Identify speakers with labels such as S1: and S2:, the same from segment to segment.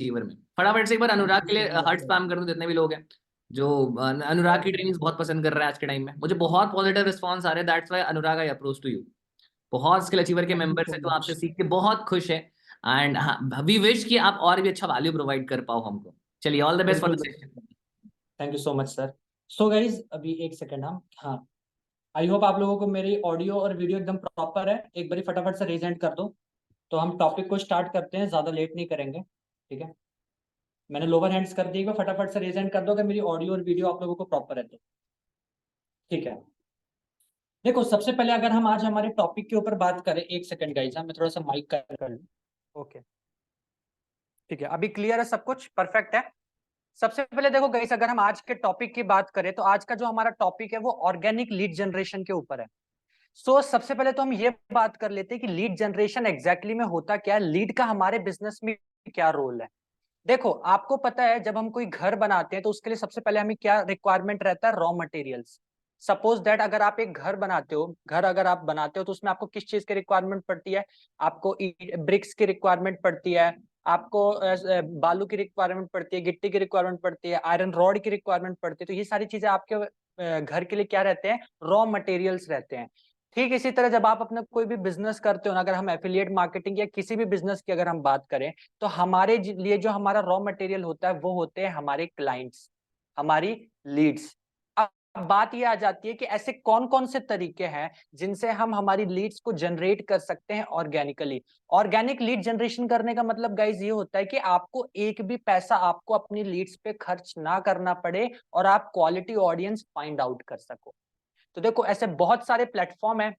S1: Achiever में। फटाफट से एक बार अनुराग के लिए हार्ट स्पैम कर दो, जितने भी लोग हैं जो अनुराग की ट्रेनिंग बहुत पसंद कर रहे हैं आज के टाइम में। मुझे बहुत पॉजिटिव रिस्पांस आ रहे हैं, that's why Anurag I approach to you. बहुत स्किल अचीवर के मेंबर्स हैं तो आपसे सीख के बहुत खुश है, एंड वी विश कि आप और भी अच्छा वैल्यू प्रोवाइड कर पाओ हमको। चलिए, all the best for the session.
S2: Thank you so much sir. So guys अभी एक सेकंड, हाँ, आई होप आप लोगों को मेरी ऑडियो और वीडियो एकदम प्रॉपर है। एक बार फटाफट से रेज हैंड कर दो, तो हम टॉपिक को स्टार्ट करते हैं, ज्यादा लेट नहीं करेंगे, ठीक है। मैंने लोअर हैंड्स कर दी, फटाफट से रेज हैंड कर दो अगर मेरी ऑडियो और वीडियो आप लोगों को प्रॉपर है तो, ठीक है। देखो सबसे पहले अगर हम आज हमारे टॉपिक के ऊपर बात करें, एक सेकंड गाइज, मैं थोड़ा सा माइक कर लूं। ओके, ठीक है, अभी क्लियर है, सब कुछ परफेक्ट है। सबसे पहले देखो गाइस, अगर हम आज के टॉपिक की बात करें तो आज का जो हमारा टॉपिक है वो ऑर्गेनिक लीड जनरेशन के ऊपर है। सबसे पहले तो हम ये बात कर लेते हैं कि लीड जनरेशन एग्जैक्टली में होता क्या है, लीड का हमारे बिजनेस में क्या रोल है। देखो आपको पता है, जब हम कोई घर बनाते हैं तो उसके लिए सबसे पहले हमें क्या रिक्वायरमेंट रहता है, रॉ मटेरियल्स। सपोज दैट अगर आप एक घर बनाते हो, घर अगर आप बनाते हो तो उसमें आपको किस चीज की रिक्वायरमेंट पड़ती है, आपको ब्रिक्स की रिक्वायरमेंट पड़ती है, आपको बालू की रिक्वायरमेंट पड़ती है, गिट्टी की रिक्वायरमेंट पड़ती है, आयरन रॉड की रिक्वायरमेंट पड़ती है। तो ये सारी चीजें आपके घर के लिए क्या रहते हैं, रॉ मटेरियल्स रहते हैं। ठीक इसी तरह जब आप अपना कोई भी बिजनेस करते हो ना, अगर हम एफिलिएट मार्केटिंग या किसी भी बिजनेस की अगर हम बात करें, तो हमारे लिए जो हमारा रॉ मटेरियल होता है वो होते हैं हमारे क्लाइंट्स, हमारी लीड्स। अब बात ये आ जाती है कि ऐसे कौन कौन से तरीके हैं जिनसे हम हमारी लीड्स को जनरेट कर सकते हैं ऑर्गेनिकली। ऑर्गेनिक लीड जनरेशन करने का मतलब गाइज ये होता है कि आपको एक भी पैसा आपको अपनी लीड्स पे खर्च ना करना पड़े और आप क्वालिटी ऑडियंस फाइंड आउट कर सको। तो देखो ऐसे बहुत सारे प्लेटफॉर्म है,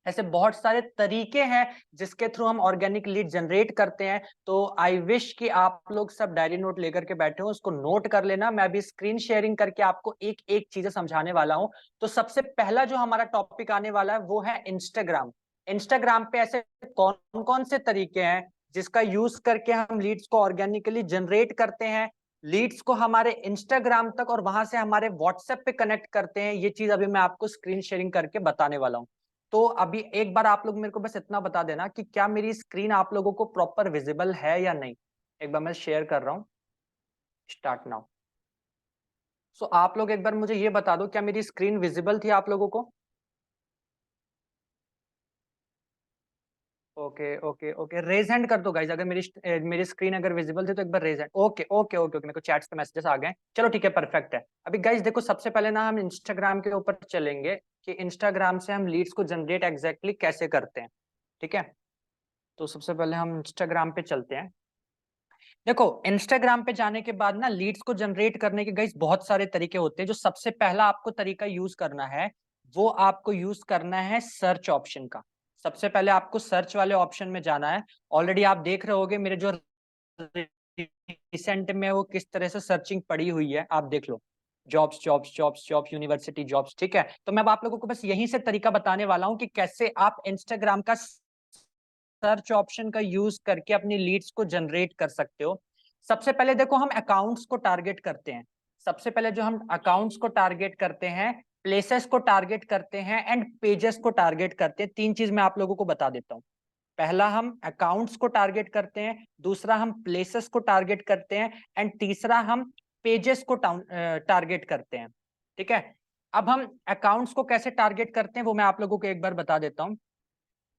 S2: ऐसे बहुत सारे तरीके हैं जिसके थ्रू हम ऑर्गेनिक लीड जनरेट करते हैं। तो आई विश कि आप लोग सब डायरी नोट लेकर के बैठे हो, उसको नोट कर लेना। मैं अभी स्क्रीन शेयरिंग करके आपको एक एक चीजें समझाने वाला हूं। तो सबसे पहला जो हमारा टॉपिक आने वाला है वो है इंस्टाग्राम। इंस्टाग्राम पे ऐसे कौन कौन से तरीके हैं जिसका यूज करके हम लीड्स को ऑर्गेनिकली जनरेट करते हैं, लीड्स को हमारे इंस्टाग्राम तक और वहां से हमारे व्हाट्सएप पे कनेक्ट करते हैं। ये चीज अभी मैं आपको स्क्रीन शेयरिंग करके बताने वाला हूं। तो अभी एक बार आप लोग मेरे को बस इतना बता देना कि क्या मेरी स्क्रीन आप लोगों को प्रॉपर विजिबल है या नहीं। एक बार मैं शेयर कर रहा हूं, स्टार्ट नाउ। आप लोग एक बार मुझे ये बता दो, क्या मेरी स्क्रीन विजिबल थी आप लोगों को। Okay okay okay, raise hand कर दो गाइज अगर मेरी स्क्रीन अगर विजिबल थी तो एक बार raise hand. Okay okay okay okay, मेरे को चैट्स पे मैसेजेस आ गए, चलो ठीक है, परफेक्ट है। अभी गाइज देखो सबसे पहले ना हम इंस्टाग्राम के ऊपर चलेंगे कि इंस्टाग्राम से हम लीड्स को जनरेट एग्जैक्टली कैसे करते हैं, ठीक है। तो सबसे पहले हम इंस्टाग्राम पे चलते हैं। देखो इंस्टाग्राम पे जाने के बाद ना लीड्स को जनरेट करने के गाइस बहुत सारे तरीके होते हैं। जो सबसे पहला आपको तरीका यूज करना है वो आपको यूज करना है सर्च ऑप्शन का। सबसे पहले आपको सर्च वाले ऑप्शन में जाना है। ऑलरेडी आप देख रहे होगे मेरे जो रिसेंट में वो किस तरह से सर्चिंग पड़ी हुई है, आप देख लो, jobs jobs jobs jobs university jobs, ठीक है। तो मैं अब आप लोगों को बस यहीं से तरीका बताने वाला हूं कि कैसे आप इंस्टाग्राम का सर्च ऑप्शन का यूज करके अपनी लीड्स को जनरेट कर सकते हो। सबसे पहले देखो हम अकाउंट्स को टारगेट करते हैं। सबसे पहले जो हम अकाउंट्स को टारगेट करते हैं, प्लेसेस को टारगेट करते हैं एंड पेजेस को टारगेट करते हैं। तीन चीज मैं आप लोगों को बता देता हूं। पहला हम अकाउंट्स को टारगेट करते हैं, दूसरा हम प्लेसेस को टारगेट करते हैं एंड तीसरा हम पेजेस को टारगेट करते हैं, ठीक है। अब हम अकाउंट्स को कैसे टारगेट करते हैं वो मैं आप लोगों को एक बार बता देता हूं।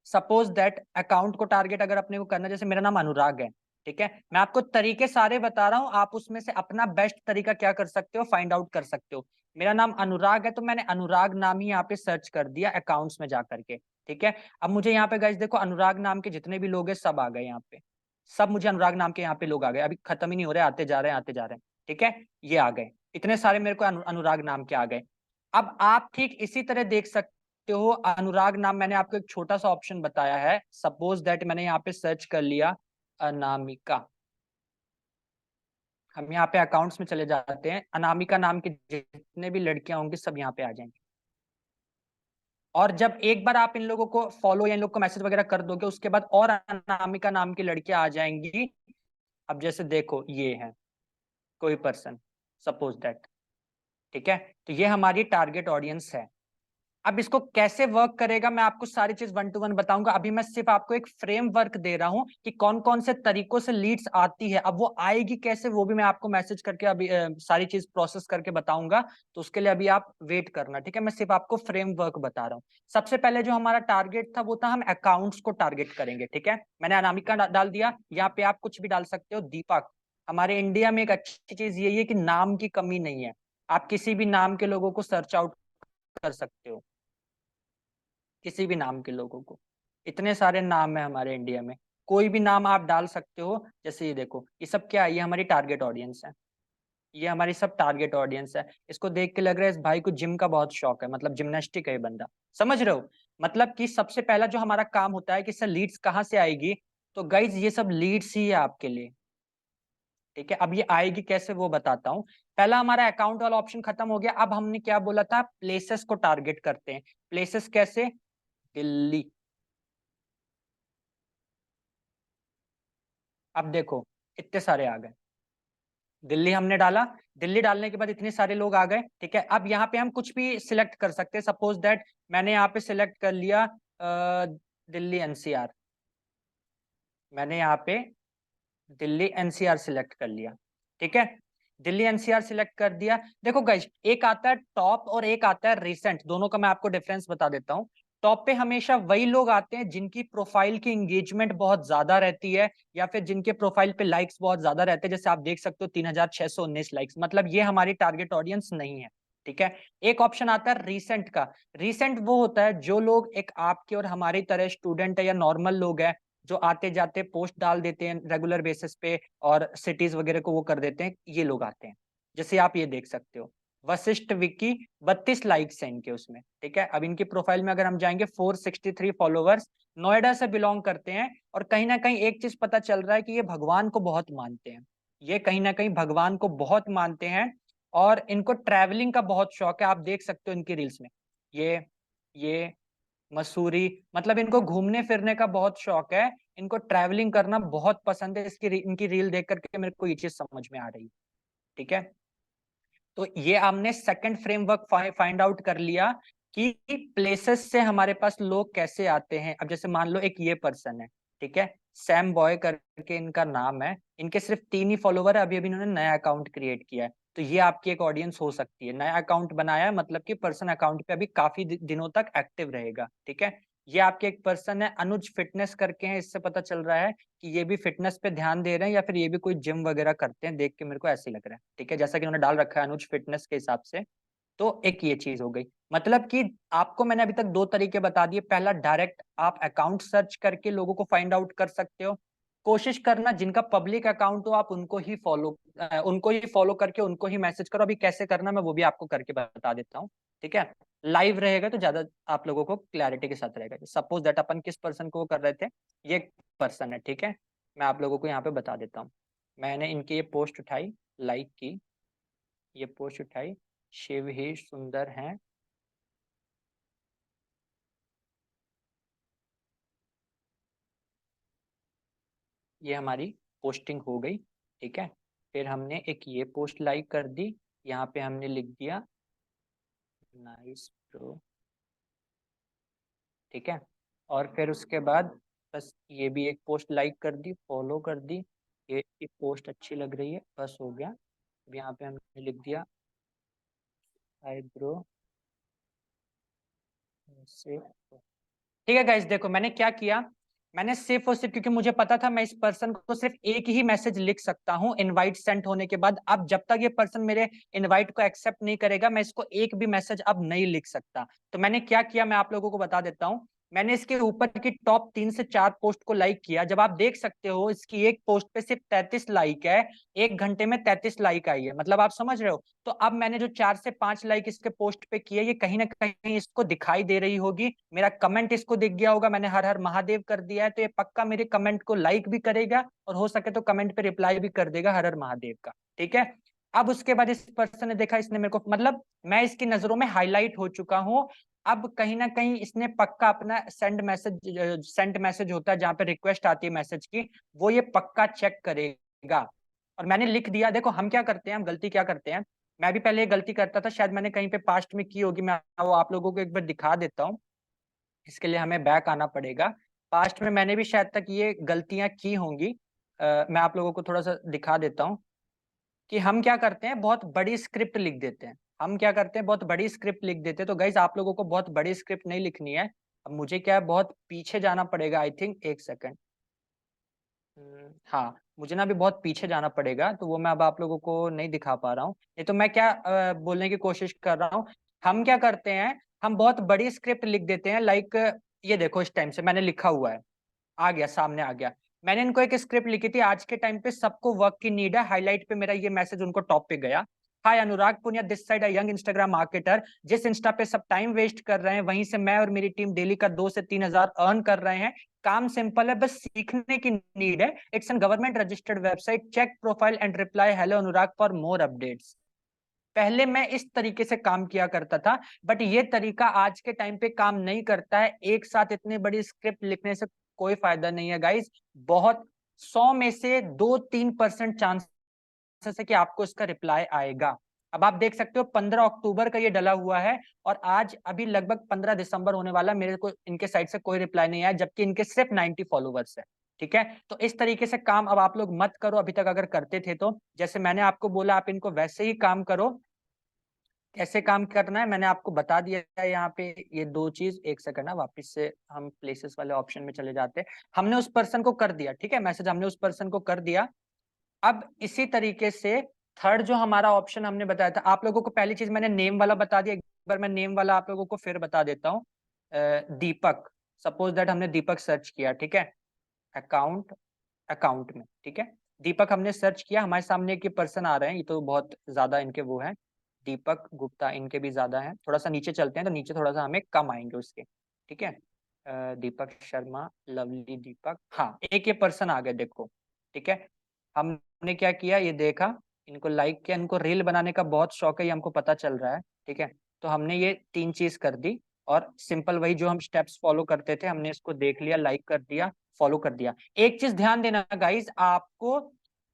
S2: सपोज दैट अकाउंट को टारगेट अगर अपने को करना, जैसे मेरा नाम अनुराग है, ठीक है। मैं आपको तरीके सारे बता रहा हूं, आप उसमें से अपना बेस्ट तरीका क्या कर सकते हो, फाइंड आउट कर सकते हो। मेरा नाम अनुराग है तो मैंने अनुराग नाम ही यहाँ पे सर्च कर दिया अकाउंट्स में जा करके, ठीक है। अब मुझे यहाँ पे गाइस देखो अनुराग नाम के जितने भी लोग हैं सब आ गए यहाँ पे, सब मुझे अनुराग नाम के यहाँ पे लोग आ गए, अभी खत्म ही नहीं हो रहे, आते जा रहे हैं आते जा रहे हैं, ठीक है। ये आ गए, इतने सारे मेरे को अनुराग नाम के आ गए। अब आप ठीक इसी तरह देख सकते हो, अनुराग नाम मैंने आपको एक छोटा सा ऑप्शन बताया है। सपोज दैट मैंने यहाँ पे सर्च कर लिया अनामिका, हम यहाँ पे अकाउंट्स में चले जाते हैं, अनामिका नाम की जितने भी लड़कियां होंगी सब यहाँ पे आ जाएंगे। और जब एक बार आप इन लोगों को फॉलो या इन लोग को मैसेज वगैरह कर दोगे उसके बाद और अनामिका नाम की लड़कियां आ जाएंगी। अब जैसे देखो ये है कोई पर्सन, सपोज दैट, ठीक है। तो ये हमारी टारगेट ऑडियंस है। अब इसको कैसे वर्क करेगा मैं आपको सारी चीज 1 to 1 बताऊंगा। अभी मैं सिर्फ आपको एक फ्रेमवर्क दे रहा हूं कि कौन कौन से तरीकों से लीड्स आती है। अब वो आएगी कैसे वो भी मैं आपको मैसेज करके अभी सारी चीज प्रोसेस करके बताऊंगा। तो उसके लिए अभी आप वेट करना, ठीक है। मैं सिर्फ आपको फ्रेमवर्क बता रहा हूँ। सबसे पहले जो हमारा टारगेट था वो था हम अकाउंट्स को टारगेट करेंगे, ठीक है। मैंने अनामिका डाल दिया, यहाँ पे आप कुछ भी डाल सकते हो। दीपक। हमारे इंडिया में एक अच्छी चीज यही है कि नाम की कमी नहीं है। आप किसी भी नाम के लोगों को सर्च आउट कर सकते हो, किसी भी नाम के लोगों को। इतने सारे नाम है हमारे इंडिया में, कोई भी नाम आप डाल सकते हो। जैसे ये देखो, ये सब क्या है, ये हमारी टारगेट ऑडियंस है। ये हमारी सब टारगेट ऑडियंस है। इसको देख के लग रहा है इस भाई को जिम का बहुत शौक है, मतलब जिम्नास्टिक है ये बंदा। समझ रहे हो? मतलब कि सबसे पहला जो हमारा काम होता है कि सर लीड्स कहाँ से आएगी। तो गाइज ये सब लीड्स ही है आपके लिए, ठीक है। अब ये आएगी कैसे वो बताता हूँ। पहला हमारा अकाउंट वाला ऑप्शन खत्म हो गया। अब हमने क्या बोला था, प्लेसेस को टारगेट करते हैं। प्लेसेस कैसे? दिल्ली। अब देखो इतने सारे आ गए। दिल्ली हमने डाला। दिल्ली डालने के बाद इतने सारे लोग आ गए, ठीक है। अब यहाँ पे हम कुछ भी सिलेक्ट कर सकते हैं। सपोज दैट मैंने यहाँ पे सिलेक्ट कर लिया दिल्ली एनसीआर। मैंने यहाँ पे दिल्ली एनसीआर सिलेक्ट कर लिया, ठीक है। दिल्ली एनसीआर सिलेक्ट कर दिया। देखो गाइस, एक आता है टॉप और एक आता है रिसेंट, दोनों का मैं आपको डिफरेंस बता देता हूँ। टॉप पे हमेशा वही लोग आते हैं जिनकी प्रोफाइल की एंगेजमेंट बहुत ज्यादा रहती है, या फिर जिनके प्रोफाइल पे लाइक्स बहुत ज्यादा रहते हैं। जैसे आप देख सकते हो 3619 लाइक्स, मतलब ये हमारी टारगेट ऑडियंस नहीं है, ठीक है। एक ऑप्शन आता है रीसेंट का। रीसेंट वो होता है जो लोग एक आपके और हमारी तरह स्टूडेंट है या नॉर्मल लोग हैं, जो आते जाते पोस्ट डाल देते हैं रेगुलर बेसिस पे और सिटीज वगैरह को वो कर देते हैं, ये लोग आते हैं। जैसे आप ये देख सकते हो, वशिष्ठ विक्की 32 लाइक्स हैं इनके उसमें, ठीक है। अब इनकी प्रोफाइल में अगर हम जाएंगे 463 फॉलोवर्स, नोएडा से बिलोंग करते हैं। और कहीं ना कहीं एक चीज पता चल रहा है कि ये भगवान को बहुत मानते हैं। ये कहीं ना कहीं भगवान को बहुत मानते हैं और इनको ट्रैवलिंग का बहुत शौक है। आप देख सकते हो इनकी रील्स में ये मसूरी, मतलब इनको घूमने फिरने का बहुत शौक है। इनको ट्रैवलिंग करना बहुत पसंद है। इनकी रील देख करके मेरे को ये चीज समझ में आ रही है, ठीक है। तो ये हमने सेकंड फ्रेमवर्क फाइंड आउट कर लिया कि प्लेसेस से हमारे पास लोग कैसे आते हैं। अब जैसे मान लो एक ये पर्सन है, ठीक है, सैम बॉय करके इनका नाम है। इनके सिर्फ 3 ही फॉलोवर है। अभी अभी इन्होंने नया अकाउंट क्रिएट किया है। तो ये आपकी एक ऑडियंस हो सकती है। नया अकाउंट बनाया है मतलब कि पर्सन अकाउंट पे अभी काफी दिनों तक एक्टिव रहेगा, ठीक है। ये आपके एक पर्सन है अनुज फिटनेस करके हैं। इससे पता चल रहा है कि ये भी फिटनेस पे ध्यान दे रहे हैं या फिर ये भी कोई जिम वगैरह करते हैं, देख के मेरे को ऐसे लग रहा है, ठीक है। जैसा कि उन्होंने डाल रखा है अनुज फिटनेस के हिसाब से। तो एक ये चीज हो गई। मतलब कि आपको मैंने अभी तक 2 तरीके बता दिए। पहला, डायरेक्ट आप अकाउंट सर्च करके लोगों को फाइंड आउट कर सकते हो। कोशिश करना जिनका पब्लिक अकाउंट हो आप उनको ही फॉलो करके उनको ही मैसेज करो। अभी कैसे करना मैं वो भी आपको करके बता देता हूँ, ठीक है। लाइव रहेगा तो ज्यादा आप लोगों को क्लैरिटी के साथ रहेगा। सपोज दैट अपन किस पर्सन को कर रहे थे, ये पर्सन है, ठीक है। मैं आप लोगों को यहाँ पे बता देता हूँ। मैंने इनकी ये पोस्ट उठाई, लाइक की, ये पोस्ट उठाई, शिव ही सुंदर हैं। ये हमारी पोस्टिंग हो गई, ठीक है। फिर हमने एक ये पोस्ट लाइक कर दी, यहाँ पे हमने लिख दिया नाइस ब्रो, ठीक है। और फिर उसके बाद बस ये भी एक पोस्ट लाइक कर दी, फॉलो कर दी। ये पोस्ट अच्छी लग रही है, बस हो गया। अब यहाँ पे हमने लिख दिया हाय ब्रो से, ठीक है गाइस। देखो मैंने क्या किया, मैंने सिर्फ और सिर्फ, क्योंकि मुझे पता था मैं इस पर्सन को सिर्फ एक ही मैसेज लिख सकता हूं इनवाइट सेंड होने के बाद। अब जब तक ये पर्सन मेरे इनवाइट को एक्सेप्ट नहीं करेगा मैं इसको एक भी मैसेज अब नहीं लिख सकता। तो मैंने क्या किया मैं आप लोगों को बता देता हूं। मैंने इसके ऊपर की टॉप 3 से 4 पोस्ट को लाइक किया। जब आप देख सकते हो इसकी एक पोस्ट पे सिर्फ 33 लाइक है, 1 घंटे में 33 लाइक आई है, मतलब आप समझ रहे हो। तो अब मैंने जो 4 से 5 लाइक इसके पोस्ट पे किए, ये कहीं ना कहीं इसको दिखाई दे रही होगी। मेरा कमेंट इसको दिख गया होगा, मैंने हर हर महादेव कर दिया है, तो ये पक्का मेरे कमेंट को लाइक भी करेगा और हो सके तो कमेंट पे रिप्लाई भी कर देगा हर हर महादेव का, ठीक है। अब उसके बाद इस पर्सन ने देखा, इसने मेरे को, मतलब मैं इसकी नजरों में हाईलाइट हो चुका हूं। अब कहीं ना कहीं इसने पक्का अपना सेंड मैसेज होता है जहां पे रिक्वेस्ट आती है मैसेज की, वो ये पक्का चेक करेगा। और मैंने लिख दिया। देखो हम क्या करते हैं, हम गलती क्या करते हैं, मैं भी पहले ये गलती करता था, शायद मैंने कहीं पे पास्ट में की होगी, मैं वो आप लोगों को एक बार दिखा देता हूँ। इसके लिए हमें बैक आना पड़ेगा। पास्ट में मैंने भी शायद तक ये गलतियां की होंगी। मैं आप लोगों को थोड़ा सा दिखा देता हूँ कि हम क्या करते हैं, बहुत बड़ी स्क्रिप्ट लिख देते हैं। हम क्या करते हैं, बहुत बड़ी स्क्रिप्ट लिख देते हैं। तो गाइज आप लोगों को बहुत बड़ी स्क्रिप्ट नहीं लिखनी है। अब मुझे क्या है, बहुत पीछे जाना पड़ेगा, आई थिंक, एक सेकंड। हाँ, मुझे ना अभी बहुत पीछे जाना पड़ेगा, तो वो मैं अब आप लोगों को नहीं दिखा पा रहा हूँ। नहीं तो मैं क्या बोलने की कोशिश कर रहा हूँ, हम क्या करते हैं, हम बहुत बड़ी स्क्रिप्ट लिख देते हैं। लाइक ये देखो, इस टाइम से मैंने लिखा हुआ है, आ गया, सामने आ गया। मैंने इनको एक स्क्रिप्ट लिखी थी, आज के टाइम पे सबको वर्क की नीड है, हाईलाइट पे मेरा ये मैसेज उनको टॉप पे गया। Hi Anurag Punia this side, a young Instagram marketer. जिस इंस्टा पे सब टाइम वेस्ट कर रहे हैं, वहीं से मैं और मेरी टीम डेली का 2 से 3 हजार अर्न कर रहे हैं। काम सिंपल है, बस सीखने की नीड है। It's an government registered website, check profile and reply hello Anurag for more updates. पहले मैं इस तरीके से काम किया करता था, बट ये तरीका आज के टाइम पे काम नहीं करता है। एक साथ इतनी बड़ी स्क्रिप्ट लिखने से कोई फायदा नहीं है गाइस। बहुत 100 में से 2-3% चांसेस है कि आपको इसका रिप्लाई आएगा। अब आप देख सकते हो 15 अक्टूबर का ये डला हुआ है, और आज अभी लगभग 15 दिसंबर होने वाला, मेरे को इनके साइड से कोई रिप्लाई नहीं आया, जबकि इनके सिर्फ 90 फॉलोवर्स है। ठीक है, तो इस तरीके से काम अब आप लोग मत करो। अभी तक अगर करते थे तो जैसे मैंने आपको बोला, आप इनको वैसे ही काम करो। कैसे काम करना है मैंने आपको बता दिया है। यहाँ पे ये 2 चीज, एक सेकंड ना, वापस से हम प्लेसेस वाले ऑप्शन में चले जाते हैं। हमने उस पर्सन को कर दिया, ठीक है, मैसेज हमने उस पर्सन को कर दिया। अब इसी तरीके से थर्ड जो हमारा ऑप्शन हमने बताया था आप लोगों को, पहली चीज मैंने नेम वाला बता दिया। एक बार मैं नेम वाला आप लोगों को फिर बता देता हूँ। दीपक, सपोज दैट हमने दीपक सर्च किया, ठीक है, अकाउंट, अकाउंट में, ठीक है, दीपक हमने सर्च किया, हमारे सामने एक पर्सन आ रहे हैं, ये तो बहुत ज्यादा इनके वो है, दीपक गुप्ता, इनके भी ज्यादा है। थोड़ा सा नीचे चलते हैं तो नीचे थोड़ा सा हमें कम आएंगे उसके, ठीक है। दीपक शर्मा, लवली दीपक, हाँ, एक ये पर्सन आ गया, देखो, ठीक है। हमने क्या किया, ये देखा, इनको लाइक किया, इनको रील बनाने का बहुत शौक है, ये हमको पता चल रहा है, ठीक है। तो हमने ये 3 चीज कर दी, और सिंपल वही जो हम स्टेप्स फॉलो करते थे, हमने इसको देख लिया, लाइक कर दिया, फॉलो कर दिया। एक चीज ध्यान देना गाइस, आपको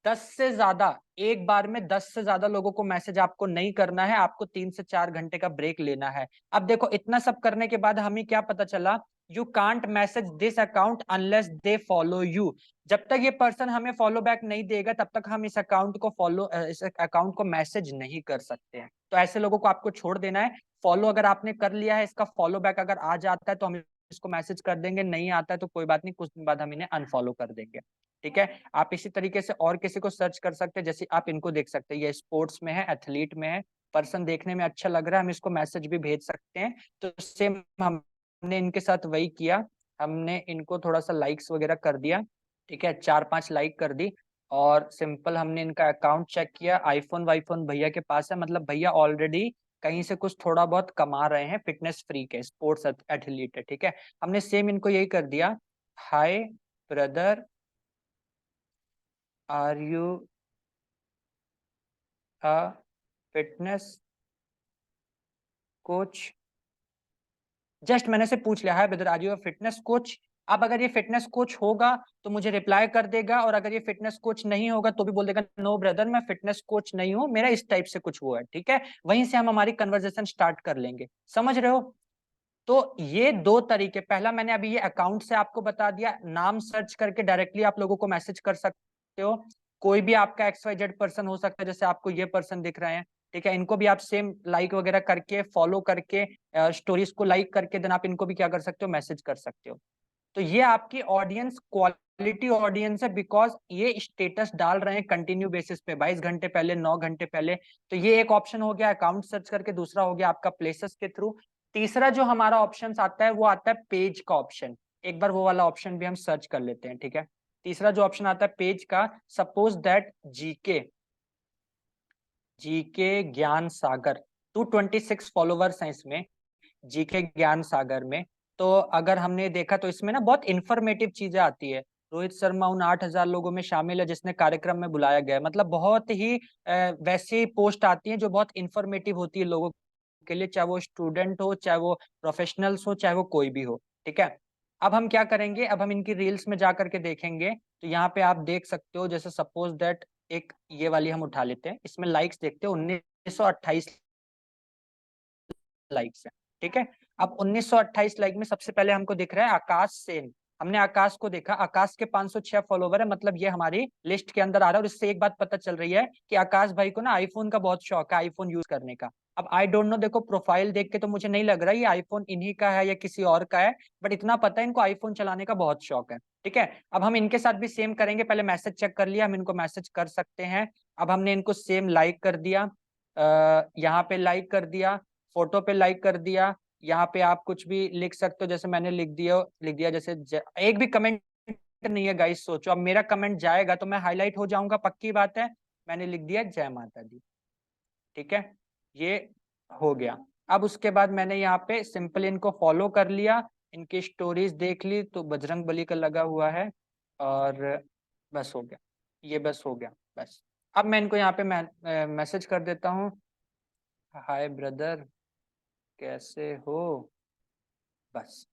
S2: 10 से ज्यादा, एक बार में 10 से ज्यादा लोगों को मैसेज आपको नहीं करना है। आपको 3 से 4 घंटे का ब्रेक लेना है। अब देखो, इतना सब करने के बाद हमें क्या पता चला, you can't message this account unless they follow you. जब तक ये पर्सन हमें फॉलो बैक नहीं देगा, तब तक हम इस अकाउंट को इस अकाउंट को मैसेज नहीं कर सकते हैं। तो ऐसे लोगों को आपको छोड़ देना है। फॉलो अगर आपने कर लिया है, इसका फॉलो बैक अगर आ जाता है तो हम इसको मैसेज कर देंगे, नहीं आता है तो कोई बात नहीं, कुछ दिन बाद हम इन्हें अनफॉलो कर देंगे, ठीक है। आप इसी तरीके से और किसी को सर्च कर सकते हैं, जैसे आप इनको देख सकते हैं, ये स्पोर्ट्स में है, एथलीट में है, पर्सन देखने में अच्छा लग रहा है, हम इसको मैसेज भी भेज सकते हैं। तो सेम हमने इनके साथ वही किया, हमने इनको थोड़ा सा लाइक्स वगैरह कर दिया, ठीक है, 4-5 लाइक कर दी, और सिंपल हमने इनका अकाउंट चेक किया। आईफोन वाईफोन भैया के पास है, मतलब भैया ऑलरेडी कहीं से कुछ थोड़ा बहुत कमा रहे हैं, फिटनेस फ्री के स्पोर्ट्स एथलीट है, ठीक है। हमने सेम इनको यही कर दिया, hi brother, are you a fitness coach. Just मैंने से पूछ लिया, hi brother are you a fitness coach. अब अगर ये फिटनेस कोच होगा तो मुझे रिप्लाई कर देगा, और अगर ये फिटनेस कोच नहीं होगा तो भी बोल देगा, नो ब्रदर मैं फिटनेस कोच नहीं हूँ, मेरा इस टाइप से कुछ वो है, ठीक है। वहीं से हम हमारी कन्वर्सेशन स्टार्ट कर लेंगे, समझ रहे हो। तो ये 2 तरीके, पहला मैंने अभी ये अकाउंट से आपको बता दिया, नाम सर्च करके डायरेक्टली आप लोगों को मैसेज कर सकते हो। कोई भी आपका XYZ पर्सन हो सकता है, जैसे आपको ये पर्सन दिख रहे हैं, ठीक है, इनको भी आप सेम लाइक वगैरह करके, फॉलो करके, स्टोरीज को लाइक करके, देन आप इनको भी क्या कर सकते हो, मैसेज कर सकते हो। तो ये आपकी ऑडियंस क्वालिटी ऑडियंस है, बिकॉज ये स्टेटस डाल रहे हैं कंटिन्यू बेसिस पे, 22 घंटे पहले, 9 घंटे पहले। तो ये एक ऑप्शन हो गया अकाउंट सर्च करके, दूसरा हो गया आपका प्लेसेस के थ्रू। तीसरा जो हमारा ऑप्शन आता है वो आता है पेज का ऑप्शन। एक बार वो वाला ऑप्शन भी हम सर्च कर लेते हैं, ठीक है। तीसरा जो ऑप्शन आता है पेज का, सपोज दैट जीके, जीके ज्ञान सागर, 226 फॉलोवर्स हैं इसमें, जीके ज्ञान सागर में। तो अगर हमने देखा तो इसमें ना बहुत इंफॉर्मेटिव चीजें आती है। रोहित शर्मा उन 8,000 लोगों में शामिल है जिसने कार्यक्रम में बुलाया गया है। मतलब बहुत ही वैसी पोस्ट आती है जो बहुत इंफॉर्मेटिव होती है लोगों के लिए, चाहे वो स्टूडेंट हो, चाहे वो प्रोफेशनल्स हो, चाहे वो कोई भी हो, ठीक है। अब हम क्या करेंगे, अब हम इनकी रील्स में जा करके देखेंगे। तो यहाँ पे आप देख सकते हो, जैसे सपोज दैट एक ये वाली हम उठा लेते हैं, इसमें लाइक्स देखते हो 1928 लाइक्स है। ठीक है, अब 1928 लाइक में सबसे पहले हमको दिख रहा है आकाश सेन। हमने आकाश को देखा, आकाश के 506 फॉलोवर है, मतलब ये हमारी लिस्ट के अंदर आ रहा है। और इससे एक बात पता चल रही है कि आकाश भाई को ना आईफोन का बहुत शौक है, आईफोन यूज करने का। अब आई डोंट नो, देखो प्रोफाइल देख के तो मुझे नहीं लग रहा ये आईफोन इन्हीं का है या किसी और का है, बट इतना पता है इनको आईफोन चलाने का बहुत शौक है। ठीक है, अब हम इनके साथ भी सेम करेंगे। पहले मैसेज चेक कर लिया, हम इनको मैसेज कर सकते हैं। अब हमने इनको सेम लाइक कर दिया, यहाँ पे लाइक कर दिया, फोटो पे लाइक कर दिया। यहाँ पे आप कुछ भी लिख सकते हो, जैसे मैंने लिख दिया जैसे एक भी कमेंट नहीं है गाइस। सोचो अब मेरा कमेंट जाएगा तो मैं हाईलाइट हो जाऊंगा, पक्की बात है। मैंने लिख दिया जय माता दी। ठीक है, ये हो गया। अब उसके बाद मैंने यहाँ पे सिंपल इनको फॉलो कर लिया, इनकी स्टोरीज देख ली तो बजरंग बली का लगा हुआ है, और बस हो गया, ये बस हो गया बस। अब मैं इनको यहाँ पे मैसेज कर देता हूँ, हाय ब्रदर कैसे हो, बस।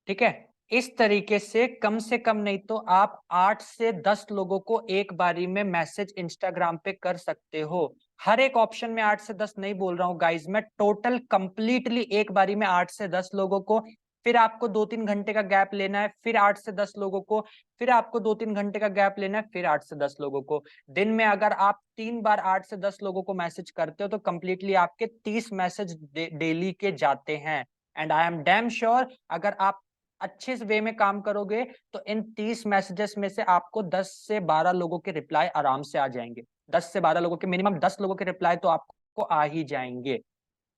S2: ठीक है, इस तरीके से कम नहीं तो आप 8 से 10 लोगों को एक बारी में मैसेज इंस्टाग्राम पे कर सकते हो। हर एक ऑप्शन में 8 से 10 नहीं बोल रहा हूं गाइज, मैं टोटल कंप्लीटली एक बारी में 8 से 10 लोगों को। फिर आपको 2-3 घंटे का गैप लेना है, फिर 8 से 10 लोगों को, फिर आपको 2-3 घंटे का गैप लेना है, फिर 8 से 10 लोगों को। दिन में अगर आप 3 बार 8 से 10 लोगों को मैसेज करते हो तो कंप्लीटली आपके 30 मैसेज डेली के जाते हैं। And I am damn sure अगर आप अच्छे वे में काम करोगे तो इन 30 मैसेजेस में से आपको 10 से 12 लोगों के रिप्लाई आराम से आ जाएंगे। 10 से 12 लोगों के, मिनिमम 10 लोगों के रिप्लाई तो आपको आ ही जाएंगे।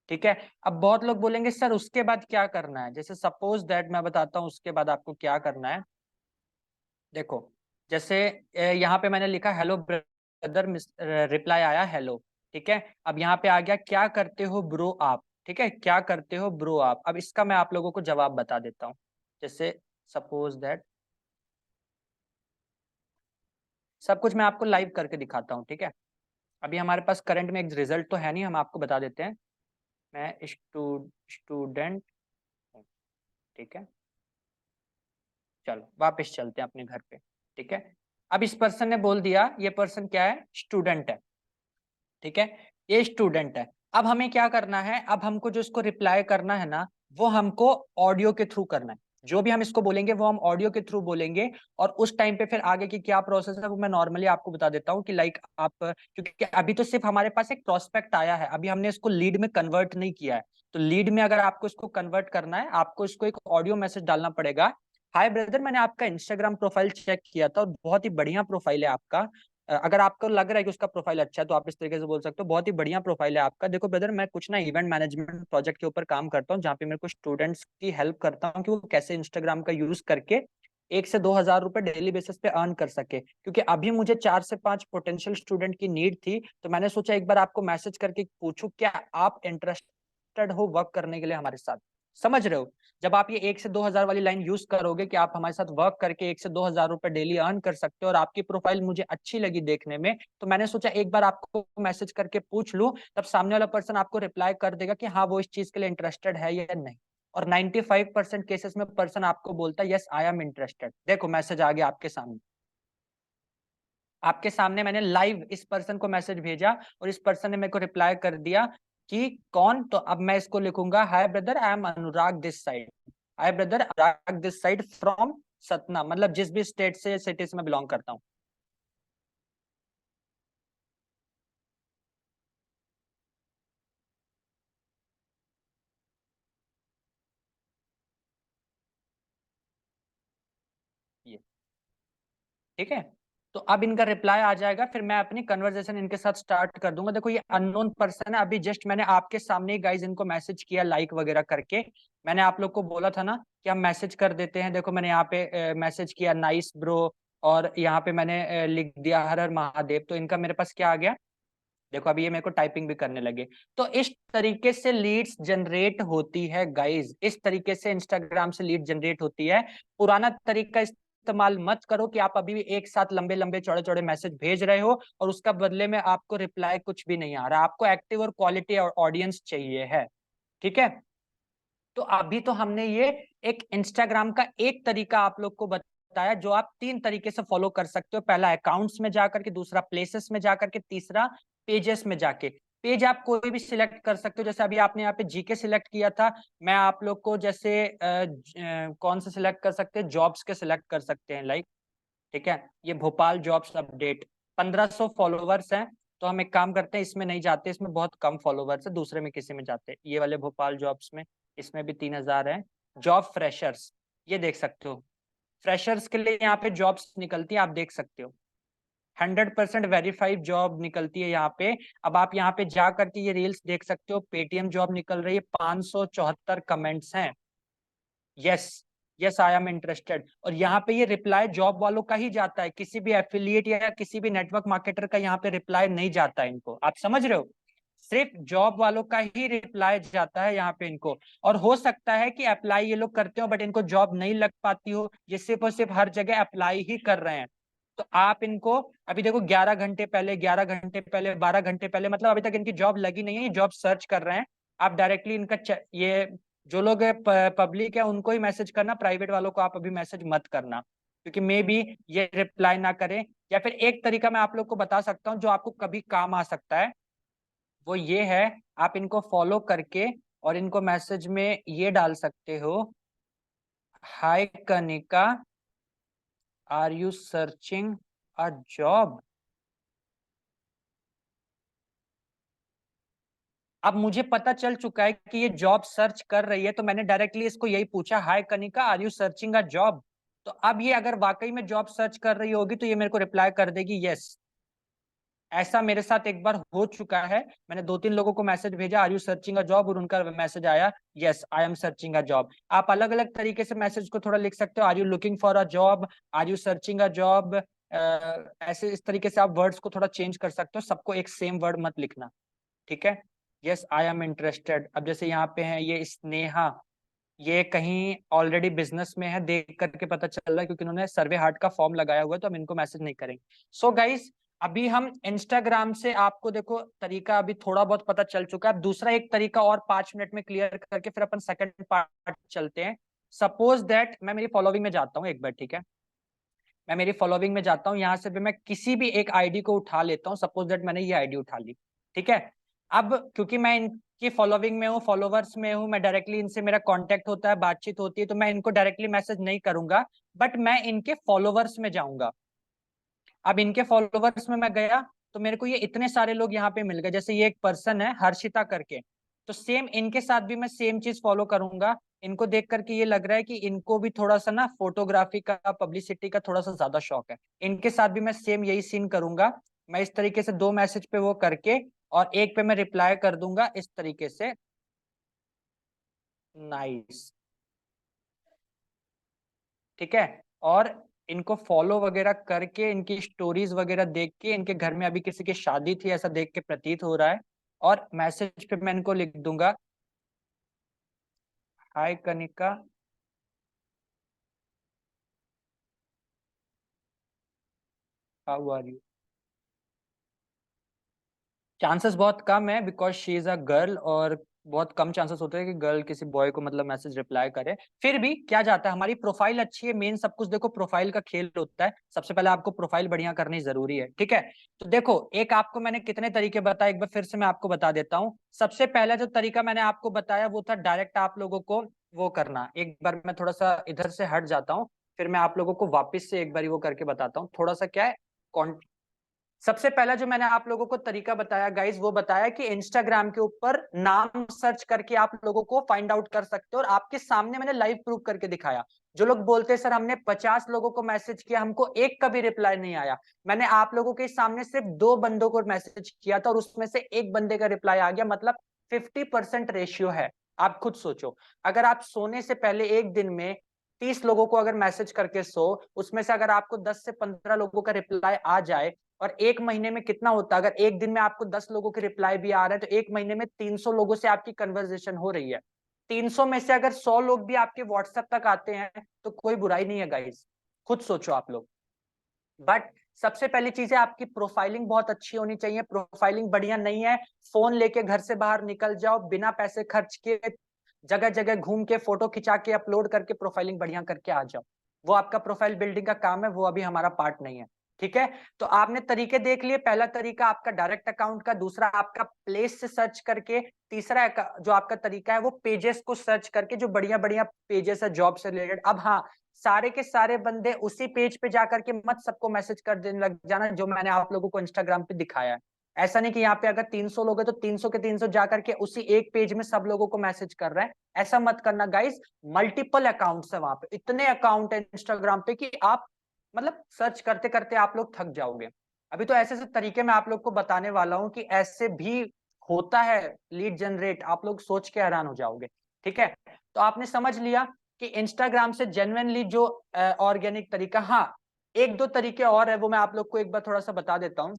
S2: ठीक है, अब बहुत लोग बोलेंगे सर उसके बाद क्या करना है। जैसे सपोज दैट मैं बताता हूं उसके बाद आपको क्या करना है। देखो, जैसे यहाँ पे मैंने लिखा हेलो ब्रदर, रिप्लाई आया हेलो। ठीक है, अब यहाँ पे आ गया क्या करते हो ब्रो आप। ठीक है, क्या करते हो ब्रो आप। अब इसका मैं आप लोगों को जवाब बता देता हूँ। जैसे सपोज दैट, सब कुछ मैं आपको लाइव करके दिखाता हूँ। ठीक है, अभी हमारे पास करंट में एक रिजल्ट तो है नहीं, हम आपको बता देते हैं। मैं स्टूडेंट हूँ। ठीक है, चलो वापस चलते हैं अपने घर पे। ठीक है, अब इस पर्सन ने बोल दिया, ये पर्सन क्या है, स्टूडेंट है। ठीक है, ये स्टूडेंट है। अब हमें क्या करना है, अब हमको जो इसको रिप्लाई करना है ना, वो हमको ऑडियो के थ्रू करना है। जो भी हम इसको बोलेंगे वो हम ऑडियो के थ्रू बोलेंगे। और उस टाइम पे फिर आगे की क्या प्रोसेस है वो मैं नॉर्मली आपको बता देता हूँ कि लाइक आप, क्योंकि अभी तो सिर्फ हमारे पास एक प्रोस्पेक्ट आया है, अभी हमने इसको लीड में कन्वर्ट नहीं किया है। तो लीड में अगर आपको इसको कन्वर्ट करना है, आपको इसको एक ऑडियो मैसेज डालना पड़ेगा। हाय ब्रदर, मैंने आपका इंस्टाग्राम प्रोफाइल चेक किया था और बहुत ही बढ़िया प्रोफाइल है आपका। अगर आपको लग रहा है कि उसका प्रोफाइल अच्छा है तो आप इस तरीके से बोल सकते हो, बहुत ही बढ़िया प्रोफाइल है आपका। देखो ब्रदर, मैं कुछ ना इवेंट मैनेजमेंट प्रोजेक्ट के ऊपर काम करता हूँ, जहाँ पे मेरे को स्टूडेंट्स की हेल्प करता हूँ कि वो कैसे इंस्टाग्राम का यूज करके 1 से 2 हज़ार रुपए डेली बेसिस पे अर्न कर सके। क्योंकि अभी मुझे 4 से 5 पोटेंशियल स्टूडेंट की नीड थी, तो मैंने सोचा एक बार आपको मैसेज करके पूछूं क्या आप इंटरेस्टेड हो वर्क करने के लिए हमारे साथ। समझ रहे हो, जब आप ये 1 से 2 हज़ार वाली लाइन यूज करोगे कि आप हमारे साथ वर्क करके 1 से 2 हज़ार रुपए डेली अर्न कर सकते हो, और आपकी प्रोफाइल मुझे अच्छी लगी देखने में, तो मैंने सोचा एक बार आपको मैसेज करके पूछ लूं। तब सामने वाला पर्सन आपको रिप्लाई कर देगा कि हाँ वो इस चीज के लिए इंटरेस्टेड है या नहीं। और 95% केसेस में पर्सन आपको बोलता है यस आई एम इंटरेस्टेड। देखो मैसेज आ गया आपके सामने, आपके सामने मैंने लाइव इस पर्सन को मैसेज भेजा और इस पर्सन ने मेरे को रिप्लाई कर दिया कि कौन। तो अब मैं इसको लिखूंगा, hi brother I am Anurag this side, hi brother Anurag this side from Satna, मतलब जिस भी स्टेट से सिटी से मैं बिलोंग करता हूँ। ये ठीक है, तो अब इनका रिप्लाई आ जाएगा, फिर मैं अपनी कन्वर्सेशन इनके साथ स्टार्ट कर दूंगा। देखो ये अननोन पर्सन है, अभी जस्ट मैंने आपके सामने ही गाइज इनको मैसेज किया लाइक वगैरह करके। मैंने आप लोग को बोला था ना कि हम मैसेज कर देते हैं। देखो मैंने यहाँ पे मैसेज किया नाइस ब्रो, और यहाँ पे मैंने लिख दिया हर हर महादेव। तो इनका मेरे पास क्या आ गया, देखो अभी ये मेरे को टाइपिंग भी करने लगे। तो इस तरीके से लीड्स जनरेट होती है गाइज, इस तरीके से इंस्टाग्राम से लीड जनरेट होती है। पुराना तरीका इस्तेमाल मत करो कि आप अभी भी एक साथ लंबे लंबे चौड़े चौड़े मैसेज भेज रहे हो और उसका बदले में आपको रिप्लाई कुछ भी नहीं आ रहा। आपको एक्टिव और क्वालिटी और ऑडियंस चाहिए है। ठीक है, तो अभी तो हमने ये एक इंस्टाग्राम का एक तरीका आप लोग को बताया जो आप 3 तरीके से फॉलो कर सकते हो। पहला अकाउंट्स में जाकर के, दूसरा प्लेसेस में जाकर के, तीसरा पेजेस में जाके। पेज आप कोई भी सिलेक्ट कर सकते हो, जैसे अभी आपने यहाँ पे जीके सिलेक्ट किया था, मैं आप लोग को जैसे कौन से सिलेक्ट कर सकते हैं, जॉब्स के सिलेक्ट कर सकते हैं लाइक। ठीक है, ये भोपाल जॉब्स अपडेट, 1500 फॉलोवर्स हैं। तो हम एक काम करते हैं, इसमें नहीं जाते, इसमें बहुत कम फॉलोवर्स है, दूसरे में किसी में जाते हैं, ये वाले भोपाल जॉब्स में। इसमें भी 3000 है। जॉब फ्रेशर्स, ये देख सकते हो, फ्रेशर्स के लिए यहाँ पे जॉब्स निकलती है, आप देख सकते हो। 100% वेरीफाइड जॉब निकलती है यहाँ पे। अब आप यहाँ पे जा करके ये रील्स देख सकते हो, पेटीएम जॉब निकल रही है, 574 कमेंट्स हैं। Yes, yes I am interested. और यहाँ पे ये रिप्लाई जॉब वालों का ही जाता है, किसी भी एफिलिएट या किसी भी नेटवर्क मार्केटर का यहाँ पे रिप्लाई नहीं जाता है इनको, आप समझ रहे हो। सिर्फ जॉब वालों का ही रिप्लाई जाता है यहाँ पे इनको। और हो सकता है कि अप्लाई ये लोग करते हो बट इनको जॉब नहीं लग पाती हो, ये सिर्फ और सिर्फ हर जगह अप्लाई ही कर रहे हैं। तो आप इनको अभी देखो, 11 घंटे पहले, 11 घंटे पहले, 12 घंटे पहले, मतलब अभी तक इनकी जॉब लगी नहीं है, ये जॉब सर्च कर रहे हैं। आप डायरेक्टली इनका ये जो लोग पब्लिक है उनको ही मैसेज करना, प्राइवेट वालों को आप अभी मैसेज मत करना, क्योंकि मे बी ये रिप्लाई ना करें। या फिर एक तरीका मैं आप लोग को बता सकता हूँ जो आपको कभी काम आ सकता है, वो ये है, आप इनको फॉलो करके और इनको मैसेज में ये डाल सकते हो, hi Kanika, are you searching a job. अब मुझे पता चल चुका है कि ये जॉब सर्च कर रही है, तो मैंने डायरेक्टली इसको यही पूछा, hi Kanika, are you searching a job. तो अब ये अगर वाकई में जॉब सर्च कर रही होगी तो ये मेरे को रिप्लाई कर देगी यस। ऐसा मेरे साथ एक बार हो चुका है, मैंने 2-3 लोगों को मैसेज भेजा, are you searching a job, और उनका मैसेज आया yes I am searching a job. आप अलग अलग तरीके से मैसेज को थोड़ा लिख सकते हो, are you looking for a job, are you searching a job, ऐसे इस तरीके से आप वर्ड्स को थोड़ा चेंज कर सकते हो, सबको एक सेम वर्ड मत लिखना। ठीक है, यस आई एम इंटरेस्टेड। अब जैसे यहाँ पे है ये स्नेहा, ये कहीं ऑलरेडी बिजनेस में है, देख करके पता चल रहा है, क्योंकि उन्होंने सर्वे हार्ट का फॉर्म लगाया हुआ है, तो हम इनको मैसेज नहीं करेंगे। सो गाइज, अभी हम इंस्टाग्राम से आपको देखो तरीका अभी थोड़ा बहुत पता चल चुका है। अब दूसरा एक तरीका और 5 मिनट में क्लियर करके फिर अपन सेकंड पार्ट चलते हैं। सपोज दैट मैं मेरी फॉलोइंग में जाता हूँ एक बार, ठीक है, मैं मेरी फॉलोइंग में जाता हूँ, यहाँ से भी मैं किसी भी एक आईडी को उठा लेता हूँ, सपोज दैट मैंने ये आईडी उठा ली। ठीक है, अब क्योंकि मैं इनकी फॉलोइंग में हूँ, फॉलोवर्स में हूँ, मैं डायरेक्टली इनसे मेरा कांटेक्ट होता है, बातचीत होती है, तो मैं इनको डायरेक्टली मैसेज नहीं करूंगा, बट मैं इनके फॉलोवर्स में जाऊंगा। अब इनके फॉलोवर्स में मैं गया तो मेरे को ये इतने सारे लोग यहाँ पे मिल गए, जैसे ये एक पर्सन है हर्षिता करके, तो सेम इनके साथ भी मैं सेम चीज फॉलो करूंगा। इनको देख करके ये लग रहा है कि इनको भी थोड़ा सा ना फोटोग्राफी का, पब्लिसिटी का थोड़ा सा ज्यादा शौक है, इनके साथ भी मैं सेम यही सीन करूंगा। मैं इस तरीके से 2 मैसेज पे वो करके और एक पे मैं रिप्लाई कर दूंगा इस तरीके से, नाइस। ठीक है, और इनको फॉलो वगैरह करके, इनकी स्टोरीज वगैरह देख के, इनके घर में अभी किसी की शादी थी ऐसा देख के प्रतीत हो रहा है, और मैसेज पे मैं इनको लिख दूंगा, hi Kanika, how are you. Chances बहुत कम है because she is a girl, और बहुत कम चांसेस होते हैं कि गर्ल किसी बॉय को मतलब मैसेज रिप्लाई करे। फिर भी क्या जाता है, हमारी प्रोफाइल अच्छी है, मेन सब कुछ देखो प्रोफाइल का खेल होता है, सबसे पहले आपको प्रोफाइल बढ़िया करनी जरूरी है। ठीक है, तो देखो एक आपको मैंने कितने तरीके बताए, एक बार फिर से मैं आपको बता देता हूँ। सबसे पहला जो तरीका मैंने आपको बताया वो था डायरेक्ट आप लोगों को वो करना। एक बार मैं थोड़ा सा इधर से हट जाता हूँ, फिर मैं आप लोगों को वापस से एक बार वो करके बताता हूँ, थोड़ा सा क्या है। सबसे पहला जो मैंने आप लोगों को तरीका बताया गाइस, वो बताया कि इंस्टाग्राम के ऊपर नाम सर्च करके आप लोगों को फाइंड आउट कर सकते हो, और आपके सामने मैंने लाइव प्रूफ करके दिखाया। जो लोग बोलते हैं सर हमने 50 लोगों को मैसेज किया, हमको एक का भी रिप्लाई नहीं आया, मैंने आप लोगों के सामने सिर्फ 2 बंदों को मैसेज किया था और उसमें से एक बंदे का रिप्लाई आ गया, मतलब 50% रेशियो है। आप खुद सोचो, अगर आप सोने से पहले एक दिन में 30 लोगों को अगर मैसेज करके सो, उसमें से अगर आपको 10 से 15 लोगों का रिप्लाई आ जाए, और एक महीने में कितना होता है, अगर एक दिन में आपको 10 लोगों के रिप्लाई भी आ रहा है, तो एक महीने में 300 लोगों से आपकी कन्वर्सेशन हो रही है। 300 में से अगर 100 लोग भी आपके व्हाट्सएप तक आते हैं तो कोई बुराई नहीं है गाइस, खुद सोचो आप लोग। बट सबसे पहली चीज है आपकी प्रोफाइलिंग बहुत अच्छी होनी चाहिए। प्रोफाइलिंग बढ़िया नहीं है, फोन लेके घर से बाहर निकल जाओ, बिना पैसे खर्च के जगह जगह घूम के फोटो खिंचा के अपलोड करके प्रोफाइलिंग बढ़िया करके आ जाओ। वो आपका प्रोफाइल बिल्डिंग का काम है, वो अभी हमारा पार्ट नहीं है। ठीक है, तो आपने तरीके देख लिए। पहला तरीका आपका डायरेक्ट अकाउंट का, दूसरा आपका प्लेस से सर्च करके, तीसरा जो आपका तरीका है वो पेजेस को सर्च करके, जो बढ़िया बढ़िया पेजेस है जॉब से रिलेटेड। अब हाँ, सारे के सारे बंदे उसी पेज पे जाकर के मत सबको मैसेज कर देने लग जाना जो मैंने आप लोगों को इंस्टाग्राम पे दिखाया है। ऐसा नहीं कि यहाँ पे अगर 300 लोग हैं तो 300 के 300 जाकर के उसी एक पेज में सब लोगों को मैसेज कर रहे हैं, ऐसा मत करना गाइस। मल्टीपल अकाउंट्स है वहां पे, इतने अकाउंट है इंस्टाग्राम पे कि आप मतलब सर्च करते करते आप लोग थक जाओगे। अभी तो ऐसे ऐसे तरीके मैं आप लोग को बताने वाला हूं कि ऐसे भी होता है लीड जनरेट, आप लोग सोच के हैरान हो जाओगे। ठीक है, तो आपने समझ लिया कि इंस्टाग्राम से जेन्युइनली जो ऑर्गेनिक तरीका, हाँ एक दो तरीके और है वो मैं आप लोग को एक बार थोड़ा सा बता देता हूँ।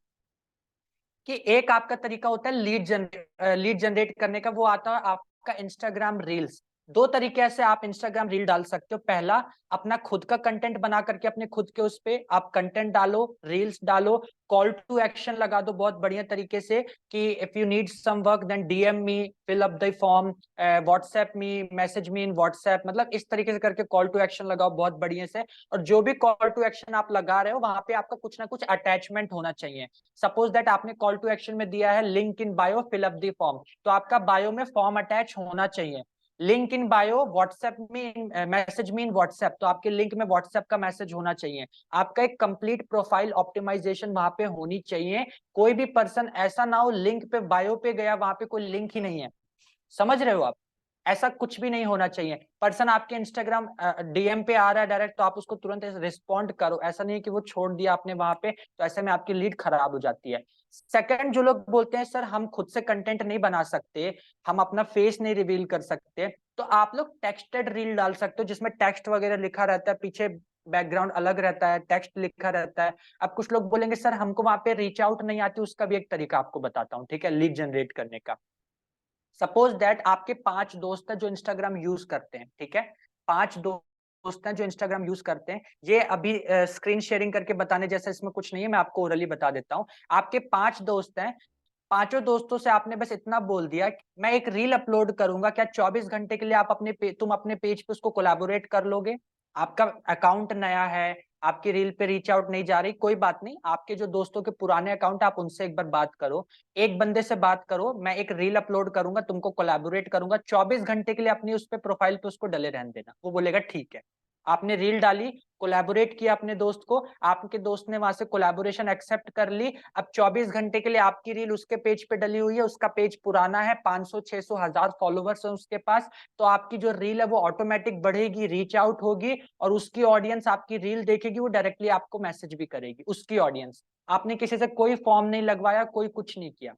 S2: कि एक आपका तरीका होता है लीड जनरेट करने का, वो आता है आपका इंस्टाग्राम रील्स। दो तरीके से आप इंस्टाग्राम रील डाल सकते हो। पहला, अपना खुद का कंटेंट बना करके अपने खुद के उस पे आप कंटेंट डालो, रील्स डालो, कॉल टू एक्शन लगा दो बहुत बढ़िया तरीके से कि if you need some work then DM me, fill up the form, WhatsApp me, message me in WhatsApp, मतलब इस तरीके से करके कॉल टू एक्शन लगाओ बहुत बढ़िया से। और जो भी कॉल टू एक्शन आप लगा रहे हो वहां पे आपका कुछ ना कुछ अटैचमेंट होना चाहिए। सपोज दैट आपने कॉल टू एक्शन में दिया है link in bio fill up the form, तो आपका बायो में फॉर्म अटैच होना चाहिए। लिंक इन बायो व्हाट्सएप में, मैसेज में इन व्हाट्सएप, तो आपके लिंक में व्हाट्सएप का मैसेज होना चाहिए। आपका एक कंप्लीट प्रोफाइल ऑप्टिमाइजेशन वहां पे होनी चाहिए। कोई भी पर्सन ऐसा ना हो लिंक पे बायो पे गया वहां पे कोई लिंक ही नहीं है, समझ रहे हो आप? ऐसा कुछ भी नहीं होना चाहिए। पर्सन आपके इंस्टाग्राम डीएम पे आ रहा है डायरेक्ट, तो आप उसको तुरंत रिस्पॉन्ड करो। ऐसा नहीं है कि वो छोड़ दिया आपने वहां पे, तो ऐसे में आपकी लीड खराब हो जाती है। सेकंड, जो लोग बोलते हैं सर हम खुद से कंटेंट नहीं बना सकते, हम अपना फेस नहीं रिवील कर सकते, तो आप लोग टेक्स्टेड रील डाल सकते हो जिसमें टेक्स्ट वगैरह लिखा रहता है, पीछे बैकग्राउंड अलग रहता है, टेक्स्ट लिखा रहता है। अब कुछ लोग बोलेंगे सर हमको वहां पे रीच आउट नहीं आती, उसका भी एक तरीका आपको बताता हूँ, ठीक है, लीड जनरेट करने का। सपोज दैट आपके 5 दोस्त हैं जो इंस्टाग्राम यूज करते हैं, ठीक है, 5 दोस्त हैं जो इंस्टाग्राम यूज करते हैं। ये अभी स्क्रीन शेयरिंग करके बताने जैसा इसमें कुछ नहीं है, मैं आपको ओरली बता देता हूँ। आपके 5 दोस्त हैं, पांचों दोस्तों से आपने बस इतना बोल दिया कि मैं एक रील अपलोड करूंगा, क्या 24 घंटे के लिए आप तुम अपने पेज पे उसको कोलैबोरेट कर लोगे? आपका अकाउंट नया है, आपकी रील पे रीच आउट नहीं जा रही, कोई बात नहीं, आपके जो दोस्तों के पुराने अकाउंट आप उनसे एक बार बात करो। एक बंदे से बात करो, मैं एक रील अपलोड करूंगा, तुमको कोलैबोरेट करूंगा, 24 घंटे के लिए अपनी उस पे प्रोफाइल पे उसको डले रहने देना। वो बोलेगा ठीक है। आपने रील डाली, कोलैबोरेट किया अपने दोस्त को, आपके दोस्त ने वहां से कोलैबोरेशन एक्सेप्ट कर ली। अब 24 घंटे के लिए आपकी रील उसके पेज पे डली हुई है, उसका पेज पुराना है, 500 600 1000 फॉलोवर्स है उसके पास, तो आपकी जो रील है वो ऑटोमेटिक बढ़ेगी, रीच आउट होगी, और उसकी ऑडियंस आपकी रील देखेगी, वो डायरेक्टली आपको मैसेज भी करेगी, उसकी ऑडियंस। आपने किसी से कोई फॉर्म नहीं लगवाया, कोई कुछ नहीं किया,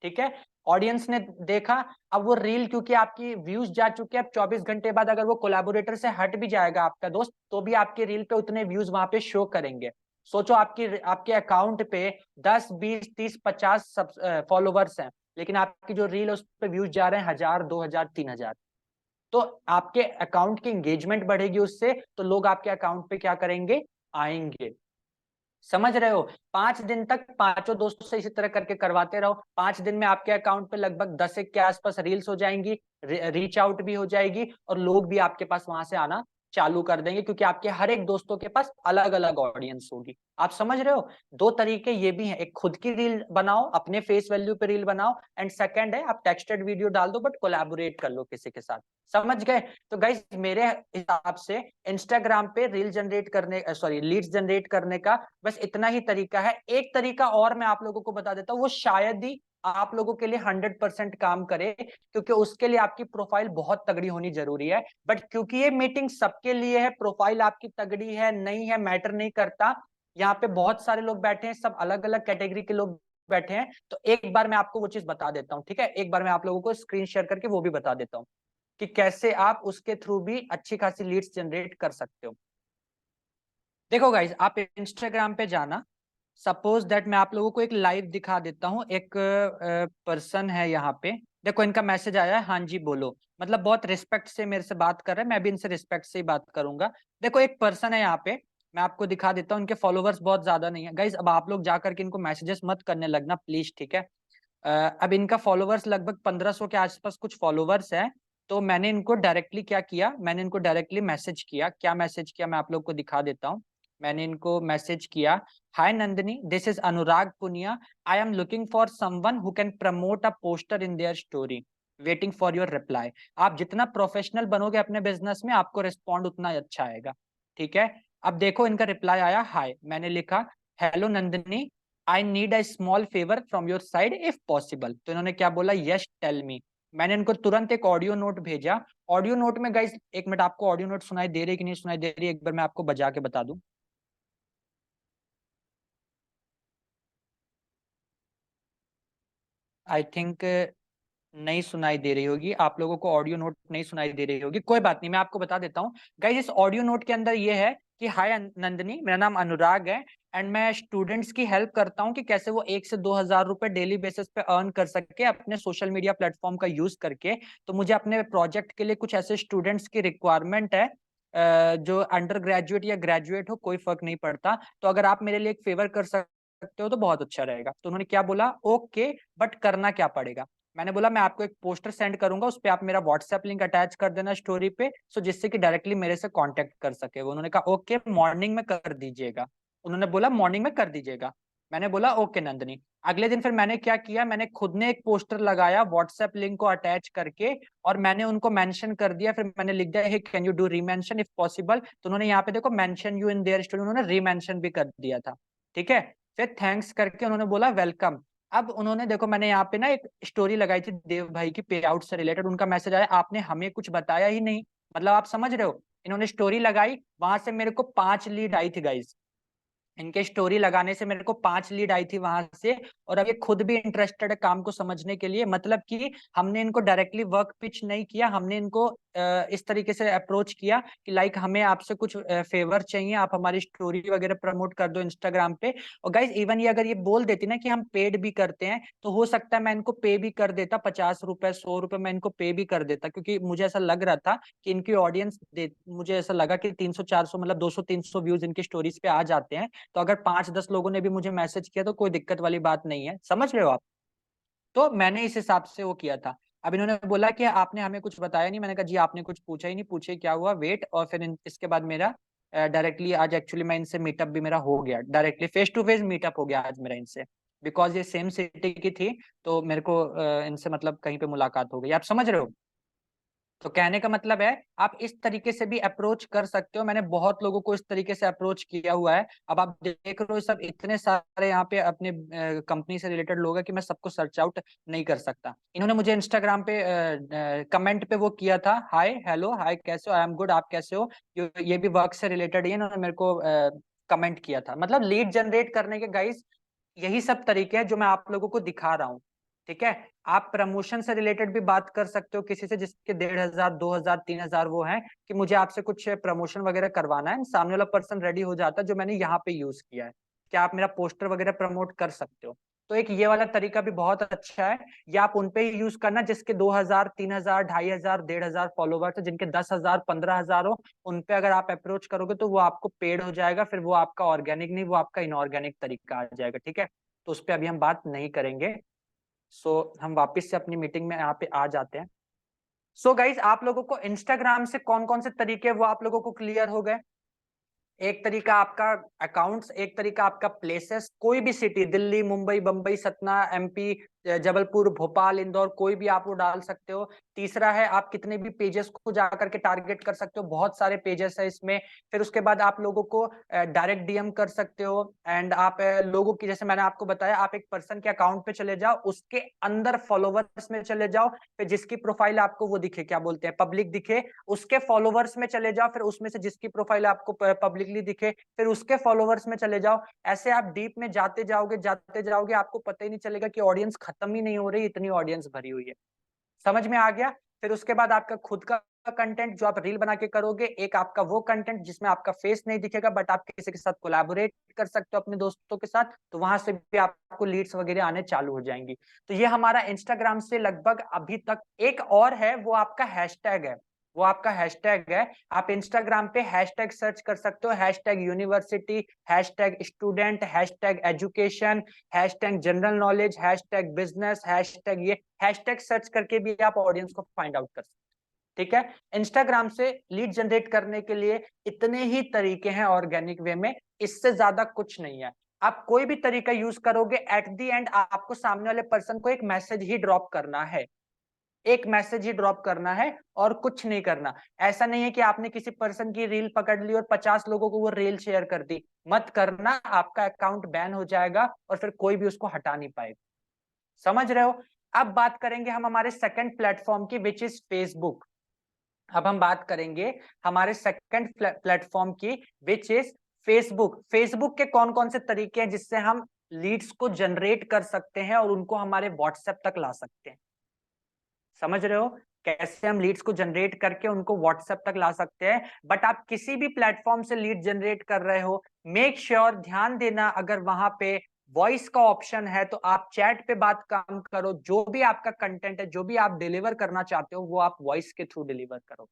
S2: ठीक है, ऑडियंस ने देखा। अब वो रील क्योंकि आपकी व्यूज जा चुके हैं, अब 24 घंटे बाद अगर वो कोलैबोरेटर से हट भी जाएगा आपका दोस्त, तो भी आपकी रील पे उतने व्यूज वहां पे शो करेंगे। सोचो आपके अकाउंट पे 10 20 30 50 सब फॉलोवर्स हैं, लेकिन आपकी जो रील है उस पर व्यूज जा रहे हैं 1000 2000 3000, तो आपके अकाउंट की एंगेजमेंट बढ़ेगी उससे, तो लोग आपके अकाउंट पे क्या करेंगे, आएंगे। समझ रहे हो? 5 दिन तक पांचों दोस्तों से इसी तरह करके करवाते रहो। 5 दिन में आपके अकाउंट पे लगभग 10 के आसपास रील्स हो जाएंगी, रीच आउट भी हो जाएगी, और लोग भी आपके पास वहां से आना चालू कर देंगे, क्योंकि आपके हर एक दोस्तों के पास अलग अलग ऑडियंस होगी। आप समझ रहे हो? दो तरीके ये भी हैं, एक खुद की रील बनाओ, अपने फेस वैल्यू पे रील बनाओ, एंड सेकंड है आप टेक्स्टेड वीडियो डाल दो बट कोलैबोरेट कर लो किसी के साथ। समझ गए? तो गाइस मेरे हिसाब से इंस्टाग्राम पे रील जनरेट करने, सॉरी लीड्स जनरेट करने का बस इतना ही तरीका है। एक तरीका और मैं आप लोगों को बता देता हूँ, वो शायद ही आप लोगों के लिए 100% काम करे, क्योंकि उसके लिए आपकी प्रोफाइल बहुत तगड़ी होनी जरूरी है। बट क्योंकि ये मीटिंग सबके लिए है, प्रोफाइल आपकी तगड़ी है नहीं है मैटर नहीं करता, यहाँ पे बहुत सारे लोग बैठे हैं, सब अलग अलग कैटेगरी के लोग बैठे हैं, तो एक बार मैं आपको वो चीज बता देता हूँ, ठीक है, एक बार मैं आप लोगों को स्क्रीन शेयर करके वो भी बता देता हूँ कि कैसे आप उसके थ्रू भी अच्छी खासी लीड्स जनरेट कर सकते हो। देखो गाइज, आप इंस्टाग्राम पे जाना, सपोज दैट मैं आप लोगों को एक लाइव दिखा देता हूँ। एक पर्सन है यहाँ पे, देखो इनका मैसेज आया है, हाँ जी बोलो, मतलब बहुत रिस्पेक्ट से मेरे से बात कर रहे हैं, मैं भी इनसे रिस्पेक्ट से ही बात करूंगा। देखो एक पर्सन है यहाँ पे, मैं आपको दिखा देता हूँ, इनके फॉलोवर्स बहुत ज्यादा नहीं है गाइज। अब आप लोग जाकर के इनको मैसेजेस मत करने लगना प्लीज, ठीक है। अब इनका फॉलोवर्स लगभग 1500 के आसपास कुछ फॉलोवर्स है, तो मैंने इनको डायरेक्टली क्या किया, मैंने इनको डायरेक्टली मैसेज किया। क्या मैसेज किया मैं आप लोग को दिखा देता हूँ। मैंने इनको मैसेज किया, hi Nandini, this is Anurag Punia, I am looking for someone who can promote a poster in their story, waiting for your reply. आप जितना प्रोफेशनल बनोगे अपने बिजनेस में, आपको रिस्पॉन्ड उतना अच्छा आएगा। ठीक है, अब देखो इनका रिप्लाई आया, हाय। मैंने लिखा, hello Nandini, I need a small favour from your side if possible. तो इन्होंने क्या बोला, यस टेल मी। मैंने इनको तुरंत एक ऑडियो नोट भेजा। ऑडियो नोट में गाइस, एक मिनट, आपको ऑडियो नोट सुनाई दे रही है कि नहीं सुनाई दे रही है, एक बार मैं आपको बजा के बता दूं। आई थिंक नहीं सुनाई दे रही होगी आप लोगों को, ऑडियो नोट नहीं सुनाई दे रही होगी, कोई बात नहीं, मैं आपको बता देता हूँ। गाइस इस ऑडियो नोट के अंदर ये है कि हाय नंदिनी, मेरा नाम अनुराग है, एंड मैं स्टूडेंट्स की हेल्प करता हूँ कि कैसे वो 1 से 2 हज़ार रुपए डेली बेसिस पे अर्न कर सके अपने सोशल मीडिया प्लेटफॉर्म का यूज करके। तो मुझे अपने प्रोजेक्ट के लिए कुछ ऐसे स्टूडेंट्स की रिक्वायरमेंट है, जो अंडर ग्रेजुएट या ग्रेजुएट हो, कोई फर्क नहीं पड़ता। तो अगर आप मेरे लिए एक फेवर कर सकते हो तो बहुत अच्छा रहेगा। तो उन्होंने क्या बोला, ओके, बट करना क्या पड़ेगा। मैंने बोला मैं आपको एक पोस्टर सेंड करूंगा, उस पर आप मेरा व्हाट्सएप लिंक अटैच कर देना स्टोरी पे, सो जिससे कि डायरेक्टली मेरे से कांटेक्ट कर सके। उन्होंने कहा ओके, मॉर्निंग में कर दीजिएगा। उन्होंने बोला मॉर्निंग में कर दीजिएगा। मैंने बोला ओके नंदनी। अगले दिन फिर मैंने क्या किया, मैंने खुद ने एक पोस्टर लगाया व्हाट्सएप लिंक को अटैच करके, और मैंने उनको मेंशन कर दिया। फिर मैंने लिख दिया है, can you do remention if possible. तो उन्होंने यहाँ पे देखो mention you in their story, उन्होंने रीमेंशन भी कर दिया था। ठीक है, फिर थैंक्स करके उन्होंने बोला वेलकम। अब उन्होंने देखो, मैंने यहाँ पे ना एक स्टोरी लगाई थी देव भाई की पे आउट से रिलेटेड, उनका मैसेज आया, आपने हमें कुछ बताया ही नहीं। मतलब आप समझ रहे हो, इन्होंने स्टोरी लगाई, वहां से मेरे को 5 लीड आई थी गाइस। इनके स्टोरी लगाने से मेरे को 5 लीड आई थी वहां से। और अब ये खुद भी इंटरेस्टेड है काम को समझने के लिए। मतलब कि हमने इनको डायरेक्टली वर्क पिच नहीं किया, हमने इनको इस तरीके से अप्रोच किया कि लाइक हमें आपसे कुछ फेवर चाहिए, आप हमारी स्टोरी वगैरह प्रमोट कर दो इंस्टाग्राम पे। और गाइज इवन ये अगर ये बोल देती ना कि हम पेड भी करते हैं, तो हो सकता है मैं इनको पे भी कर देता, 50 रुपए 100 रुपए मैं इनको पे भी कर देता, क्योंकि मुझे ऐसा लग रहा था कि इनकी ऑडियंस, मुझे ऐसा लगा कि 300 400 मतलब 200 300 व्यूज इनकी स्टोरीज पे आ जाते हैं। तो अगर 5 10 लोगों ने भी मुझे मैसेज किया तो कोई दिक्कत वाली बात नहीं है, समझ रहे हो आप। तो मैंने इस हिसाब से वो किया था। अब इन्होंने बोला कि आपने हमें कुछ बताया नहीं। मैंने कहा जी आपने कुछ पूछा ही नहीं, पूछे क्या हुआ, वेट। और फिर इसके बाद मेरा डायरेक्टली आज एक्चुअली मैं इनसे मीटअप भी मेरा हो गया, directly face to face meetup हो गया आज मेरा इनसे। बिकॉज ये सेम सिटी की थी, तो मेरे को इनसे मतलब कहीं पे मुलाकात हो गई, आप समझ रहे हो। तो कहने का मतलब है, आप इस तरीके से भी अप्रोच कर सकते हो। मैंने बहुत लोगों को इस तरीके से अप्रोच किया हुआ है। अब आप देख रहे हो सब इतने सारे यहाँ पे अपने कंपनी से रिलेटेड लोग हैं कि मैं सबको सर्च आउट नहीं कर सकता। इन्होंने मुझे इंस्टाग्राम पे कमेंट पे वो किया था, हाय हेलो हाय कैसे हो, आई एम गुड, आप कैसे हो। ये भी वर्क से रिलेटेड ही है, इन्होंने मेरे को कमेंट किया था। मतलब लीड जनरेट करने के गाइस यही सब तरीके हैं जो मैं आप लोगों को दिखा रहा हूँ। ठीक है, आप प्रमोशन से रिलेटेड भी बात कर सकते हो किसी से जिसके 1,500 2,000 3,000 वो है, कि मुझे आपसे कुछ प्रमोशन वगैरह करवाना है, सामने वाला पर्सन रेडी हो जाता है, जो मैंने यहाँ पे यूज किया है। क्या आप मेरा पोस्टर वगैरह प्रमोट कर सकते हो। तो एक ये वाला तरीका भी बहुत अच्छा है। या आप उनपे ही यूज करना जिसके 2,000 3,000 2,500 1,500 फॉलोवर्स है, जिनके 10,000 15,000 हो, उनपे अगर आप अप्रोच करोगे तो वो आपको पेड हो जाएगा। फिर वो आपका ऑर्गेनिक नहीं, वो आपका इनऑर्गेनिक तरीका आ जाएगा। ठीक है, तो उस पर अभी हम बात नहीं करेंगे। सो हम वापस से अपनी मीटिंग में यहाँ पे आ जाते हैं। सो गाइज आप लोगों को इंस्टाग्राम से कौन कौन से तरीके वो आप लोगों को क्लियर हो गए। एक तरीका आपका अकाउंट्स, एक तरीका आपका प्लेसेस, कोई भी सिटी, दिल्ली मुंबई बम्बई सतना एमपी जबलपुर भोपाल इंदौर, कोई भी आप वो डाल सकते हो। तीसरा है आप कितने भी पेजेस को जाकर के टारगेट कर सकते हो, बहुत सारे पेजेस है इसमें। फिर उसके बाद आप लोगों को डायरेक्ट डीएम कर सकते हो। एंड आप लोगों की, जैसे मैंने आपको बताया, आप एक पर्सन के अकाउंट पे चले जाओ, उसके अंदर फॉलोवर्स में चले जाओ, फिर जिसकी प्रोफाइल आपको वो दिखे, क्या बोलते हैं, पब्लिक दिखे, उसके फॉलोवर्स में चले जाओ, फिर उसमें से जिसकी प्रोफाइल आपको पब्लिकली दिखे, फिर उसके फॉलोवर्स में चले जाओ। ऐसे आप डीप में जाते जाओगे, आपको पता ही नहीं चलेगा कि ऑडियंस खत्म ही नहीं हो रही, इतनी ऑडियंस भरी हुई है। समझ में आ गया। फिर उसके बाद आपका खुद का कंटेंट जो आप रील बना के करोगे, एक आपका वो कंटेंट जिसमें आपका फेस नहीं दिखेगा, बट आप किसी के साथ कोलैबोरेट कर सकते हो अपने दोस्तों के साथ, तो वहां से भी आपको लीड्स वगैरह आने चालू हो जाएंगी। तो ये हमारा इंस्टाग्राम से लगभग अभी तक। एक और है, वो आपका हैशटैग है, वो आपका हैशटैग है। आप इंस्टाग्राम पे हैशटैग सर्च कर सकते हो, hashtag university, hashtag student, hashtag education, hashtag general knowledge, hashtag business, hashtag ये हैशटैग सर्च करके भी आप ऑडियंस को फाइंड आउट कर सकते हो। ठीक है। इंस्टाग्राम से लीड जनरेट करने के लिए इतने ही तरीके हैं ऑर्गेनिक वे में, इससे ज्यादा कुछ नहीं है। आप कोई भी तरीका यूज करोगे, एट द एंड आपको सामने वाले पर्सन को एक मैसेज ही ड्रॉप करना है, एक मैसेज ही ड्रॉप करना है और कुछ नहीं करना। ऐसा नहीं है कि आपने किसी पर्सन की रील पकड़ ली और 50 लोगों को वो रील शेयर कर दी, मत करना, आपका अकाउंट बैन हो जाएगा और फिर कोई भी उसको हटा नहीं पाएगा। समझ रहे हो? अब बात करेंगे हम हमारे सेकंड प्लेटफॉर्म की, विच इज फेसबुक। अब हम बात करेंगे हमारे सेकंड प्लेटफॉर्म की, विच इज फेसबुक। फेसबुक के कौन कौन से तरीके हैं जिससे हम लीड्स को जनरेट कर सकते हैं और उनको हमारे व्हाट्सएप तक ला सकते हैं। समझ रहे हो कैसे हम लीड्स को जनरेट करके उनको व्हाट्सएप तक ला सकते हैं? बट आप किसी भी प्लेटफॉर्म से लीड जनरेट कर रहे हो, मेक श्योर, ध्यान देना, अगर वहां पे वॉइस का ऑप्शन है तो आप चैट पे बात कम करो। जो भी आपका कंटेंट है, जो भी आप डिलीवर करना चाहते हो, वो आप वॉइस के थ्रू डिलीवर करो।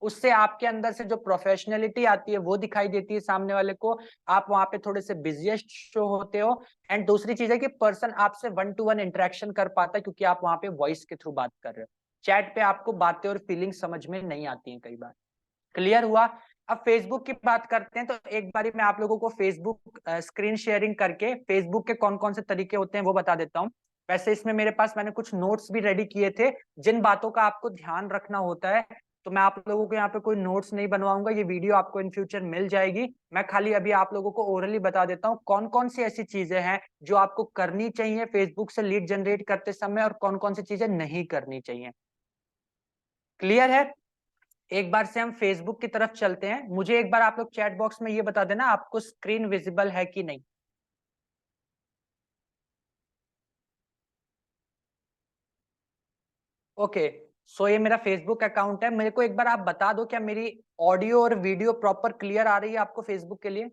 S2: उससे आपके अंदर से जो प्रोफेशनलिटी आती है वो दिखाई देती है सामने वाले को, आप वहां पे थोड़े से बिजिएस्ट शो होते हो। एंड दूसरी चीज है कि पर्सन आपसे 1-to-1 इंटरेक्शन कर पाता है, क्योंकि आप वहां पे वॉइस के थ्रू बात कर रहे हो। चैट पे आपको बातें और फीलिंग समझ में नहीं आती हैं कई बार। क्लियर हुआ? अब फेसबुक की बात करते हैं, तो एक बारी मैं आप लोगों को फेसबुक स्क्रीन शेयरिंग करके फेसबुक के कौन कौन से तरीके होते हैं वो बता देता हूँ। वैसे इसमें मेरे पास मैंने कुछ नोट्स भी रेडी किए थे, जिन बातों का आपको ध्यान रखना होता है। तो मैं आप लोगों को यहाँ पे कोई नोट्स नहीं बनवाऊंगा, ये वीडियो आपको इन फ्यूचर मिल जाएगी। मैं खाली अभी आप लोगों को ओरली बता देता हूँ कौन कौन सी ऐसी चीजें हैं जो आपको करनी चाहिए फेसबुक से लीड जनरेट करते समय, और कौन कौन सी चीजें नहीं करनी चाहिए। क्लियर है? एक बार से हम फेसबुक की तरफ चलते हैं। मुझे एक बार आप लोग चैट बॉक्स में ये बता देना आपको स्क्रीन विजिबल है कि नहीं। ओके, सो ये मेरा फेसबुक अकाउंट है। मेरे को एक बार आप बता दो, क्या मेरी ऑडियो और वीडियो प्रॉपर क्लियर आ रही है आपको फेसबुक के लिए?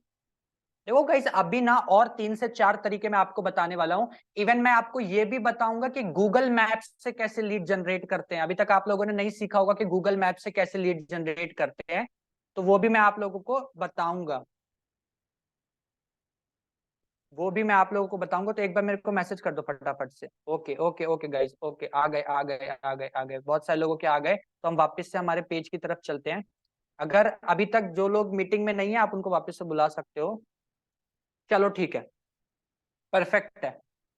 S2: देखो गाइस, अभी ना और 3 से 4 तरीके मैं आपको बताने वाला हूं। इवन मैं आपको ये भी बताऊंगा कि गूगल मैप्स से कैसे लीड जनरेट करते हैं। अभी तक आप लोगों ने नहीं सीखा होगा कि गूगल मैप से कैसे लीड जनरेट करते हैं, तो वो भी मैं आप लोगों को बताऊंगा, वो भी मैं आप लोगों को बताऊंगा। तो एक बार मेरे को मैसेज कर दो फटाफट से। Okay okay okay guys, okay, आ गए आ गए आ गए आ गए, बहुत सारे लोगों के आ गए। तो हम वापस से हमारे पेज की तरफ चलते हैं। अगर अभी तक जो लोग मीटिंग में नहीं है, आप उनको वापस से बुला सकते हो। चलो ठीक है, परफेक्ट है।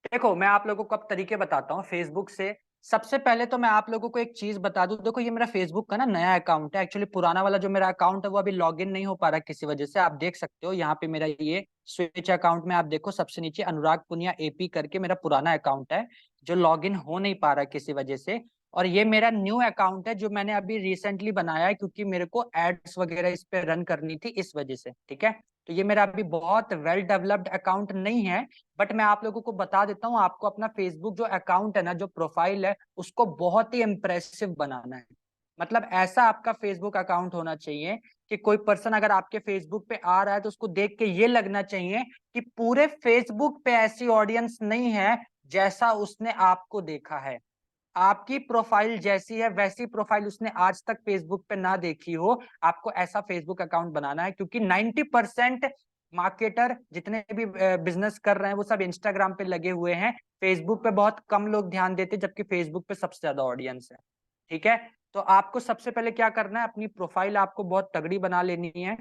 S2: देखो, मैं आप लोगों को अब तरीके बताता हूँ फेसबुक से। सबसे पहले तो मैं आप लोगों को एक चीज बता दूं। देखो, ये मेरा फेसबुक का ना नया अकाउंट है। एक्चुअली पुराना वाला जो मेरा अकाउंट है वो अभी लॉगिन नहीं हो पा रहा किसी वजह से। आप देख सकते हो यहाँ पे मेरा ये स्विच अकाउंट में, आप देखो सबसे नीचे अनुराग पुनिया एपी करके मेरा पुराना अकाउंट है, जो लॉगिन हो नहीं पा रहा किसी वजह से। और ये मेरा न्यू अकाउंट है जो मैंने अभी रिसेंटली बनाया है, क्योंकि मेरे को एड्स वगैरह इस पे रन करनी थी इस वजह से। ठीक है, तो ये मेरा अभी बहुत वेल डेवलप्ड अकाउंट नहीं है, बट मैं आप लोगों को बता देता हूँ। आपको अपना फेसबुक जो अकाउंट है ना, जो प्रोफाइल है, उसको बहुत ही इंप्रेसिव बनाना है। मतलब ऐसा आपका फेसबुक अकाउंट होना चाहिए कि कोई पर्सन अगर आपके फेसबुक पे आ रहा है तो उसको देख के ये लगना चाहिए कि पूरे फेसबुक पे ऐसी ऑडियंस नहीं है जैसा उसने आपको देखा है। आपकी प्रोफाइल जैसी है वैसी प्रोफाइल उसने आज तक फेसबुक पे ना देखी हो। आपको ऐसा फेसबुक अकाउंट बनाना है, क्योंकि 90% मार्केटर जितने भी बिजनेस कर रहे हैं वो सब इंस्टाग्राम पे लगे हुए हैं। फेसबुक पे बहुत कम लोग ध्यान देते, जबकि फेसबुक पे सबसे ज्यादा ऑडियंस है। ठीक है, तो आपको सबसे पहले क्या करना है, अपनी प्रोफाइल आपको बहुत तगड़ी बना लेनी है।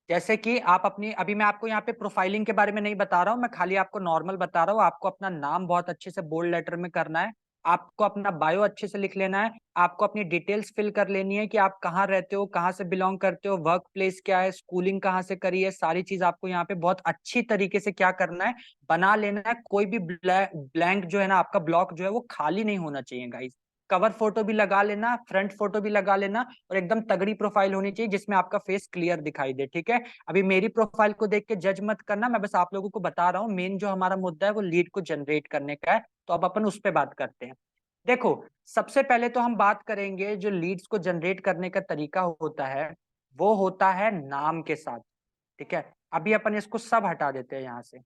S2: जैसे कि आप अपनी, अभी मैं आपको यहाँ पे प्रोफाइलिंग के बारे में नहीं बता रहा हूँ, मैं खाली आपको नॉर्मल बता रहा हूँ। आपको अपना नाम बहुत अच्छे से बोल्ड लेटर में करना है, आपको अपना बायो अच्छे से लिख लेना है, आपको अपनी डिटेल्स फिल कर लेनी है कि आप कहाँ रहते हो, कहाँ से बिलोंग करते हो, वर्क प्लेस क्या है, स्कूलिंग कहाँ से करी है, सारी चीज आपको यहाँ पे बहुत अच्छी तरीके से क्या करना है, बना लेना है। कोई भी ब्लैंक जो है ना, आपका ब्लॉक जो है वो खाली नहीं होना चाहिए गाइस। कवर फोटो भी लगा लेना, फ्रंट फोटो भी लगा लेना, और एकदम तगड़ी प्रोफाइल होनी चाहिए जिसमें आपका फेस क्लियर दिखाई दे। ठीक है, अभी मेरी प्रोफाइल को देख के जज मत करना, मैं बस आप लोगों को बता रहा हूँ। मेन जो हमारा मुद्दा है वो लीड को जनरेट करने का है, तो अब अपन उस पर बात करते हैं। देखो, सबसे पहले तो हम बात करेंगे जो लीड्स को जनरेट करने का तरीका होता है, वो होता है नाम के साथ। ठीक है, अभी अपन इसको सब हटा देते हैं यहाँ से।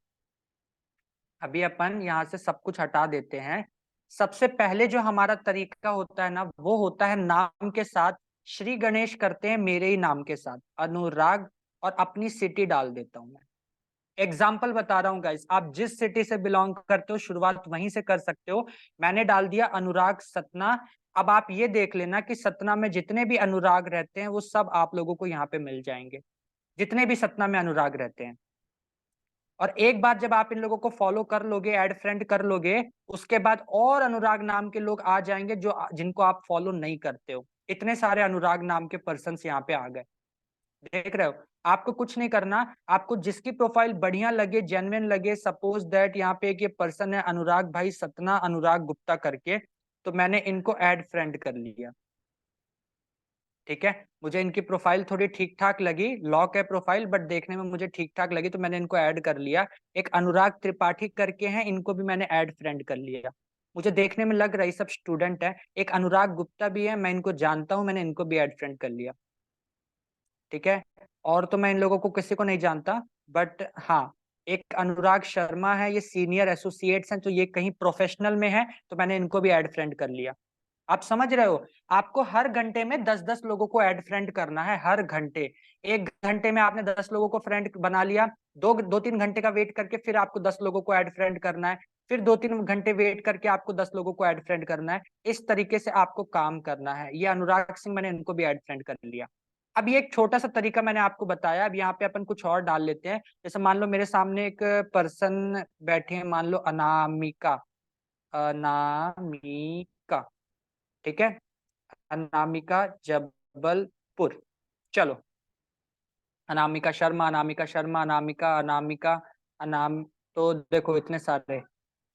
S2: अभी अपन यहाँ से सब कुछ हटा देते हैं। सबसे पहले जो हमारा तरीका होता है ना, वो होता है नाम के साथ श्री गणेश करते हैं, मेरे ही नाम के साथ अनुराग, और अपनी सिटी डाल देता हूं मैं। एग्जाम्पल बता रहा हूँ गाइस, आप जिस सिटी से बिलोंग करते हो शुरुआत वहीं से कर सकते हो। मैंने डाल दिया अनुराग सतना। अब आप ये देख लेना कि सतना में जितने भी अनुराग रहते हैं वो सब आप लोगों को यहाँ पे मिल जाएंगे, जितने भी सतना में अनुराग रहते हैं। और एक बार जब आप इन लोगों को फॉलो कर लोगे, ऐड फ्रेंड कर लोगे, उसके बाद और अनुराग नाम के लोग आ जाएंगे जो जिनको आप फॉलो नहीं करते हो। इतने सारे अनुराग नाम के पर्सन्स यहाँ पे आ गए, देख रहे हो। आपको कुछ नहीं करना, आपको जिसकी प्रोफाइल बढ़िया लगे, जेन्युइन लगे, सपोज दैट यहाँ पे एक ये पर्सन है अनुराग भाई सतना अनुराग गुप्ता करके, तो मैंने इनको ऐड फ्रेंड कर लिया। ठीक है, मुझे इनकी प्रोफाइल थोड़ी ठीक ठाक लगी, लॉक है प्रोफाइल बट देखने में मुझे ठीक ठाक लगी, तो मैंने इनको ऐड कर लिया। एक अनुराग त्रिपाठी करके हैं, इनको भी मैंने ऐड फ्रेंड कर लिया। मुझे देखने में लग रहा है सब स्टूडेंट है। एक अनुराग गुप्ता भी है, मैं इनको जानता हूं, मैंने इनको भी ऐड फ्रेंड कर लिया। ठीक है, और तो मैं इन लोगों को किसी को नहीं जानता, बट हाँ एक अनुराग शर्मा है, ये सीनियर एसोसिएट्स हैं, तो ये कहीं प्रोफेशनल में है, तो मैंने इनको भी ऐड फ्रेंड कर लिया। आप समझ रहे हो, आपको हर घंटे में 10-10 लोगों को ऐड फ्रेंड करना है, हर घंटे। एक घंटे में आपने 10 लोगों को फ्रेंड बना लिया, 2-3 घंटे का वेट करके फिर आपको 10 लोगों को ऐड फ्रेंड करना है, फिर 2-3 घंटे वेट करके आपको 10 लोगों को ऐड फ्रेंड करना है। इस तरीके से आपको काम करना है। ये अनुराग सिंह, मैंने इनको भी ऐड फ्रेंड कर लिया। अब ये एक छोटा सा तरीका मैंने आपको बताया, अब यहाँ पे अपन कुछ और डाल लेते हैं। जैसे मान लो मेरे सामने एक पर्सन बैठे हैं, मान लो अनामिका, अनामिका, ठीक है, अनामिका जबलपुर। चलो, अनामिका शर्मा, अनामिका शर्मा, अनामिका, अनामिका, अनाम, तो देखो इतने सारे।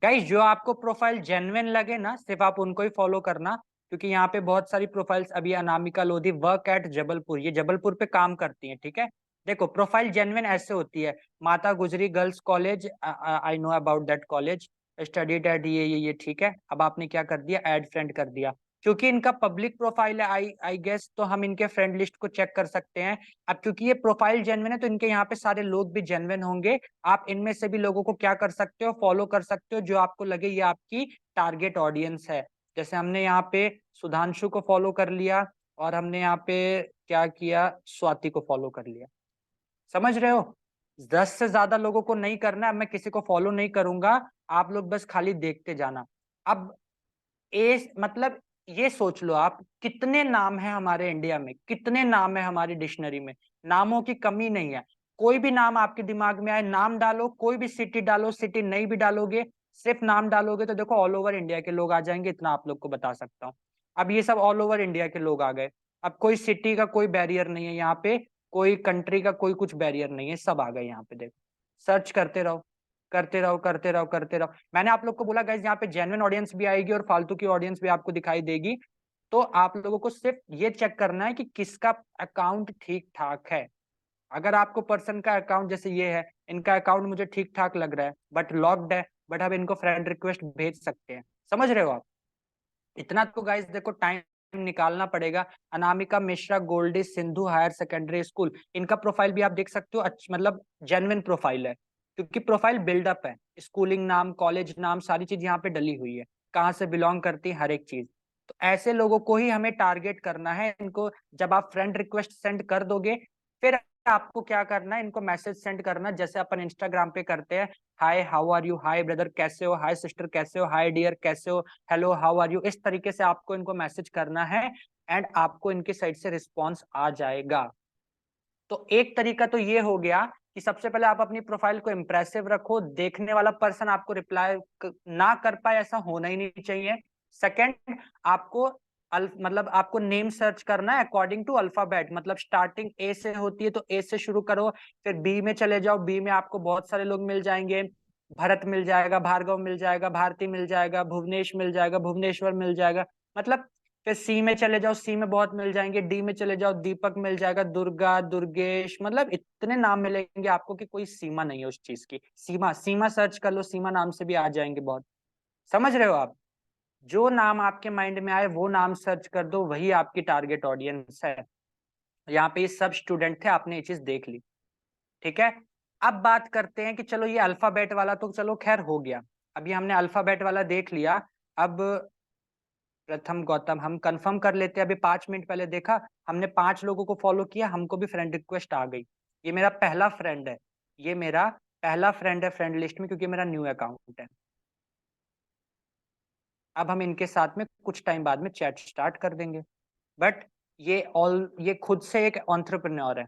S2: गाइस जो आपको प्रोफाइल जेन्युइन लगे ना, सिर्फ आप उनको ही फॉलो करना, क्योंकि यहाँ पे बहुत सारी प्रोफाइल्स अभी अनामिका लोधी वर्क एट जबलपुर, ये जबलपुर पे काम करती हैं। ठीक है, देखो प्रोफाइल जेन्युइन ऐसे होती है। माता गुजरी girls college, I know about that college, studied at ये ठीक है। अब आपने क्या कर दिया, ऐड फ्रेंड कर दिया। क्योंकि इनका पब्लिक प्रोफाइल है, आई आई गेस, तो हम इनके फ्रेंड लिस्ट को चेक कर सकते हैं। अब क्योंकि ये प्रोफाइल जेन्युइन है, तो इनके यहाँ पे सारे लोग भी जेन्युइन होंगे। आप इनमें से भी लोगों को क्या कर सकते हो, फॉलो कर सकते हो, जो आपको लगे ये आपकी टारगेट ऑडियंस है। जैसे हमने यहाँ पे सुधांशु को फॉलो कर लिया, और हमने यहाँ पे क्या किया, स्वाति को फॉलो कर लिया। समझ रहे हो, 10 से ज्यादा लोगों को नहीं करना है। मैं किसी को फॉलो नहीं करूंगा, आप लोग बस खाली देखते जाना। अब मतलब ये सोच लो आप, कितने नाम है हमारे इंडिया में, कितने नाम है हमारी डिक्शनरी में, नामों की कमी नहीं है। कोई भी नाम आपके दिमाग में आए, नाम डालो, कोई भी सिटी डालो, सिटी नहीं भी डालोगे, सिर्फ नाम डालोगे, तो देखो ऑल ओवर इंडिया के लोग आ जाएंगे, इतना आप लोग को बता सकता हूँ। अब ये सब ऑल ओवर इंडिया के लोग आ गए। अब कोई सिटी का कोई बैरियर नहीं है यहाँ पे, कोई कंट्री का कोई कुछ बैरियर नहीं है, सब आ गए यहाँ पे। देखो, सर्च करते रहो, करते रहो, करते रहो, करते रहो। मैंने आप लोग को बोला गाइस, यहाँ पे जेन्युइन ऑडियंस भी आएगी और फालतू की ऑडियंस भी आपको दिखाई देगी। तो आप लोगों को सिर्फ ये चेक करना है कि किसका अकाउंट ठीक ठाक है। अगर आपको पर्सन का अकाउंट, जैसे ये है, इनका अकाउंट मुझे ठीक ठाक लग रहा है बट लॉक्ड है, बट हम इनको फ्रेंड रिक्वेस्ट भेज सकते हैं। समझ रहे हो आप, इतना तो गाइस देखो टाइम निकालना पड़ेगा। Anamika Mishra Goldie Sindhu higher secondary school, इनका प्रोफाइल भी आप देख सकते हो, मतलब जेन्युइन प्रोफाइल है, क्योंकि प्रोफाइल बिल्डअप है। स्कूलिंग नाम, कॉलेज नाम, सारी चीज यहाँ पे डली हुई है, कहाँ से बिलोंग करती है, हर एक चीज। तो ऐसे लोगों को ही हमें टारगेट करना है। इनको जब आप फ्रेंड रिक्वेस्ट सेंड कर दोगे, फिर आपको क्या करना है, इनको मैसेज सेंड करना, जैसे अपन इंस्टाग्राम पे करते हैं, hi how are you, hi brother कैसे हो, हाय सिस्टर कैसे हो, हाय डियर कैसे हो, हेलो हाउ आर यू, इस तरीके से आपको इनको मैसेज करना है, एंड आपको इनकी साइड से रिस्पॉन्स आ जाएगा। तो एक तरीका तो ये हो गया कि सबसे पहले आप अपनी प्रोफाइल को इंप्रेसिव रखो, देखने वाला पर्सन आपको रिप्लाई ना कर पाए, ऐसा होना ही नहीं चाहिए। सेकंड, आपको मतलब आपको नेम सर्च करना है अकॉर्डिंग टू अल्फाबेट, मतलब स्टार्टिंग ए से होती है तो ए से शुरू करो, फिर बी में चले जाओ, बी में आपको बहुत सारे लोग मिल जाएंगे, भरत मिल जाएगा, भार्गव मिल जाएगा, भारती मिल जाएगा, भुवनेश मिल जाएगा, भुवनेश्वर मिल जाएगा, मतलब फिर सी में चले जाओ, सी में बहुत मिल जाएंगे, डी में चले जाओ, दीपक मिल जाएगा, दुर्गा, दुर्गेश, मतलब इतने नाम मिलेंगे आपको कि कोई सीमा नहीं है उस चीज की। सीमा, सीमा सर्च कर लो, सीमा नाम से भी आ जाएंगे बहुत। समझ रहे हो आप, जो नाम आपके माइंड में आए वो नाम सर्च कर दो, वही आपकी टारगेट ऑडियंस है। यहाँ पे ये सब स्टूडेंट थे, आपने ये चीज देख ली। ठीक है, अब बात करते हैं कि चलो ये अल्फाबेट वाला तो चलो खैर हो गया, अभी हमने अल्फाबेट वाला देख लिया। अब प्रथम गौतम हम कंफर्म कर लेते हैं। अभी 5 मिनट पहले देखा, हमने 5 लोगों को फॉलो किया, हमको भी फ्रेंड रिक्वेस्ट आ गई। ये मेरा पहला फ्रेंड है, ये मेरा पहला फ्रेंड है फ्रेंड लिस्ट में क्योंकि मेरा न्यू अकाउंट है। अब हम इनके साथ में कुछ टाइम बाद में चैट स्टार्ट कर देंगे। बट ये खुद से एक एंटरप्रेन्योर है,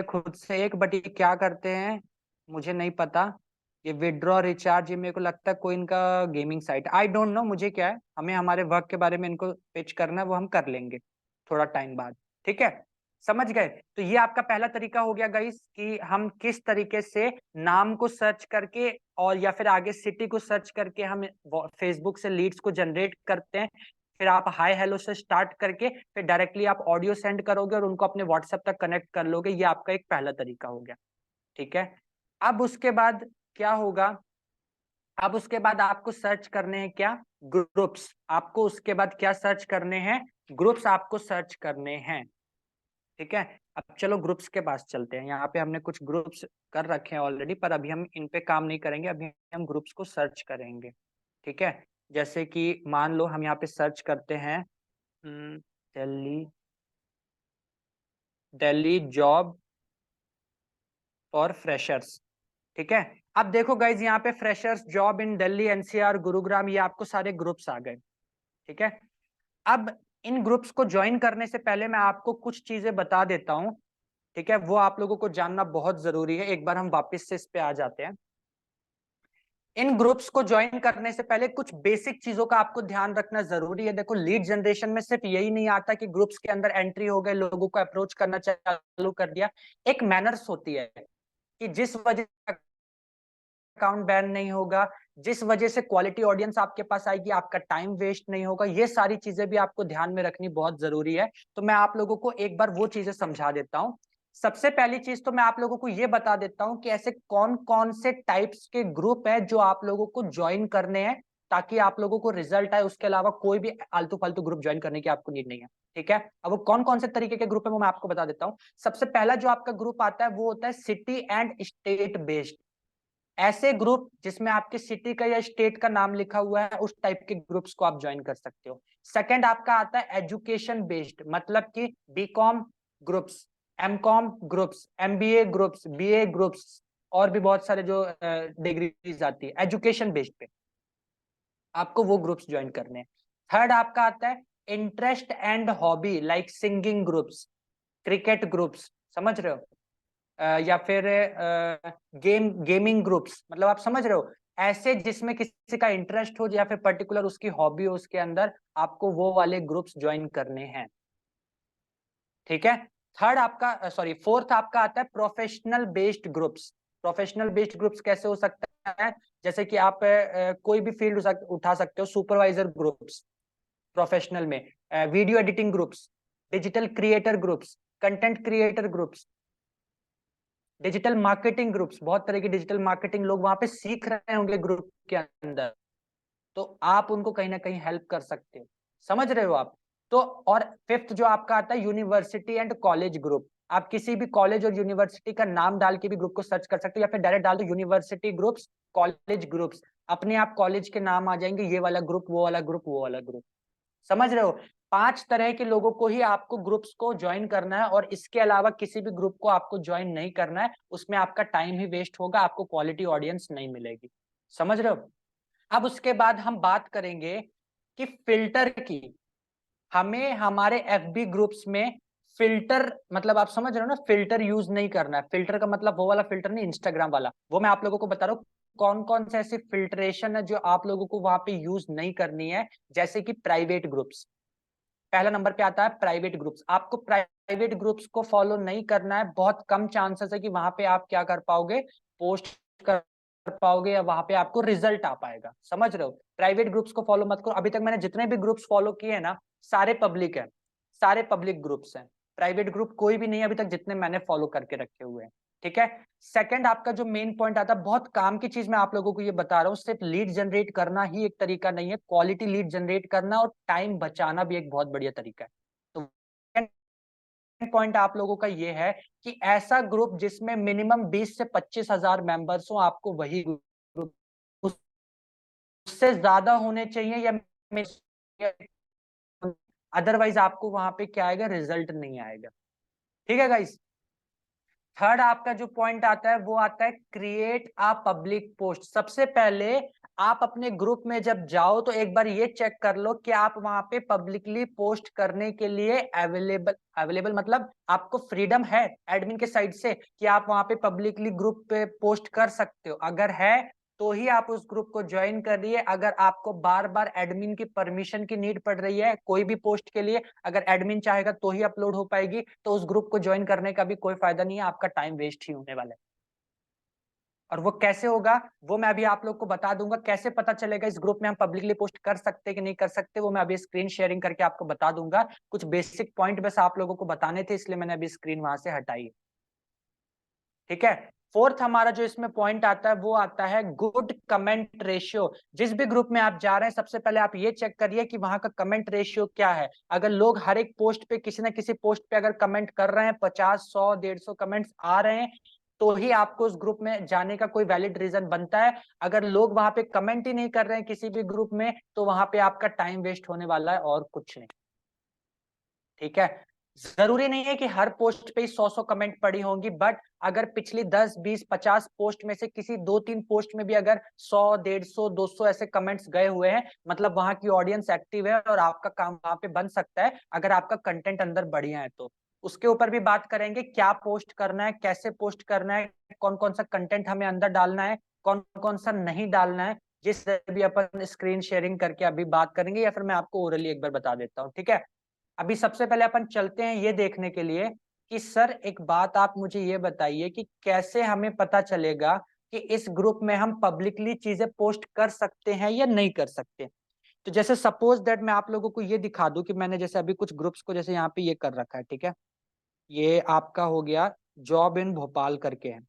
S2: खुद से एक, बट ये क्या करते हैं मुझे नहीं पता। ये विड्रॉ रिचार्ज, ये मेरे को लगता है कोई इनका gaming site, I don't know. मुझे क्या है, हमें हमारे वर्क के बारे में इनको पिच करना है, वो हम कर लेंगे थोड़ा टाइम बाद। ठीक है, समझ गए? तो ये आपका पहला तरीका हो गया गाइस कि हम किस तरीके से नाम को सर्च करके और या फिर आगे सिटी को सर्च करके हम फेसबुक से लीड्स को जनरेट करते हैं। फिर आप हाय हेलो से स्टार्ट करके फिर डायरेक्टली आप ऑडियो सेंड करोगे और उनको अपने व्हाट्सएप तक कनेक्ट कर लोगे। ये आपका एक पहला तरीका हो गया। ठीक है, अब उसके बाद क्या होगा? अब उसके बाद आपको सर्च करने हैं क्या? ग्रुप्स। आपको उसके बाद क्या सर्च करने हैं? ग्रुप्स आपको सर्च करने हैं। ठीक है, अब चलो ग्रुप्स के पास चलते हैं। यहाँ पे हमने कुछ ग्रुप्स कर रखे हैं ऑलरेडी, पर अभी हम इन पे काम नहीं करेंगे, अभी हम ग्रुप्स को सर्च करेंगे। ठीक है, जैसे कि मान लो हम यहाँ पे सर्च करते हैं Delhi Delhi job for freshers. ठीक है, अब देखो गाइज यहाँ पे freshers job in Delhi NCR Gurugram, ये आपको सारे ग्रुप्स आ गए। ठीक है, अब इन ग्रुप्स को ज्वाइन करने से पहले मैं आपको कुछ चीजें बता देता हूं। ठीक है, वो आप लोगों को जानना बहुत जरूरी है। एक बार हम वापस से इस पे आ जाते हैं। इन ग्रुप्स को ज्वाइन करने से पहले कुछ बेसिक चीजों का आपको ध्यान रखना जरूरी है। देखो, लीड जनरेशन में सिर्फ यही नहीं आता कि ग्रुप्स के अंदर एंट्री हो गए, लोगों को अप्रोच करना चालू कर दिया। एक मैनर्स होती है कि जिस वजह से अकाउंट बैन नहीं होगा, जिस वजह से क्वालिटी ऑडियंस आपके पास आएगी, आपका टाइम वेस्ट नहीं होगा, ये सारी चीजें भी आपको ध्यान में रखनी बहुत जरूरी है। तो मैं आप लोगों को एक बार वो चीजें समझा देता हूं। सबसे पहली चीज तो मैं आप लोगों को ये बता देता हूं कि ऐसे कौन कौन से टाइप्स के ग्रुप है जो आप लोगों को ज्वाइन करने हैं ताकि आप लोगों को रिजल्ट आए। उसके अलावा कोई भी आलतू फालतू ग्रुप ज्वाइन करने की आपको नीड नहीं है। ठीक है, अब वो कौन कौन से तरीके के ग्रुप है वो मैं आपको बता देता हूं। सबसे पहला जो आपका ग्रुप आता है वो होता है सिटी एंड स्टेट बेस्ड। ऐसे ग्रुप जिसमें आपके सिटी का या स्टेट का नाम लिखा हुआ है, उस टाइप के ग्रुप्स को आप ज्वाइन कर सकते हो। सेकंड आपका आता है एजुकेशन बेस्ड, मतलब कि B Com groups, M Com groups, MBA groups, BA groups, और भी बहुत सारे जो डिग्रीज आती है एजुकेशन बेस्ड पे, आपको वो ग्रुप्स ज्वाइन करने हैं। थर्ड आपका आता है interest and hobby, like singing groups, cricket groups, समझ रहे हो? या फिर गेमिंग ग्रुप्स, मतलब आप समझ रहे हो, ऐसे जिसमें किसी का इंटरेस्ट हो या फिर पर्टिकुलर उसकी हॉबी हो, उसके अंदर आपको वो वाले ग्रुप्स ज्वाइन करने हैं। ठीक है, थर्ड आपका सॉरी फोर्थ आपका आता है professional based groups. Professional based groups कैसे हो सकता है? जैसे कि आप कोई भी फील्ड उठा सकते हो। सुपरवाइजर ग्रुप्स प्रोफेशनल में, video editing groups, digital creator groups, content creator groups, digital marketing groups. बहुत तरह की डिजिटल मार्केटिंग लोग वहां पे सीख रहे होंगे ग्रुप के अंदर, तो आप उनको कहीं ना कहीं हेल्प कर सकते हो। समझ रहे हो आप? तो और फिफ्थ जो आपका आता है यूनिवर्सिटी एंड कॉलेज ग्रुप। आप किसी भी कॉलेज और यूनिवर्सिटी का नाम डाल के भी ग्रुप को सर्च कर सकते हो, या फिर डायरेक्ट डाल दो यूनिवर्सिटी ग्रुप्स, कॉलेज ग्रुप्स, अपने आप कॉलेज के नाम आ जाएंगे, ये वाला ग्रुप, वो वाला ग्रुप, वो वाला ग्रुप। समझ रहे हो? 5 तरह के लोगों को ही आपको ग्रुप्स को ज्वाइन करना है, और इसके अलावा किसी भी ग्रुप को आपको ज्वाइन नहीं करना है। उसमें आपका टाइम ही वेस्ट होगा, आपको क्वालिटी ऑडियंस नहीं मिलेगी। समझ रहे हो? अब उसके बाद हम बात करेंगे कि फिल्टर की। हमें हमारे एफबी ग्रुप्स में फिल्टर, मतलब आप समझ रहे हो ना, फिल्टर यूज नहीं करना है। फिल्टर का मतलब वो वाला फिल्टर नहीं, इंस्टाग्राम वाला। वो मैं आप लोगों को बता रहा हूँ कौन कौन से ऐसी फिल्ट्रेशन है जो आप लोगों को वहां पे यूज नहीं करनी है। जैसे कि प्राइवेट ग्रुप्स, पहला नंबर पे आता है प्राइवेट ग्रुप्स। आपको प्राइवेट ग्रुप्स को फॉलो नहीं करना है। बहुत कम चांसेस है कि वहां पे आप क्या कर पाओगे, पोस्ट कर पाओगे, या वहां पे आपको रिजल्ट आ पाएगा। समझ रहे हो? प्राइवेट ग्रुप्स को फॉलो मत करो। अभी तक मैंने जितने भी ग्रुप्स फॉलो किए हैं ना, सारे पब्लिक है, सारे पब्लिक ग्रुप्स हैं। प्राइवेट ग्रुप कोई भी नहीं है अभी तक जितने मैंने फॉलो करके रखे हुए हैं। ठीक है, सेकंड आपका जो मेन पॉइंट आता है, बहुत काम की चीज मैं आप लोगों को ये बता रहा हूँ, सिर्फ लीड जनरेट करना ही एक तरीका नहीं है, क्वालिटी लीड जनरेट करना और टाइम बचाना भी एक बहुत बढ़िया तरीका है। तो पॉइंट आप लोगों का ये है कि ऐसा ग्रुप जिसमें मिनिमम 20 से 25 हजार मेंबर्स हो, आपको वही ग्रुप, उससे ज्यादा होने चाहिए, या अदरवाइज आपको वहां पे क्या आएगा, रिजल्ट नहीं आएगा। ठीक है गाइस? थर्ड आपका जो पॉइंट आता है वो आता है क्रिएट अ पब्लिक पोस्ट। सबसे पहले आप अपने ग्रुप में जब जाओ तो एक बार ये चेक कर लो कि आप वहां पे पब्लिकली पोस्ट करने के लिए अवेलेबल मतलब आपको फ्रीडम है एडमिन के साइड से कि आप वहां पे पब्लिकली ग्रुप पे पोस्ट कर सकते हो। अगर है तो ही आप उस ग्रुप को ज्वाइन करिए। अगर आपको बार बार एडमिन की परमिशन की नीड पड़ रही है कोई भी पोस्ट के लिए, अगर एडमिन चाहेगा तो ही अपलोड हो पाएगी, तो उस ग्रुप को ज्वाइन करने का भी कोई फायदा नहीं है, आपका टाइम वेस्ट ही होने वाला है। और वो कैसे होगा वो मैं अभी आप लोग को बता दूंगा। कैसे पता चलेगा इस ग्रुप में हम पब्लिकली पोस्ट कर सकते कि नहीं कर सकते, वो मैं अभी स्क्रीन शेयरिंग करके आपको बता दूंगा। कुछ बेसिक पॉइंट बस आप लोगों को बताने थे इसलिए मैंने अभी स्क्रीन वहां से हटाई है। ठीक है। फोर्थ हमारा जो इसमें पॉइंट आता है वो आता है गुड कमेंट रेशियो। जिस भी ग्रुप में आप जा रहे हैं सबसे पहले आप ये चेक करिए कि वहां का कमेंट रेशियो क्या है। अगर लोग हर एक पोस्ट पे किसी ना किसी पोस्ट पे अगर कमेंट कर रहे हैं 50 100 150 कमेंट्स आ रहे हैं तो ही आपको उस ग्रुप में जाने का कोई वैलिड रीजन बनता है। अगर लोग वहां पे कमेंट ही नहीं कर रहे हैं किसी भी ग्रुप में तो वहां पे आपका टाइम वेस्ट होने वाला है और कुछ नहीं। ठीक है। जरूरी नहीं है कि हर पोस्ट पे 100 कमेंट पड़ी होंगी, बट अगर पिछली 10 20 50 पोस्ट में से किसी 2 3 पोस्ट में भी अगर 100 150 200 ऐसे कमेंट्स गए हुए हैं मतलब वहां की ऑडियंस एक्टिव है और आपका काम वहां पे बन सकता है अगर आपका कंटेंट अंदर बढ़िया है तो। उसके ऊपर भी बात करेंगे क्या पोस्ट करना है, कैसे पोस्ट करना है, कौन कौन सा कंटेंट हमें अंदर डालना है, कौन कौन सा नहीं डालना है, जिस भी अपन स्क्रीन शेयरिंग करके अभी बात करेंगे या फिर मैं आपको ओरली एक बार बता देता हूँ। ठीक है। अभी सबसे पहले अपन चलते हैं ये देखने के लिए कि सर एक बात आप मुझे ये बताइए कि कैसे हमें पता चलेगा कि इस ग्रुप में हम पब्लिकली चीजें पोस्ट कर सकते हैं या नहीं कर सकते। तो जैसे सपोज दैट मैं आप लोगों को ये दिखा दूं कि मैंने जैसे अभी कुछ ग्रुप्स को जैसे यहाँ पे ये कर रखा है। ठीक है। ये आपका हो गया जॉब इन भोपाल करके है।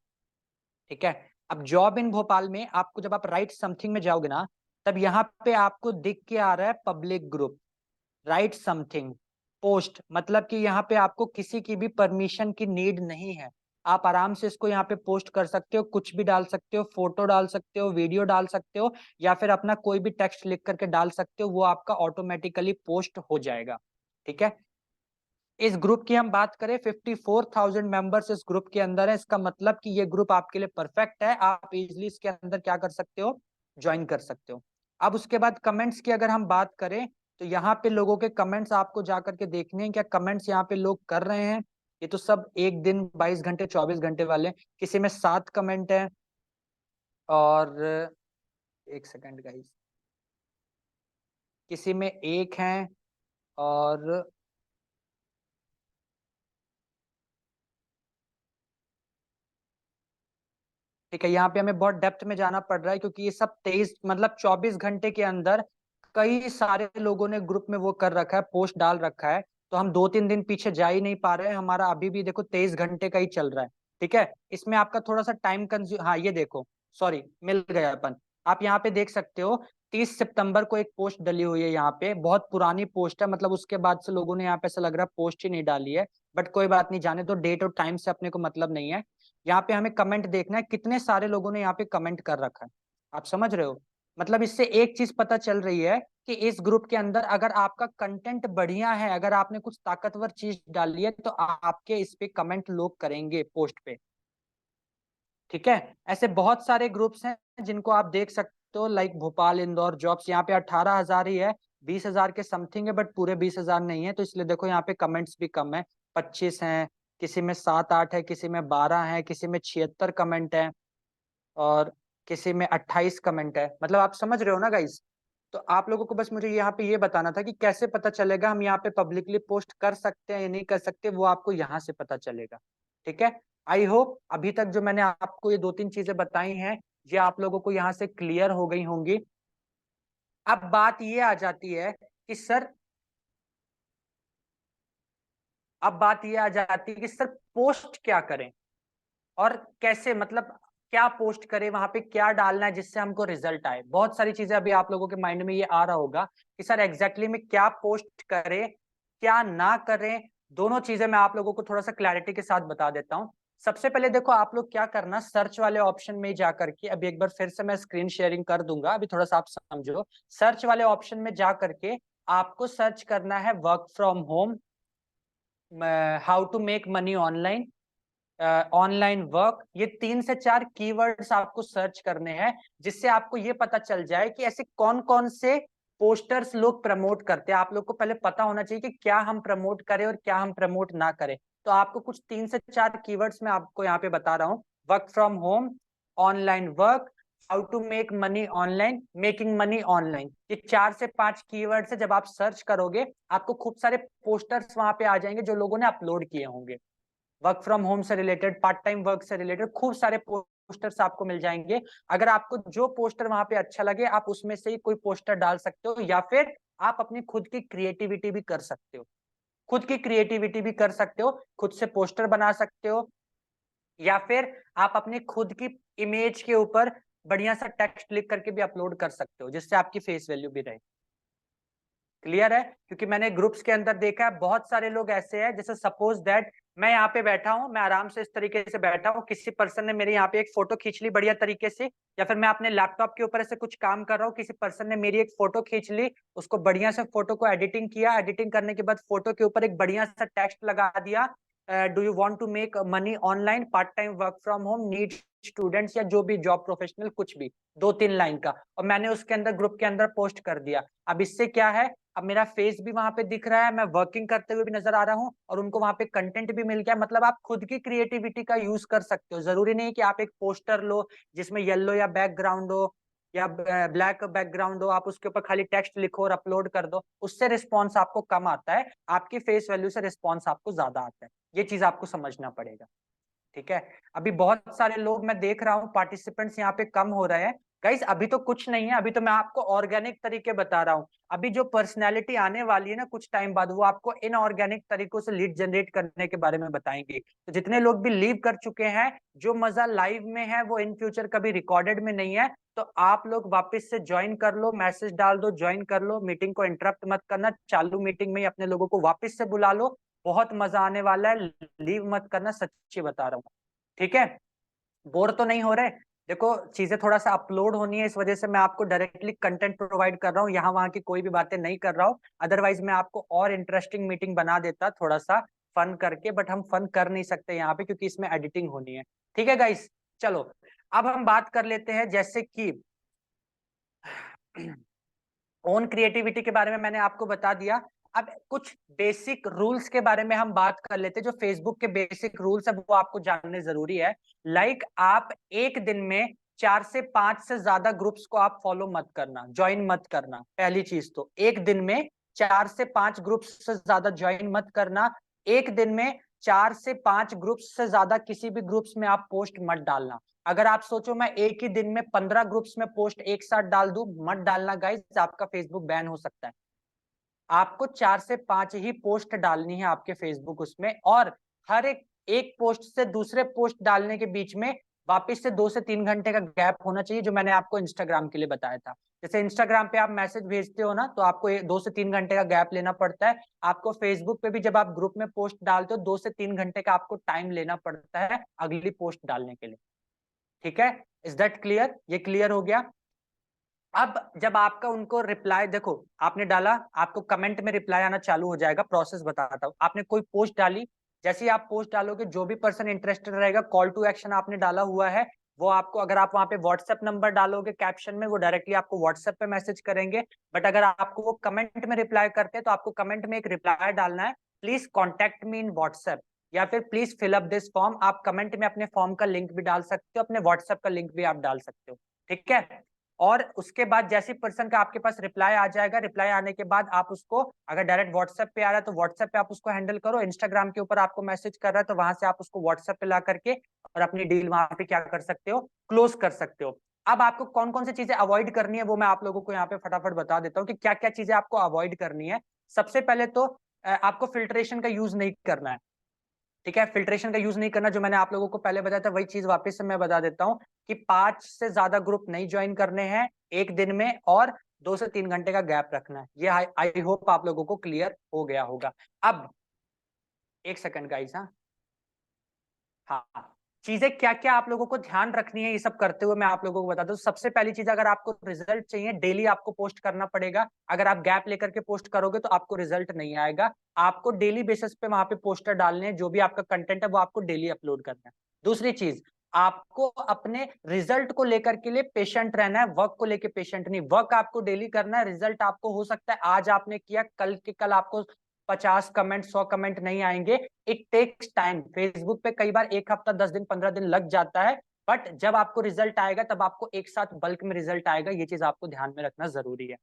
S2: ठीक है। अब जॉब इन भोपाल में आपको जब आप राइट समथिंग में जाओगे ना तब यहाँ पे आपको दिख के आ रहा है public group, right something post, मतलब कि यहाँ पे आपको किसी की भी परमिशन की नीड नहीं है। आप आराम से इसको यहाँ पे पोस्ट कर सकते हो, कुछ भी डाल सकते हो, फोटो डाल सकते हो, वीडियो डाल सकते हो या फिर अपना कोई भी टेक्स्ट लिख करके डाल सकते हो, वो आपका ऑटोमेटिकली पोस्ट हो जाएगा। ठीक है। इस ग्रुप की हम बात करें 54,000 मेंबर्स इस ग्रुप के अंदर है। इसका मतलब कि ये ग्रुप आपके लिए परफेक्ट है, आप इजिली इसके अंदर क्या कर सकते हो, ज्वाइन कर सकते हो। अब उसके बाद कमेंट्स की अगर हम बात करें तो यहाँ पे लोगों के कमेंट्स आपको जाकर के देखने हैं क्या कमेंट्स यहाँ पे लोग कर रहे हैं। ये तो सब एक दिन 22 घंटे 24 घंटे वाले, किसी में 7 कमेंट है और एक सेकंड गाइस, किसी में एक है और ठीक है। यहाँ पे हमें बहुत डेप्थ में जाना पड़ रहा है क्योंकि ये सब 23 मतलब 24 घंटे के अंदर कई सारे लोगों ने ग्रुप में वो कर रखा है, पोस्ट डाल रखा है। तो हम 2 3 दिन पीछे जा ही नहीं पा रहे हैं, हमारा अभी भी देखो 23 घंटे का ही चल रहा है। ठीक है। इसमें आपका थोड़ा सा टाइम कंज्यूम, हाँ ये देखो, सॉरी मिल गया अपन। आप यहाँ पे देख सकते हो 30 सितंबर को एक पोस्ट डली हुई है, यहाँ पे बहुत पुरानी पोस्ट है, मतलब उसके बाद से लोगों ने यहाँ पे ऐसा लग रहा है पोस्ट ही नहीं डाली है। बट कोई बात नहीं, जाने तो, डेट और टाइम से अपने को मतलब नहीं है। यहाँ पे हमें कमेंट देखना है कितने सारे लोगों ने यहाँ पे कमेंट कर रखा है। आप समझ रहे हो, मतलब इससे एक चीज पता चल रही है कि इस ग्रुप के अंदर अगर आपका कंटेंट बढ़िया है, अगर आपने कुछ ताकतवर चीज डाली है तो आपके इस पे कमेंट लोग करेंगे पोस्ट पे। ठीक है। ऐसे बहुत सारे ग्रुप्स हैं जिनको आप देख सकते हो, लाइक भोपाल इंदौर जॉब्स, यहाँ पे 18,000 ही है, 20,000 के समथिंग है बट पूरे 20,000 नहीं है, तो इसलिए देखो यहाँ पे कमेंट्स भी कम है, 25 हैं, किसी में 7 8 है, किसी में 12 है, किसी में 76 कमेंट है और किसी में 28 कमेंट है। मतलब आप समझ रहे हो ना गाइस। तो आप लोगों को बस मुझे यहाँ पे ये बताना था कि कैसे पता चलेगा हम यहाँ पे पब्लिकली पोस्ट कर सकते हैं या नहीं कर सकते, वो आपको यहाँ से पता चलेगा। ठीक है। आई होप अभी तक जो मैंने आपको ये 2 3 चीजें बताई हैं ये आप लोगों को यहाँ से क्लियर हो गई होंगी। अब बात ये आ जाती है कि सर, अब बात ये आ जाती है कि सर पोस्ट क्या करें और कैसे, मतलब क्या पोस्ट करें, वहां पे क्या डालना है जिससे हमको रिजल्ट आए। बहुत सारी चीजें अभी आप लोगों के माइंड में ये आ रहा होगा कि सर एग्जैक्टली में क्या पोस्ट करें क्या ना करें। दोनों चीजें मैं आप लोगों को थोड़ा सा क्लैरिटी के साथ बता देता हूँ। सबसे पहले देखो आप लोग क्या करना, सर्च वाले ऑप्शन में जा करके, अभी एक बार फिर से मैं स्क्रीन शेयरिंग कर दूंगा, अभी थोड़ा सा आप समझो। सर्च वाले ऑप्शन में जा करके आपको सर्च करना है work from home, how to make money online, online work, ये 3 से 4 कीवर्ड्स आपको सर्च करने हैं, जिससे आपको ये पता चल जाए कि ऐसे कौन कौन से पोस्टर्स लोग प्रमोट करते हैं। आप लोग को पहले पता होना चाहिए कि क्या हम प्रमोट करें और क्या हम प्रमोट ना करें। तो आपको कुछ 3 से 4 कीवर्ड्स मैं आपको यहाँ पे बता रहा हूँ। Work from home, online work, how to make money online, making money online. ये 4 से 5 कीवर्ड्स है। जब आप सर्च करोगे आपको खूब सारे पोस्टर्स वहां पे आ जाएंगे जो लोगों ने अपलोड किए होंगे। वर्क फ्रॉम होम से रिलेटेड, पार्ट टाइम वर्क से रिलेटेड खूब सारे पोस्टर्स आपको मिल जाएंगे। अगर आपको जो पोस्टर वहां पे अच्छा लगे आप उसमें से ही कोई पोस्टर डाल सकते हो, या फिर आप अपनी खुद की क्रिएटिविटी भी कर सकते हो। खुद की क्रिएटिविटी भी कर सकते हो, खुद से पोस्टर बना सकते हो, या फिर आप अपनी खुद की इमेज के ऊपर बढ़िया सा टेक्स्ट लिख करके भी अपलोड कर सकते हो, जिससे आपकी फेस वैल्यू भी रहे। क्लियर है? क्योंकि मैंने ग्रुप्स के अंदर देखा है बहुत सारे लोग ऐसे हैं, जैसे सपोज दैट मैं यहाँ पे बैठा हूँ, मैं आराम से इस तरीके से बैठा हूँ, किसी पर्सन ने मेरे यहाँ पे एक फोटो खींच ली बढ़िया तरीके से, या फिर मैं अपने लैपटॉप के ऊपर ऐसे कुछ काम कर रहा हूँ, किसी पर्सन ने मेरी एक फोटो खींच ली, उसको बढ़िया से फोटो को एडिटिंग किया, एडिटिंग करने के बाद फोटो के ऊपर एक बढ़िया सा टेक्स्ट लगा दिया, do you want to make money online, part time work from home, need students, या जो भी जॉब प्रोफेशनल, कुछ भी 2-3 लाइन का, और मैंने उसके अंदर ग्रुप के अंदर पोस्ट कर दिया। अब इससे क्या है, अब मेरा फेस भी वहां पे दिख रहा है, मैं वर्किंग करते हुए भी नजर आ रहा हूँ, और उनको वहां पे कंटेंट भी मिल गया। मतलब आप खुद की क्रिएटिविटी का यूज कर सकते हो। जरूरी नहीं कि आप एक पोस्टर लो जिसमें येलो या बैकग्राउंड हो या ब्लैक बैकग्राउंड हो, आप उसके ऊपर खाली टेक्स्ट लिखो और अपलोड कर दो, उससे रिस्पॉन्स आपको कम आता है, आपकी फेस वैल्यू से रिस्पॉन्स आपको ज्यादा आता है। ये चीज आपको समझना पड़ेगा। ठीक है? अभी बहुत सारे लोग मैं देख रहा हूँ, पार्टिसिपेंट्स यहाँ पे कम हो रहे हैं। गाइस अभी तो कुछ नहीं है, अभी तो मैं आपको ऑर्गेनिक तरीके बता रहा हूँ। अभी जो पर्सनैलिटी आने वाली है ना कुछ टाइम बाद, वो आपको इनऑर्गेनिक तरीकों से लीड जनरेट करने के बारे में बताएंगे। तो जितने लोग भी लीव कर चुके हैं, जो मजा लाइव में है वो इन फ्यूचर कभी रिकॉर्डेड में नहीं है। तो आप लोग वापस से ज्वाइन कर लो, मैसेज डाल दो, ज्वाइन कर लो, मीटिंग को इंटरप्ट मत करना, चालू मीटिंग में ही अपने लोगों को वापस से बुला लो। बहुत मजा आने वाला है, लीव मत करना, सच्ची बता रहा हूँ। ठीक है? बोर तो नहीं हो रहे? देखो चीजें थोड़ा सा अपलोड होनी है, इस वजह से मैं आपको डायरेक्टली कंटेंट प्रोवाइड कर रहा हूँ, यहाँ वहां की कोई भी बातें नहीं कर रहा हूँ। अदरवाइज मैं आपको और इंटरेस्टिंग मीटिंग बना देता थोड़ा सा फन करके, बट हम फन कर नहीं सकते यहाँ पे क्योंकि इसमें एडिटिंग होनी है। ठीक है गाइस? चलो अब हम बात कर लेते हैं, जैसे कि ओन क्रिएटिविटी के बारे में मैंने आपको बता दिया। अब कुछ बेसिक रूल्स के बारे में हम बात कर लेते हैं। जो फेसबुक के बेसिक रूल्स है वो आपको जानने जरूरी है। लाइक आप एक दिन में 4 से 5 से ज्यादा ग्रुप्स को आप फॉलो मत करना, ज्वाइन मत करना। पहली चीज तो एक दिन में 4 से 5 ग्रुप्स से ज्यादा ज्वाइन मत करना। एक दिन में 4 से 5 ग्रुप्स से ज्यादा किसी भी ग्रुप्स में आप पोस्ट मत डालना। अगर आप सोचो मैं एक ही दिन में 15 ग्रुप्स में पोस्ट एक साथ डाल दूं, मत डालना गाइस, आपका फेसबुक बैन हो सकता है। आपको 4 से 5 ही पोस्ट डालनी है आपके फेसबुक उसमें, और हर एक पोस्ट से दूसरे पोस्ट डालने के बीच में वापस से 2 से 3 घंटे का गैप होना चाहिए, जो मैंने आपको इंस्टाग्राम के लिए बताया था। जैसे इंस्टाग्राम पे आप मैसेज भेजते हो ना, तो आपको 2 से 3 घंटे का गैप लेना पड़ता है। आपको फेसबुक पे भी जब आप ग्रुप में पोस्ट डालते हो 2 से 3 घंटे का आपको टाइम लेना पड़ता है अगली पोस्ट डालने के लिए। ठीक है? Is that clear? ये क्लियर हो गया? अब जब आपका उनको रिप्लाई, देखो आपने डाला, आपको कमेंट में रिप्लाई आना चालू हो जाएगा। प्रोसेस बताता हूँ। आपने कोई पोस्ट डाली, जैसे ही आप पोस्ट डालोगे जो भी पर्सन इंटरेस्टेड रहेगा, कॉल टू एक्शन आपने डाला हुआ है, वो आपको, अगर आप वहां पे व्हाट्सएप नंबर डालोगे कैप्शन में, वो डायरेक्टली आपको व्हाट्सएप पे मैसेज करेंगे। बट अगर आपको वो कमेंट में रिप्लाई करते हैं तो आपको कमेंट में एक रिप्लाई डालना है, please contact me in WhatsApp, या फिर please fill up this form. आप कमेंट में अपने फॉर्म का लिंक भी डाल सकते हो, अपने व्हाट्सएप का लिंक भी आप डाल सकते हो। ठीक है? और उसके बाद जैसे पर्सन का आपके पास रिप्लाई आ जाएगा, रिप्लाई आने के बाद आप उसको, अगर डायरेक्ट व्हाट्सएप पे आ रहा है तो व्हाट्सएप पे आप उसको हैंडल करो, इंस्टाग्राम के ऊपर आपको मैसेज कर रहा है तो वहां से आप उसको व्हाट्सएप पे ला करके और अपनी डील वहां पे क्या कर सकते हो, क्लोज कर सकते हो। अब आपको कौन कौन सी चीजें अवॉइड करनी है वो मैं आप लोगों को यहाँ पे फटाफट बता देता हूँ कि क्या क्या चीजें आपको अवॉइड करनी है। सबसे पहले तो आपको फिल्ट्रेशन का यूज नहीं करना है। ठीक है? फिल्ट्रेशन का यूज नहीं करना, जो मैंने आप लोगों को पहले बताया था वही चीज वापस से मैं बता देता हूँ कि 5 से ज्यादा ग्रुप नहीं ज्वाइन करने हैं एक दिन में, और 2 से 3 घंटे का गैप रखना है। ये आई होप आप लोगों को क्लियर हो गया होगा। अब एक सेकंड गाइस, हाँ हाँ, चीजें क्या क्या आप लोगों को ध्यान रखनी है, ये सब करते हुए मैं आप लोगों को बता दूं। सबसे पहली चीज, अगर आपको रिजल्ट चाहिए डेली आपको पोस्ट करना पड़ेगा। अगर आप गैप लेकर के पोस्ट करोगे तो आपको रिजल्ट नहीं आएगा। आपको डेली बेसिस पे वहां पे पोस्टर डालने हैं, जो भी आपका कंटेंट है वो आपको डेली अपलोड करना है। दूसरी चीज, आपको अपने रिजल्ट को लेकर के लिए पेशेंट रहना है, वर्क को लेकर पेशेंट नहीं। वर्क आपको डेली करना है, रिजल्ट आपको हो सकता है आज आपने किया, कल के कल आपको 50 कमेंट 100 कमेंट नहीं आएंगे। It takes time. फेसबुक पे कई बार 1 हफ्ता 10 दिन 15 दिन लग जाता है, बट जब आपको रिजल्ट आएगा तब आपको एक साथ बल्क में रिजल्ट आएगा। ये चीज आपको ध्यान में रखना जरूरी है।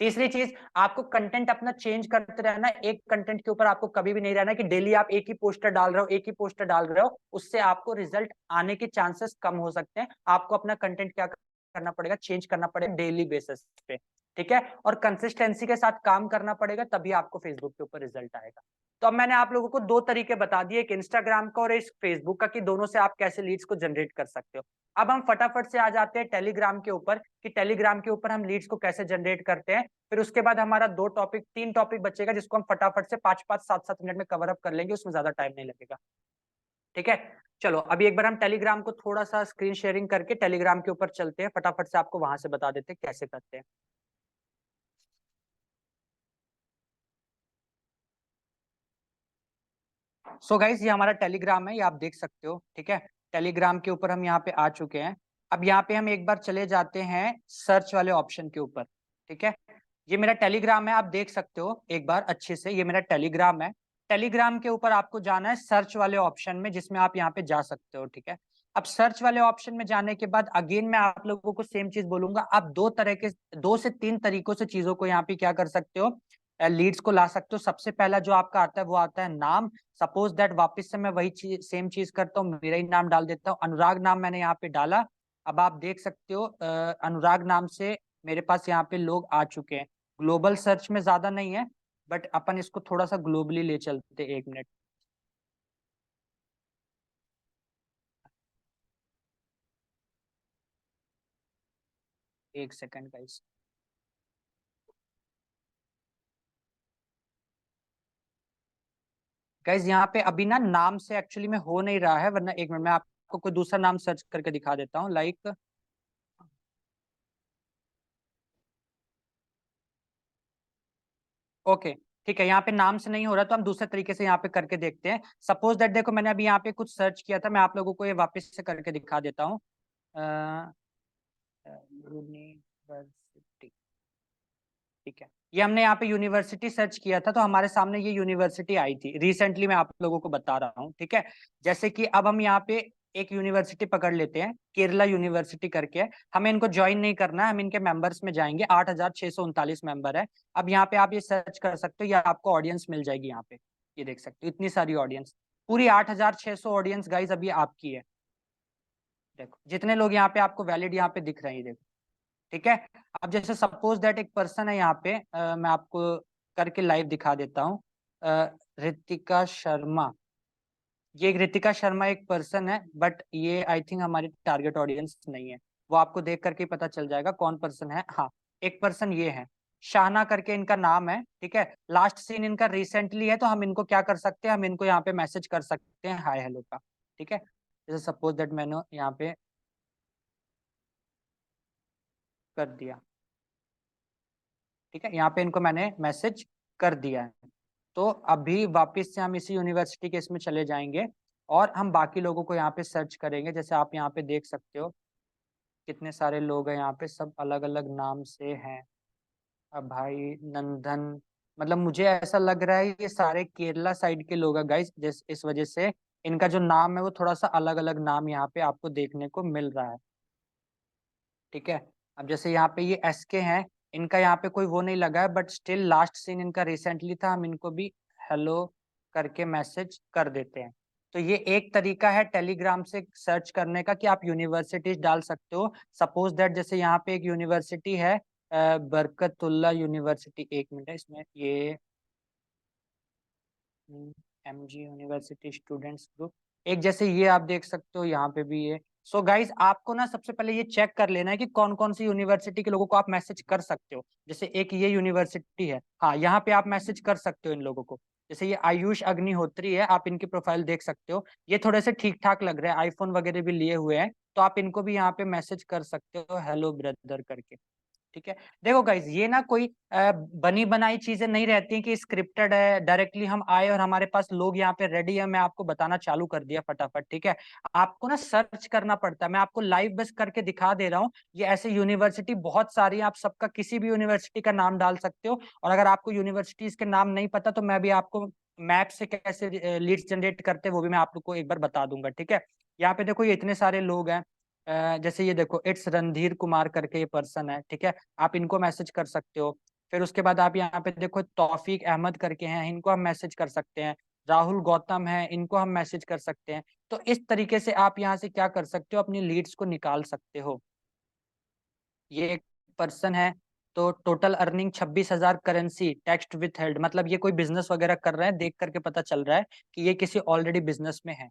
S2: तीसरी चीज, आपको कंटेंट अपना चेंज करते रहना। एक कंटेंट के ऊपर आपको कभी भी नहीं रहना कि डेली आप एक ही पोस्टर डाल रहे हो, एक ही पोस्टर डाल रहे हो। उससे आपको रिजल्ट आने के चांसेस कम हो सकते हैं। आपको अपना कंटेंट क्या करना पड़ेगा, चेंज करना पड़ेगा डेली बेसिस पे। ठीक है, और कंसिस्टेंसी के साथ काम करना पड़ेगा, तभी आपको फेसबुक के ऊपर रिजल्ट आएगा। तो अब मैंने आप लोगों को दो तरीके बता दिए, एक इंस्टाग्राम का और एक फेसबुक का, कि दोनों से आप कैसे लीड्स को जनरेट कर सकते हो। अब हम फटाफट से आ जाते हैं टेलीग्राम के ऊपर, कि टेलीग्राम के ऊपर हम लीड्स को कैसे जनरेट करते हैं। फिर उसके बाद हमारा 3 टॉपिक बचेगा, जिसको हम फटाफट से 5-5 7-7 मिनट में कवर अप कर लेंगे, उसमें ज्यादा टाइम नहीं लगेगा। ठीक है, चलो अभी एक बार हम टेलीग्राम को थोड़ा सा स्क्रीन शेयरिंग करके टेलीग्राम के ऊपर चलते हैं, फटाफट से आपको वहां से बता देते हैं कैसे करते हैं। सो गाइज, ये हमारा टेलीग्राम है, ये आप देख सकते हो। ठीक है, टेलीग्राम के ऊपर हम यहाँ पे आ चुके हैं। अब यहाँ पे हम एक बार चले जाते हैं सर्च वाले ऑप्शन के ऊपर। ठीक है, ये मेरा टेलीग्राम है, आप देख सकते हो एक बार अच्छे से, ये मेरा टेलीग्राम है। टेलीग्राम के ऊपर आपको जाना है सर्च वाले ऑप्शन में, जिसमें आप यहाँ पे जा सकते हो। ठीक है, अब सर्च वाले ऑप्शन में जाने के बाद अगेन मैं आप लोगों को सेम चीज बोलूंगा। आप 2 से 3 तरीकों से चीजों को यहाँ पे क्या कर सकते हो, लीड्स को ला सकते हो। सबसे पहला जो आपका आता है वो आता है नाम। सपोज दैट वापस से मैं वही सेम चीज करता हूँ, मेरा ही नाम डाल देता हूँ, अनुराग नाम मैंने यहाँ पे डाला। अब आप देख सकते हो अनुराग नाम से मेरे पास यहाँ पे लोग आ चुके हैं। ग्लोबल सर्च में ज्यादा नहीं है, बट अपन इसको थोड़ा सा ग्लोबली ले चलते। 1 मिनट, एक सेकंड गाइस। गाइस यहाँ पे अभी ना नाम से एक्चुअली में हो नहीं रहा है, वरना 1 मिनट मैं आपको कोई दूसरा नाम सर्च करके दिखा देता हूँ, लाइक ओके। ठीक है, यहाँ पे नाम से नहीं हो रहा तो हम दूसरे तरीके से यहाँ पे करके देखते हैं। सपोज दैट देखो, मैंने अभी यहाँ पे कुछ सर्च किया था, मैं आप लोगों को ये वापस से करके दिखा देता हूँ। यूनिवर्सिटी, ठीक है, ये हमने यहाँ पे यूनिवर्सिटी सर्च किया था तो हमारे सामने ये यूनिवर्सिटी आई थी। रिसेंटली मैं आप लोगों को बता रहा हूँ। ठीक है, जैसे कि अब हम यहाँ पे एक यूनिवर्सिटी पकड़ लेते हैं, केरला यूनिवर्सिटी करके है। हमें इनको ज्वाइन नहीं करना है, हम इनके मेंबर्स में जाएंगे। 8,639 मेंबर है। अब यहाँ पे आप ये सर्च कर सकते हो, या आपको ऑडियंस मिल जाएगी यहाँ पे। ये देख सकते हो इतनी सारी ऑडियंस, पूरी 8,600 ऑडियंस गाइज अभी आपकी है। देखो जितने लोग यहाँ पे आपको वैलिड यहाँ पे दिख रहे हैं, देखो। ठीक है, अब जैसे सपोज दैट एक पर्सन है यहाँ पे, मैं आपको करके लाइव दिखा देता हूँ। रितिका शर्मा, ये एक रितिका शर्मा एक पर्सन है, बट ये आई थिंक हमारी टारगेट ऑडियंस नहीं है। वो आपको देख करके पता चल जाएगा कौन पर्सन है। हाँ, एक पर्सन ये है, शाहना करके इनका नाम है। ठीक है, लास्ट सीन इनका रिसेंटली है, तो हम इनको क्या कर सकते हैं, हम इनको यहाँ पे मैसेज कर सकते हैं हाय हेलो का। ठीक है, जैसे सपोज दैट मैंने यहाँ पे कर दिया। ठीक है, यहाँ पे इनको मैंने मैसेज कर दिया है। तो अभी वापस से हम इसी यूनिवर्सिटी के इसमें चले जाएंगे, और हम बाकी लोगों को यहाँ पे सर्च करेंगे। जैसे आप यहाँ पे देख सकते हो कितने सारे लोग हैं यहाँ पे, सब अलग अलग नाम से हैं। अब भाई नंदन, मतलब मुझे ऐसा लग रहा है ये सारे केरला साइड के लोग हैं गाइस, जिस इस वजह से इनका जो नाम है वो थोड़ा सा अलग अलग नाम यहाँ पे आपको देखने को मिल रहा है। ठीक है, अब जैसे यहाँ पे ये एस के हैं, इनका यहाँ पे कोई वो नहीं लगा है, बट स्टिल लास्ट सीन इनका रिसेंटली था, हम इनको भी हेलो करके मैसेज कर देते हैं। तो ये एक तरीका है टेलीग्राम से सर्च करने का, कि आप यूनिवर्सिटीज डाल सकते हो। सपोज दैट जैसे यहाँ पे एक यूनिवर्सिटी है, बरकतुल्ला यूनिवर्सिटी। 1 मिनट है इसमें, ये एमजी यूनिवर्सिटी स्टूडेंट्स ग्रुप, एक जैसे ये आप देख सकते हो यहाँ पे भी ये। सो गाइज, आपको ना सबसे पहले ये चेक कर लेना है कि कौन कौन सी यूनिवर्सिटी के लोगों को आप मैसेज कर सकते हो। जैसे एक ये यूनिवर्सिटी है, हाँ यहाँ पे आप मैसेज कर सकते हो इन लोगों को। जैसे ये आयुष अग्निहोत्री है, आप इनकी प्रोफाइल देख सकते हो, ये थोड़े से ठीक ठाक लग रहे हैं, आईफोन वगैरह भी लिए हुए हैं, तो आप इनको भी यहाँ पे मैसेज कर सकते हो हेलो ब्रदर करके। ठीक है, देखो गाइज, ये ना कोई बनी बनाई चीजें नहीं रहती कि स्क्रिप्टेड है, डायरेक्टली हम आए और हमारे पास लोग यहाँ पे रेडी है, मैं आपको बताना चालू कर दिया फटाफट। ठीक है, आपको ना सर्च करना पड़ता है, मैं आपको लाइव बस करके दिखा दे रहा हूँ। ये ऐसे यूनिवर्सिटी बहुत सारी है, आप सबका किसी भी यूनिवर्सिटी का नाम डाल सकते हो, और अगर आपको यूनिवर्सिटीज के नाम नहीं पता तो मैं भी आपको मैप से कैसे लीड्स जनरेट करते हैं वो भी मैं आप लोग को एक बार बता दूंगा। ठीक है, यहाँ पे देखो ये इतने सारे लोग हैं, जैसे ये देखो इट्स रणधीर कुमार करके ये पर्सन है। ठीक है, आप इनको मैसेज कर सकते हो। फिर उसके बाद आप यहाँ पे देखो तौफीक अहमद करके हैं, इनको हम मैसेज कर सकते हैं। राहुल गौतम है, इनको हम मैसेज कर सकते हैं। तो इस तरीके से आप यहाँ से क्या कर सकते हो, अपनी लीड्स को निकाल सकते हो। ये एक पर्सन है, तो total earning 26,000 currency, text with held, मतलब ये कोई बिजनेस वगैरह कर रहे हैं, देख करके पता चल रहा है कि ये किसी ऑलरेडी बिजनेस में है।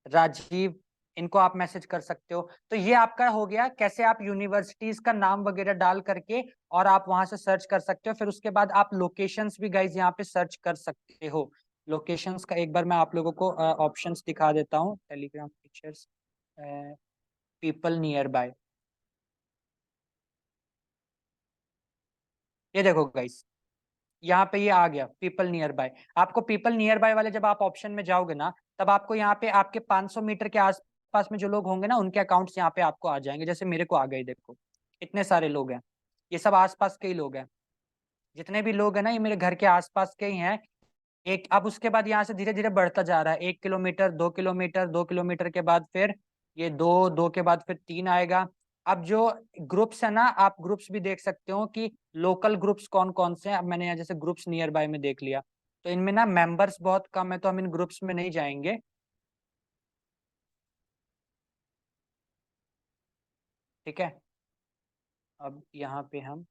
S2: राजीव, इनको आप मैसेज कर सकते हो। तो ये आपका हो गया कैसे आप यूनिवर्सिटीज का नाम वगैरह डाल करके और आप वहां से सर्च कर सकते हो। फिर उसके बाद आप लोकेशंस भी गाइज यहाँ पे सर्च कर सकते हो। लोकेशंस का एक बार मैं आप लोगों को ऑप्शंस दिखा देता हूँ, Telegram pictures, people near by, ये देखो गाइस, यहाँ पे ये आ गया पीपल नियर बाय। आपको पीपल नियर बाय वाले जब आप ऑप्शन में जाओगे ना, तब आपको यहाँ पे आपके 500 मीटर के आसपास में जो लोग होंगे ना, उनके अकाउंट्स यहाँ पे आपको आ जाएंगे। जैसे मेरे को आ गए, देखो इतने सारे लोग हैं, ये सब आसपास के ही लोग हैं। जितने भी लोग हैं ना, ये मेरे घर के आसपास के ही हैं। एक, अब उसके बाद यहाँ से धीरे धीरे बढ़ता जा रहा है, 1 किलोमीटर, 2 किलोमीटर, 2 किलोमीटर के बाद फिर ये दो, दो के बाद फिर 3 आएगा। अब जो ग्रुप्स है ना, आप ग्रुप्स भी देख सकते हो कि लोकल ग्रुप्स कौन कौन से हैं। अब मैंने यहाँ जैसे ग्रुप्स नियर बाय में देख लिया, तो इनमें ना मेंबर्स बहुत कम है, तो हम इन ग्रुप्स में नहीं जाएंगे। ठीक है, अब यहाँ पे हम,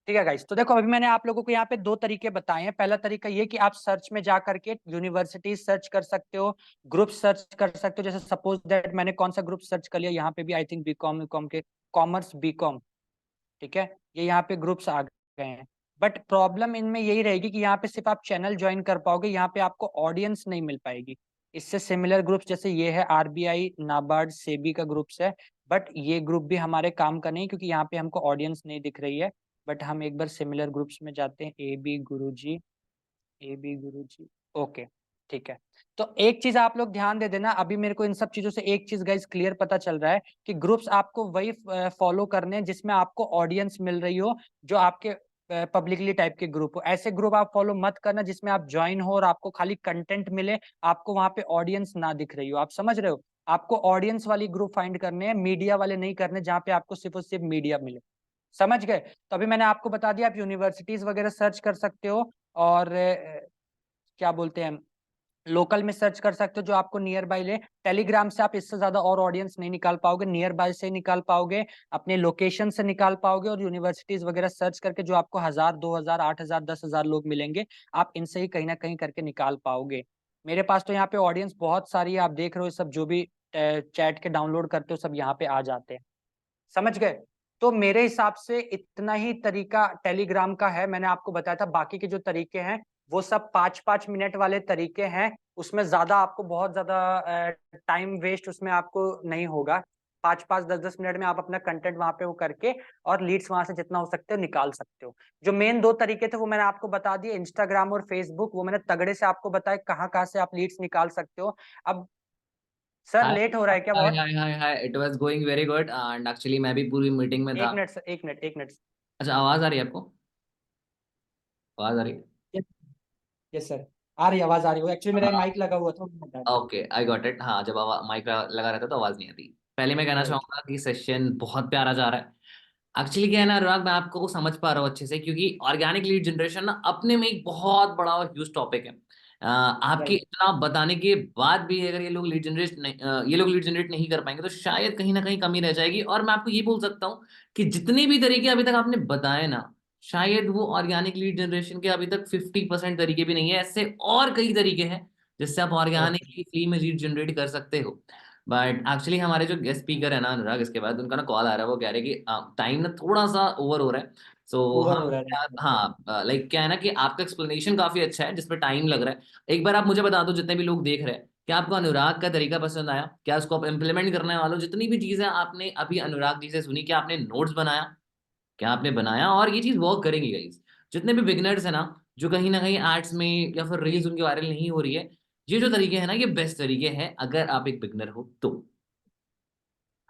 S2: ठीक है गाइस, तो देखो अभी मैंने आप लोगों को यहाँ पे दो तरीके बताए हैं। पहला तरीका ये कि आप सर्च में जा करके यूनिवर्सिटी सर्च कर सकते हो, ग्रुप सर्च कर सकते हो। जैसे सपोज दैट मैंने कौन सा ग्रुप सर्च कर लिया, यहाँ पे भी आई थिंक बीकॉम कॉम के, कॉमर्स बीकॉम। ठीक है, ये यहाँ पे ग्रुप्स आ गए हैं। बट प्रॉब्लम इनमें यही रहेगी कि यहाँ पे सिर्फ आप चैनल ज्वाइन कर पाओगे, यहाँ पे आपको ऑडियंस नहीं मिल पाएगी। इससे सिमिलर ग्रुप्स जैसे ये है आरबीआई, नाबार्ड, सेबी का ग्रुप्स है, बट ये ग्रुप भी हमारे काम का नहीं, क्योंकि यहाँ पे हमको ऑडियंस नहीं दिख रही है। बट हम एक बार सिमिलर ग्रुप्स में जाते हैं, A B Guruji, A B Guruji, okay. ठीक है, तो एक चीज आप लोग ध्यान दे देना, अभी मेरे को इन सब चीजों से एक चीज गाइस क्लियर पता चल रहा है कि ग्रुप्स आपको वही फॉलो करने हैं जिसमें आपको ऑडियंस मिल रही हो, जो आपके पब्लिकली टाइप के ग्रुप हो। ऐसे ग्रुप आप फॉलो मत करना जिसमें आप ज्वाइन हो और आपको खाली कंटेंट मिले, आपको वहां पे ऑडियंस ना दिख रही हो। आप समझ रहे हो, आपको ऑडियंस वाली ग्रुप फाइंड करने हैं, मीडिया वाले नहीं करने जहाँ पे आपको सिर्फ और सिर्फ मीडिया मिले। समझ गए, तो अभी मैंने आपको बता दिया, आप यूनिवर्सिटीज वगैरह सर्च कर सकते हो, और क्या बोलते हैं, लोकल में सर्च कर सकते हो जो आपको नियर बाय ले। टेलीग्राम से आप इससे ज्यादा और ऑडियंस नहीं निकाल पाओगे, नियर बाय से निकाल पाओगे, अपने लोकेशन से निकाल पाओगे, और यूनिवर्सिटीज वगैरह सर्च करके जो आपको 1,000, 2,000, 8,000, 10,000 लोग मिलेंगे, आप इनसे ही कहीं ना कहीं करके निकाल पाओगे। मेरे पास तो यहाँ पे ऑडियंस बहुत सारी है, आप देख रहे हो, सब जो भी चैट के डाउनलोड करते हो सब यहाँ पे आ जाते हैं। समझ गए, तो मेरे हिसाब से इतना ही तरीका टेलीग्राम का है। मैंने आपको बताया था, बाकी के जो तरीके हैं वो सब 5-5 मिनट वाले तरीके हैं, उसमें ज्यादा आपको बहुत ज्यादा टाइम वेस्ट उसमें आपको नहीं होगा। 5-5, 10-10 मिनट में आप अपना कंटेंट वहां पे वो करके और लीड्स वहां से जितना हो सकते हो निकाल सकते हो। जो मेन दो तरीके थे वो मैंने आपको बता दिए, इंस्टाग्राम और फेसबुक, वो मैंने तगड़े से आपको बताया कहाँ कहाँ से आप लीड्स निकाल सकते हो। अब सर
S1: हाय
S2: लेट हो रहा है क्या
S1: हाय
S2: बहुत?
S1: Hi hi hi, it was going very good and actually मैं भी पूरी मीटिंग में था।
S2: 1 मिनट सर, 1 मिनट, 1 मिनट।
S1: अच्छा, आवाज आ रही है आपको? आवाज आ रही है?
S2: यस सर, आ रही आवाज, आ रही है, एक्चुअली मेरा माइक लगा हुआ था, वो बता रहा
S1: ओके, आई गॉट इट। हाँ, जब माइक लगा रहता तो आवाज नहीं आती। पहले मैं कहना
S2: था। राइट,
S1: चाहूंगा कि सेशन बहुत प्यारा जा रहा है। एक्चुअली क्या है ना अनुराग, मैं आपको समझ पा रहा हूँ अच्छे से, क्योंकि ऑर्गेनिक लीड जनरेशन ना अपने में एक बहुत बड़ा और ह्यूज टॉपिक है। आपके
S2: राइट,
S1: इतना बताने के बाद भी अगर ये लोग लीड जनरेट नहीं कर पाएंगे तो शायद कहीं ना कहीं कमी रह जाएगी। और मैं आपको ये बोल सकता हूँ कि जितने भी तरीके अभी तक आपने बताए ना, शायद वो ऑर्गेनिक लीड जनरेशन के अभी तक 50% तरीके भी नहीं है। ऐसे और कई तरीके हैं जिससे आप
S2: ओके,
S1: ऑर्गेनिकली फ्री में लीड जनरेट कर सकते हो। बट एक्चुअली हमारे जो गेस्ट स्पीकर है ना अनुराग, इसके बाद उनका ना कॉल आ रहा है, वो कह रहे हैं कि टाइम ना थोड़ा सा ओवर हो रहा है। सो
S2: ओवर
S1: हम
S2: हो रहा है।
S1: हाँ लाइक क्या है ना कि आपका एक्सप्लेनेशन काफी अच्छा है जिसपे टाइम लग रहा है। एक बार आप मुझे बता दो, जितने भी लोग देख रहे हैं, क्या आपको अनुराग का तरीका पसंद आया? क्या उसको आप इम्प्लीमेंट करने वालों? जितनी भी चीजें आपने अभी अनुराग जी से सुनी, क्या आपने नोट्स बनाया? क्या आपने बनाया? और ये चीज वर्क करेंगी गाइस। जितने भी बिगनर्स है ना, जो कहीं ना कहीं एड्स में या फिर रील्स उनके वायरल नहीं हो रही है, ये जो तरीके हैं ना, ये बेस्ट तरीके हैं अगर आप एक बिगनर हो तो।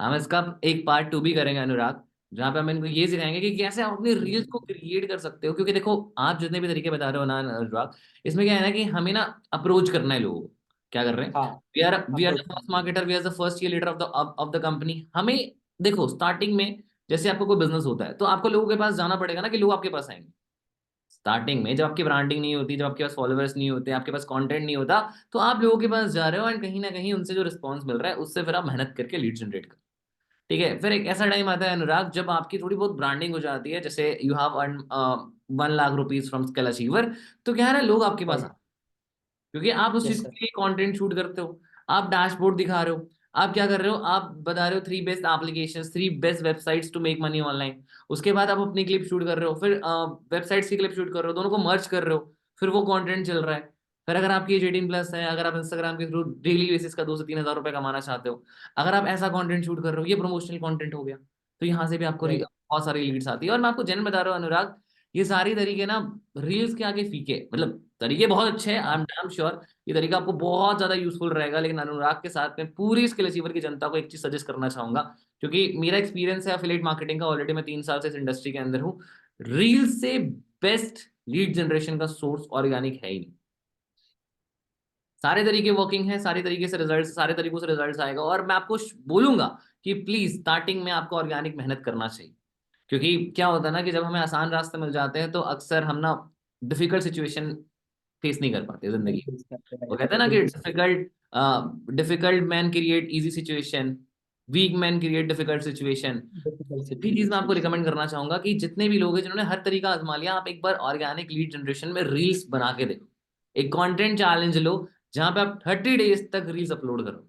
S1: हम इसका एक पार्ट 2 भी करेंगे अनुराग, जहाँ पे हम इनको ये सिखाएंगे कि कैसे आप अपने रील्स को क्रिएट कर सकते हो। क्योंकि देखो, आप जितने भी तरीके बता रहे हो ना अनुराग, इसमें क्या है ना कि हमें ना अप्रोच करना है लोगों को। क्या कर रहे हैं?
S2: हाँ,
S1: we are the
S2: approach
S1: first marketer, we are the first leader of the company. हमें देखो, स्टार्टिंग में जैसे आपको कोई बिजनेस होता है तो आपको लोगों के पास जाना पड़ेगा ना, कि लोग आपके पास आएंगे। स्टार्टिंग में जब आपकी ब्रांडिंग नहीं होती, जब आपके पास फॉलोअर्स नहीं होते, आपके पास कंटेंट नहीं होता, तो आप लोगों के पास जा रहे हो एंड कहीं ना कहीं उनसे जो रिस्पॉन्स मिल रहा है उससे फिर आप मेहनत करके लीड जनरेट कर। ठीक है, फिर एक ऐसा टाइम आता है अनुराग, जब आपकी थोड़ी बहुत ब्रांडिंग हो जाती है, जैसे you have earn 1 lakh rupees from skill achiever. तो क्या है ना, लोग आपके पास
S2: राइट।
S1: आते हैं, क्योंकि आप उस चीज
S2: यस
S1: के
S2: सर।
S1: लिए कंटेंट शूट करते हो। आप डैशबोर्ड दिखा रहे हो। आप क्या कर रहे हो? आप बता रहे हो 3 best applications, 3 best websites to make money online. उसके बाद आप अपनी क्लिप शूट कर रहे हो, फिर वेबसाइट्स की क्लिप शूट कर रहे हो, दोनों को मर्ज कर रहे हो। फिर वो कंटेंट चल रहा है। फिर अगर आपकी एज 18+ है, अगर आप इंस्टाग्राम के थ्रू डेली बेसिस का 2 से 3 हज़ार रुपए कमाना चाहते हो, अगर आप ऐसा कंटेंट शूट कर रहे हो, ये प्रमोशनल कंटेंट हो गया। तो यहाँ से भी आपको
S2: राइट।
S1: बहुत सारी लीड्स आती है। और मैं आपको जन बता रहा हूँ अनुराग, ये सारी तरीके ना रील्स के आगे फीके, मतलब तरीके बहुत अच्छे हैं, आई एम डैम श्योर ये तरीका आपको बहुत ज्यादा यूजफुल रहेगा। लेकिन अनुराग के साथ में पूरी स्किल अचीवर की जनता को एक चीज सजेस्ट करना चाहूंगा, क्योंकि मेरा एक्सपीरियंस है अफिलिएट मार्केटिंग का, ऑलरेडी मैं 3 साल से इस इंडस्ट्री के अंदर हूँ। रील से बेस्ट लीड जनरेशन का सोर्स ऑर्गेनिक है ही नहीं। सारे तरीके वर्किंग है, सारे तरीके से रिजल्ट, सारे तरीकों से रिजल्ट आएगा। और मैं आपको बोलूंगा कि प्लीज स्टार्टिंग में आपको ऑर्गेनिक मेहनत करना चाहिए। क्योंकि क्या होता है ना कि जब हमें आसान रास्ते मिल जाते हैं तो अक्सर हम ना डिफिकल्ट सिचुएशन फेस नहीं कर पाते जिंदगी।
S2: बिल्कुल सर,
S1: वो
S2: राइट।
S1: कहते हैं ना कि
S2: बिल्कुल sir.
S1: Difficult man create easy situation, weak man create difficult situation.
S2: Difficult
S1: भी चीज मैं आपको
S2: सिचुएशंस।
S1: रिकमेंड करना चाहूंगा कि जितने भी लोग हैं जिन्होंने हर तरीका आजमा लिया, आप एक बार ऑर्गेनिक लीड जनरेशन में रील्स बना के देखो। एक कंटेंट चैलेंज लो, जहां पे आप 30 डेज तक रील्स अपलोड करो।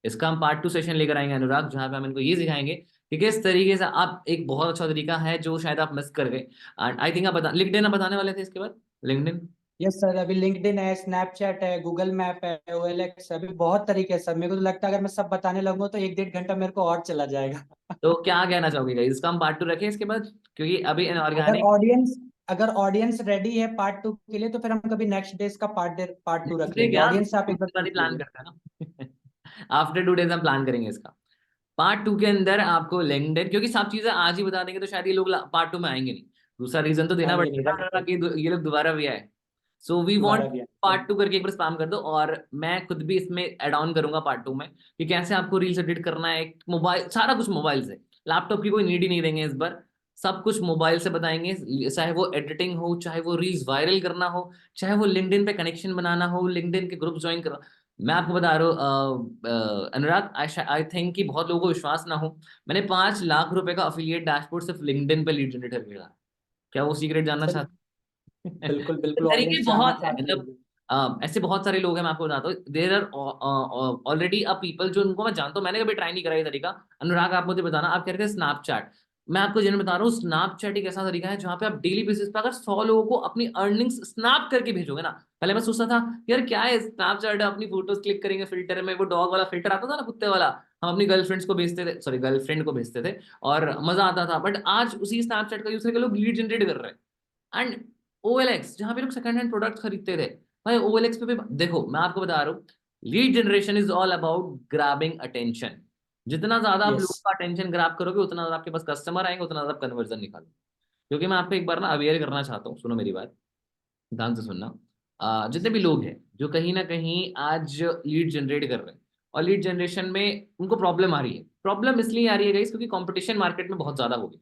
S1: इसका हम पार्ट 2 सेशन लेकर आएंगे अनुराग, जहां पे हम इनको ये सिखाएंगे कि किस तरीके से आप, एक बहुत अच्छा तरीका है जो शायद आप मिस कर गए। एंड आई थिंक आप बता, लिंक्डइन आप बताने वाले थे इसके बाद, लिंक्डइन।
S2: यस सर, अभी लिंक्डइन है, स्नैपचैट है, गूगल मैप है, OLX है, अभी बहुत तरीके हैं सर। मेरे को तो लगता है अगर मैं सब बताने लगूँ तो 1-1.5 घंटा मेरे को और चला जाएगा।
S1: तो क्या कहना चाहोगे गाइस, इसका हम पार्ट 2 रखें इसके बाद? क्योंकि अभी
S2: अगर
S1: इनऑर्गेनिक
S2: ऑडियंस अगर ऑडियंस रेडी है पार्ट 2 के लिए, तो फिर हम कभी नेक्स्ट डेज का पार्ट 2 रख
S1: डे
S2: लेंगे।
S1: क्या,
S2: ऑडियंस से आप एक बार
S1: उसके बाद ही
S2: पूछ
S1: प्लान
S2: लीजिए।
S1: करते हैं ना। आफ्टर 2 डेज हम प्लान करेंगे इसका। पार्ट 2 के अंदर आपको लिंक्डइन, क्योंकि सब चीजें आज ही बता देंगे तो शायद ये लोग पार्ट 2 में आएंगे नहीं। दूसरा रीजन तो देना
S2: आएंगे नहीं,
S1: पड़ेगा ना
S2: राइट।
S1: कि ये लोग दोबारा भी आए। सो वी वांट
S2: दोबारा भी आएंगे।
S1: पार्ट 2 करके एक बार स्पैम कर दो, और मैं खुद भी इसमें ऐड ऑन करूंगा पार्ट 2 में कि कैसे आपको रील्स एडिट करना है। मोबाइल, सारा कुछ मोबाइल से, लैपटॉप की कोई नीड ही नहीं देंगे इस बार। सब कुछ मोबाइल से बताएंगे, चाहे वो एडिटिंग हो, चाहे वो रील्स वायरल करना हो, चाहे वो लिंक्डइन पे कनेक्शन बनाना हो, लिंक्डइन के ग्रुप ज्वाइन करना। मैं आपको बता रहा हूँ अनुराग, आई थिंक कि बहुत लोगों को विश्वास ना हो, मैंने 5 लाख रुपए का अफिलिएट डैशबोर्ड सिर्फ लिंक्डइन पे लीड जनरेट करके डाला। क्या वो सीक्रेट जानना
S2: सर
S1: चाहते हैं?
S2: बिल्कुल बिल्कुल,
S1: तो तरीके
S2: ऑडियंस जानना
S1: बहुत है,
S2: चाहती
S1: मतलब
S2: है।
S1: ऐसे बहुत सारे लोग हैं, मैं आपको बताता हूँ। There are already a people जो उनको मैं जानता हूँ, मैंने कभी ट्राई नहीं करा ये तरीका। अनुराग आप मुझे बताना, आप कह रहे थे स्नैपचैट। मैं आपको जिन्हें बता रहा हूँ, स्नैपचैट एक ऐसा तरीका है जहाँ पे आप डेली बेसिस पे अगर 100 लोगों को अपनी अर्निंग्स स्नैप करके भेजोगे ना। पहले मैं सोचता था यार क्या है स्नैपचैट, अपनी फोटोज क्लिक करेंगे फिल्टर में, वो डॉग वाला फिल्टर आता था ना, कुत्ते वाला, हम अपनी गर्लफ्रेंड्स को भेजते थे, सॉरी गर्लफ्रेंड को भेजते थे, और मजा आता था। बट आज उसी स्नैपचैट का यूज करके लोग लीड जनरेट कर रहे हैं। एंड OLX, जहां पे लोग सेकंड हैंड प्रोडक्ट खरीदते थे, भाई OLX पे भी देखो, मैं आपको बता रहा हूँ, lead generation is all about grabbing attention. जितना ज्यादा आप
S2: यस।
S1: लोगों का अटेंशन ग्रैब करोगे, उतना ज्यादा आपके पास कस्टमर आएंगे, उतना ज्यादा कन्वर्जन निकालोगे। क्योंकि मैं आपको एक बार ना अवेयर करना चाहता हूँ, सुनो मेरी बात, ध्यान से सुनना। जितने भी लोग हैं जो कहीं ना कहीं आज लीड जनरेट कर रहे हैं, और लीड जनरेशन में उनको प्रॉब्लम आ रही है, प्रॉब्लम इसलिए आ रही है guys, क्योंकि कंपटीशन मार्केट में बहुत ज्यादा हो गई।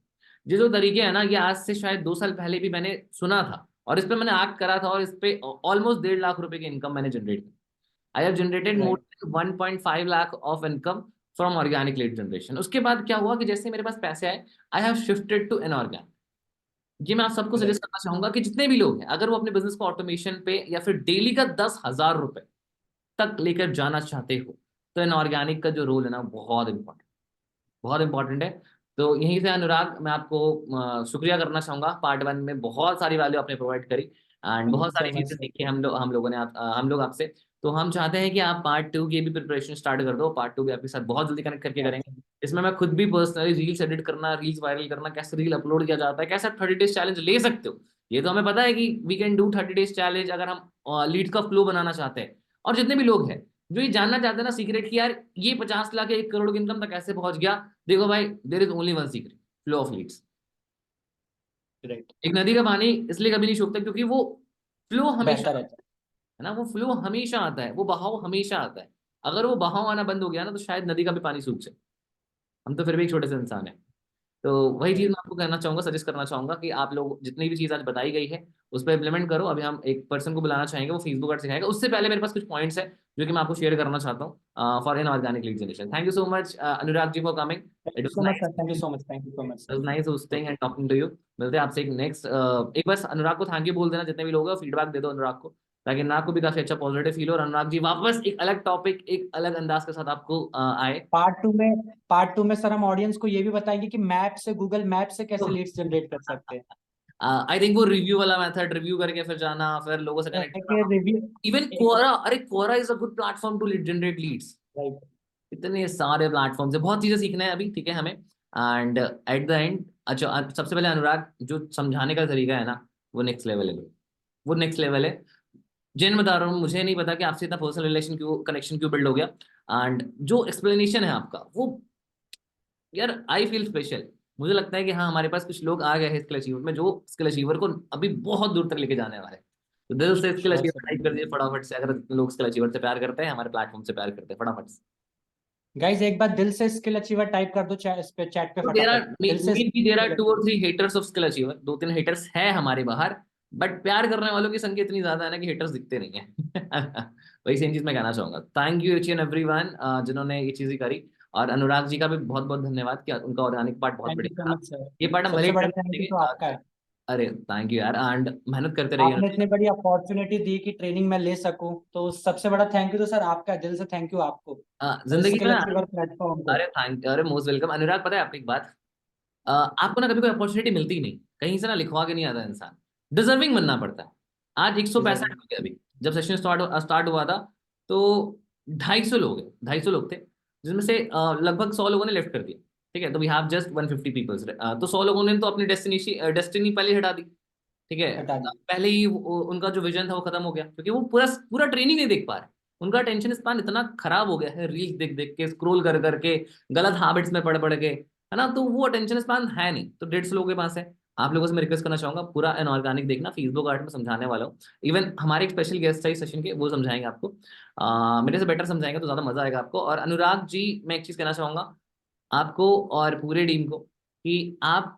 S1: ये जो तरीके हैं ना, ये आज से शायद 2 साल पहले भी मैंने सुना था, और इस पे मैंने एक्ट करा था, और इस पे ऑलमोस्ट 1.5 लाख रुपए की इनकम मैंने जनरेट की। I have generated more
S2: right.
S1: Then 1.5 lakh of income from organic lead generation. उसके बाद क्या हुआ कि जैसे मेरे पास पैसे आए, I have shifted to inorganic. ये मैं आप सबको सजेस्ट
S2: राइट।
S1: करना चाहूंगा कि जितने भी लोग हैं, अगर वो अपने बिजनेस को ऑटोमेशन पे या फिर डेली का 10,000 रुपए तक लेकर जाना चाहते हो, तो इनऑर्गेनिक का जो रोल है ना बहुत इंपॉर्टेंट है। तो यहीं से अनुराग मैं आपको शुक्रिया करना चाहूंगा। पार्ट 1 में बहुत सारी वैल्यू आपने प्रोवाइड करी एंड
S2: थैंक
S1: बहुत
S2: यू सो
S1: सारी
S2: मच
S1: चीजें
S2: सर।
S1: सीखी हम लोगों ने हम लोग आपसे। तो हम चाहते हैं कि आप पार्ट 2 की भी प्रिपरेशन स्टार्ट कर दो। पार्ट 2 भी आपके साथ बहुत जल्दी कनेक्ट करके करेंगे। इसमें मैं खुद भी पर्सनली रील्स एडिट करना, रील्स वायरल करना, कैसे रील अपलोड किया जाता है, कैसे आप 30 डेज चैलेंज ले सकते हो, ये तो हमें पता है कि we can do 30 days challenge अगर हम लीड का फ्लो बनाना चाहते हैं। और जितने भी लोग हैं जो ये जानना चाहते हैं ना सीक्रेट कि यार ये 50 लाख या 1 करोड़ की इनकम तक कैसे पहुंच गया, देखो भाई, there is only one secret, flow of leads.
S2: Right.
S1: एक नदी का पानी इसलिए कभी नहीं सूखता क्योंकि वो फ्लो हमेशा
S2: बेहतर
S1: आता
S2: रहता
S1: है ना, वो फ्लो हमेशा आता है, वो बहाव हमेशा आता है। अगर वो बहाव आना बंद हो गया ना तो शायद नदी का भी पानी सूख जाए। हम तो फिर भी एक छोटे से इंसान है। तो वही
S2: है।
S1: चीज
S2: राइट।
S1: मैं आपको कहना चाहूंगा, सजेस्ट करना चाहूंगा कि आप लोग जितनी भी चीज आज बताई गई है उस पर इम्प्लीमेंट करो। अभी हम एक पर्सन को बुलाना चाहेंगे, वो फेसबुक आर्ट सिखाएगा। उससे पहले मेरे पास कुछ पॉइंट्स है जो कि मैं आपको शेयर करना चाहता हूँ for in organic lead generation. Thank you so much Anurag ji for coming.
S2: Thank
S1: it
S2: you
S1: was
S2: so much sir. Thank you
S1: nice,
S2: so much. Thank you so much
S1: was
S2: sir.
S1: Nice hosting and talking to you. मिलते हैं आपसे एक next, एक बार अनुराग को thank you बोल देना, जितने भी लोग हैं फीडबैक दे दो अनुराग को, ताकि अनुराग को भी काफी अच्छा पॉजिटिव फील हो और अनुराग जी वापस एक अलग टॉपिक, एक अलग अंदाज के साथ आपको आए।
S2: पार्ट 2 में सर हम ऑडियंस को ये भी बताएंगे कि मैप से, गूगल मैप से
S1: तो
S2: कैसे लीड्स जनरेट कर सकते हैं।
S1: आई थिंक वो रिव्यू वाला मेथड, रिव्यू करके फिर जाना, फिर लोगों से कनेक्ट
S2: कि
S1: करना।
S2: रिव्यू।
S1: इवन क्वोरा, अरे Quora is a good platform to generate leads.
S2: Right.
S1: इतने सारे प्लेटफॉर्म्स है, बहुत चीजें सीखना है अभी, ठीक है हमें। एंड एट द एंड, अच्छा सबसे पहले अनुराग जो समझाने का तरीका है ना, वो नेक्स्ट लेवल है, वो नेक्स्ट लेवल है। जेन बता रहा हूँ, मुझे नहीं पता कि आपसे इतना पर्सनल रिलेशन क्यों, कनेक्शन क्यों बिल्ड हो गया। एंड जो एक्सप्लेनेशन है आपका वो, यार आई फील स्पेशल। मुझे लगता है कि हाँ हमारे पास कुछ लोग आ गए हैं स्किल अचीवर में, जो स्किल अचीवर को अभी बहुत दूर तक लेके जाने वाले हैं। तो दिल से स्किल
S2: श्योर
S1: अचीवर टाइप कर
S2: सर।
S1: दिए फटाफट से, अगर लोग स्किल अचीवर से प्यार करते हैं, हमारे प्लेटफॉर्म से प्यार करते हैं, फटाफट से।
S2: गाइज एक बार दिल से स्किल अचीवर टाइप कर दो इस पे, चैट पे
S1: तो देर आर
S2: फटाफट, दिल से
S1: maybe there are
S2: skill
S1: 2 और 3 haters of Skill Achiever, 2-3 haters है हमारे बाहर, बट प्यार करने वालों की संख्या इतनी ज्यादा है ना कि हेटर्स दिखते नहीं है। वही सेम चीज मैं कहना चाहूंगा। Thank you each and everyone जिन्होंने ये चीजें करी। और अनुराग जी का भी बहुत बहुत धन्यवाद कि उनका ऑर्गेनिक पार्ट बहुत
S2: थैंक यू
S1: बढ़िया
S2: सो
S1: रहा।
S2: Much sir.
S1: ये पार्ट हम भले
S2: सबसे
S1: ही
S2: बड़ा
S1: 10
S2: थैंक यू
S1: करेंगे
S2: तो आपका है।
S1: अरे थैंक यू यार, एंड मेहनत करते रहिए
S2: आपने इतनी
S1: अनुराग।
S2: बड़ी अपॉर्चुनिटी दी कि ट्रेनिंग में ले सकूं, तो सबसे बड़ा थैंक यू तो सर आपका है, दिल से थैंक यू आपको और
S1: जिंदगी में
S2: स्किल अचीवर प्लेटफॉर्म को।
S1: अरे थैंक, अरे मोस्ट वेलकम अनुराग। पता है आपको एक बात, आपको ना कभी कोई अपॉर्चुनिटी मिलती ही नहीं, कहीं से ना लिखवा के नहीं आता इंसान, डिजर्विंग बनना पड़ता है। आज 165
S2: डिजर्विंग।
S1: हो गए अभी, जब सेशन स्टार्ट हुआ था तो 250 लोग थे, जिसमें से लगभग 100 लोगों ने लेफ्ट कर दिया। ठीक है, तो वी हैव जस्ट 150 पीपल्स। तो 100 लोगों ने तो अपनी डेस्टिनी पहले ही हटा दी। ठीक है,
S2: हटा दी।
S1: पहले ही उनका जो विजन था वो खत्म हो गया, क्योंकि वो पूरा पूरा ट्रेनिंग नहीं देख पा रहे। उनका अटेंशन स्पैन इतना खराब हो गया है, रील्स देख देख के, स्क्रोल कर करके, गलत हैबिट्स में पड़ पड़ के, है ना। तो वो अटेंशन स्पैन है नहीं, तो 150 लोगों के पास है। आप लोगों से मैं रिक्वेस्ट करना चाहूंगा, पूरा इनऑर्गेनिक देखना, फेसबुक आर्ट में समझाने वाला हूँ। इवन हमारे एक स्पेशल गेस्ट है इस सेशन के, वो समझाएंगे आपको, मेरे से बेटर समझाएंगे तो ज्यादा मजा आएगा आपको। और अनुराग जी, मैं एक चीज कहना चाहूंगा आपको और पूरे टीम को कि आप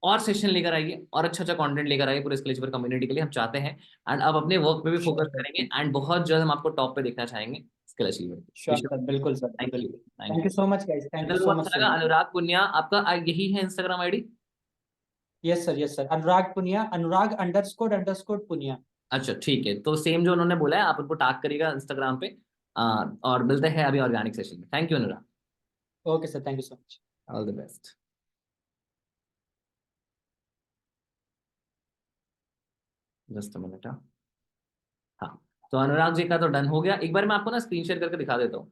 S1: और सेशन लेकर आइए और अच्छा अच्छा कंटेंट लेकर आइए पूरे स्किल कम्युनिटी के लिए, हम चाहते हैं। एंड अब अपने वर्क पे भी फोकस
S2: श्योर
S1: करेंगे एंड बहुत जल्द हम आपको टॉप पे देखना चाहेंगे स्किल
S2: श्योर
S1: अचीवर।
S2: सर, बिल्कुल सर,
S1: थैंक यू,
S2: बिल्कुल।
S1: Thank
S2: thank
S1: you.
S2: You so much guys, thank you
S1: चलो
S2: सो
S1: बहुत
S2: मच
S1: अच्छा
S2: सो
S1: लगा।
S2: मच।
S1: अनुराग पुनिया आपका यही है इंस्टाग्राम आईडी?
S2: यस सर, अनुराग पुनिया, अनुराग अंडरस्कोर पुनिया।
S1: अच्छा ठीक है, तो सेम जो उन्होंने बोला है आप उनको टैग करिएगा इंस्टाग्राम पे। और मिलते हैं अभी ऑर्गेनिक सेशन में। Thank you Anurag,
S2: okay sir, thank you so much.
S1: All the best. Just a minute. हाँ, तो अनुराग जी का तो डन हो गया। एक बार मैं आपको ना स्क्रीन शेयर करके दिखा देता हूँ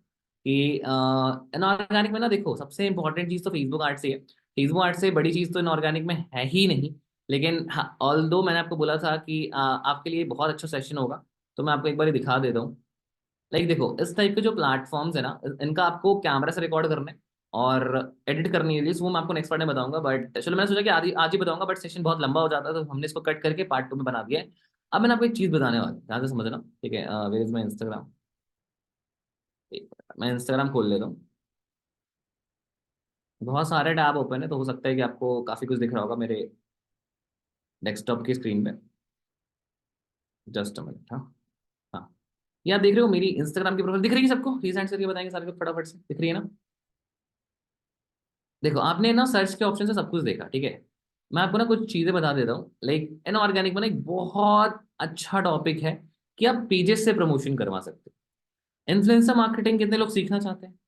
S1: कि इनऑर्गेनिक में ना, देखो सबसे इंपॉर्टेंट चीज़ तो फेसबुक आर्ट से है। फेसबुक आर्ट से बड़ी चीज़ तो इनऑर्गेनिक में है ही नहीं। लेकिन हाँ, ऑल दो मैंने आपको बोला था कि आपके लिए बहुत अच्छा सेशन होगा, तो मैं आपको एक बार ही दिखा देता हूँ। लाइक देखो, इस टाइप के जो प्लेटफॉर्म्स है ना, इनका आपको कैमरा से रिकॉर्ड करना है और एडिट करनी है रील्स, वो मैं आपको नेक्स्ट पार्ट में बताऊंगा। बट चलो, मैंने सोचा कि आज ही बताऊंगा, बट सेशन बहुत लंबा हो जाता है, तो हमने इसको कट करके पार्ट 2 में बना दिया है। अब मैंने आपको एक चीज बताने वाला हूं, ध्यान से समझना, ठीक है। वेयर इज माई इंस्टाग्राम, मैं इंस्टाग्राम खोल लेता हूँ। बहुत सारे टैब ओपन है, तो हो सकता है कि आपको काफी कुछ दिख रहा होगा मेरे डेस्कटॉप की स्क्रीन पे। Just a minute. हाँ हाँ, ये आप देख रहे हो मेरी इंस्टाग्राम की प्रोफाइल, दिख रही है सबको? रीसेंट करके बताएंगे सारे को फटाफट से, दिख रही है ना? देखो, आपने ना सर्च के ऑप्शन से सब कुछ देखा, ठीक है। मैं आपको ना कुछ चीजें बता देता हूँ। लाइक इनऑर्गेनिक में ना एक बहुत अच्छा टॉपिक है कि आप पेजेस से प्रमोशन करवा सकते हो। इन्फ्लुएंसर मार्केटिंग कितने लोग सीखना चाहते हैं?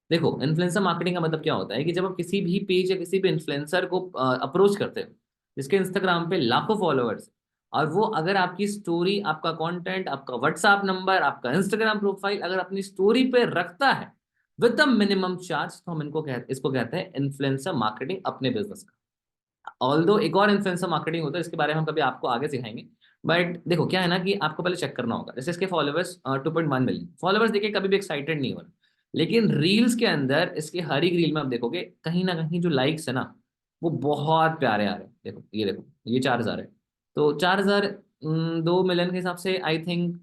S1: देखो, इन्फ्लुएंसर मार्केटिंग का मतलब क्या होता है कि जब आप किसी भी पेज या किसी भी इन्फ्लुएंसर को अप्रोच करते हो जिसके इंस्टाग्राम पे लाखों फॉलोअर्स, और वो अगर आपकी स्टोरी, आपका कंटेंट, आपका व्हाट्सएप नंबर, आपका इंस्टाग्राम प्रोफाइल अगर अपनी स्टोरी पे रखता है विद द मिनिमम चार्ज, तो हम इसको कहते हैं इन्फ्लुएंसर मार्केटिंग अपने बिजनेस का। ऑल्दो एक और इन्फ्लुएंसर मार्केटिंग होता है, इसके बारे में हम कभी आपको आगे सिखाएंगे। बट देखो क्या है ना कि आपको पहले चेक करना होगा, जैसे इसके फॉलोअर्स 2.1 मिलियन फॉलोअर्स देखिए, कभी भी एक्साइटेड नहीं होना। लेकिन रील्स के अंदर इसके हर एक रील में आप देखोगे कहीं ना कहीं जो लाइक्स है ना वो बहुत प्यारे आ रहे हैं। देखो ये 4,000 है, तो 4,000 2 मिलियन के हिसाब से I think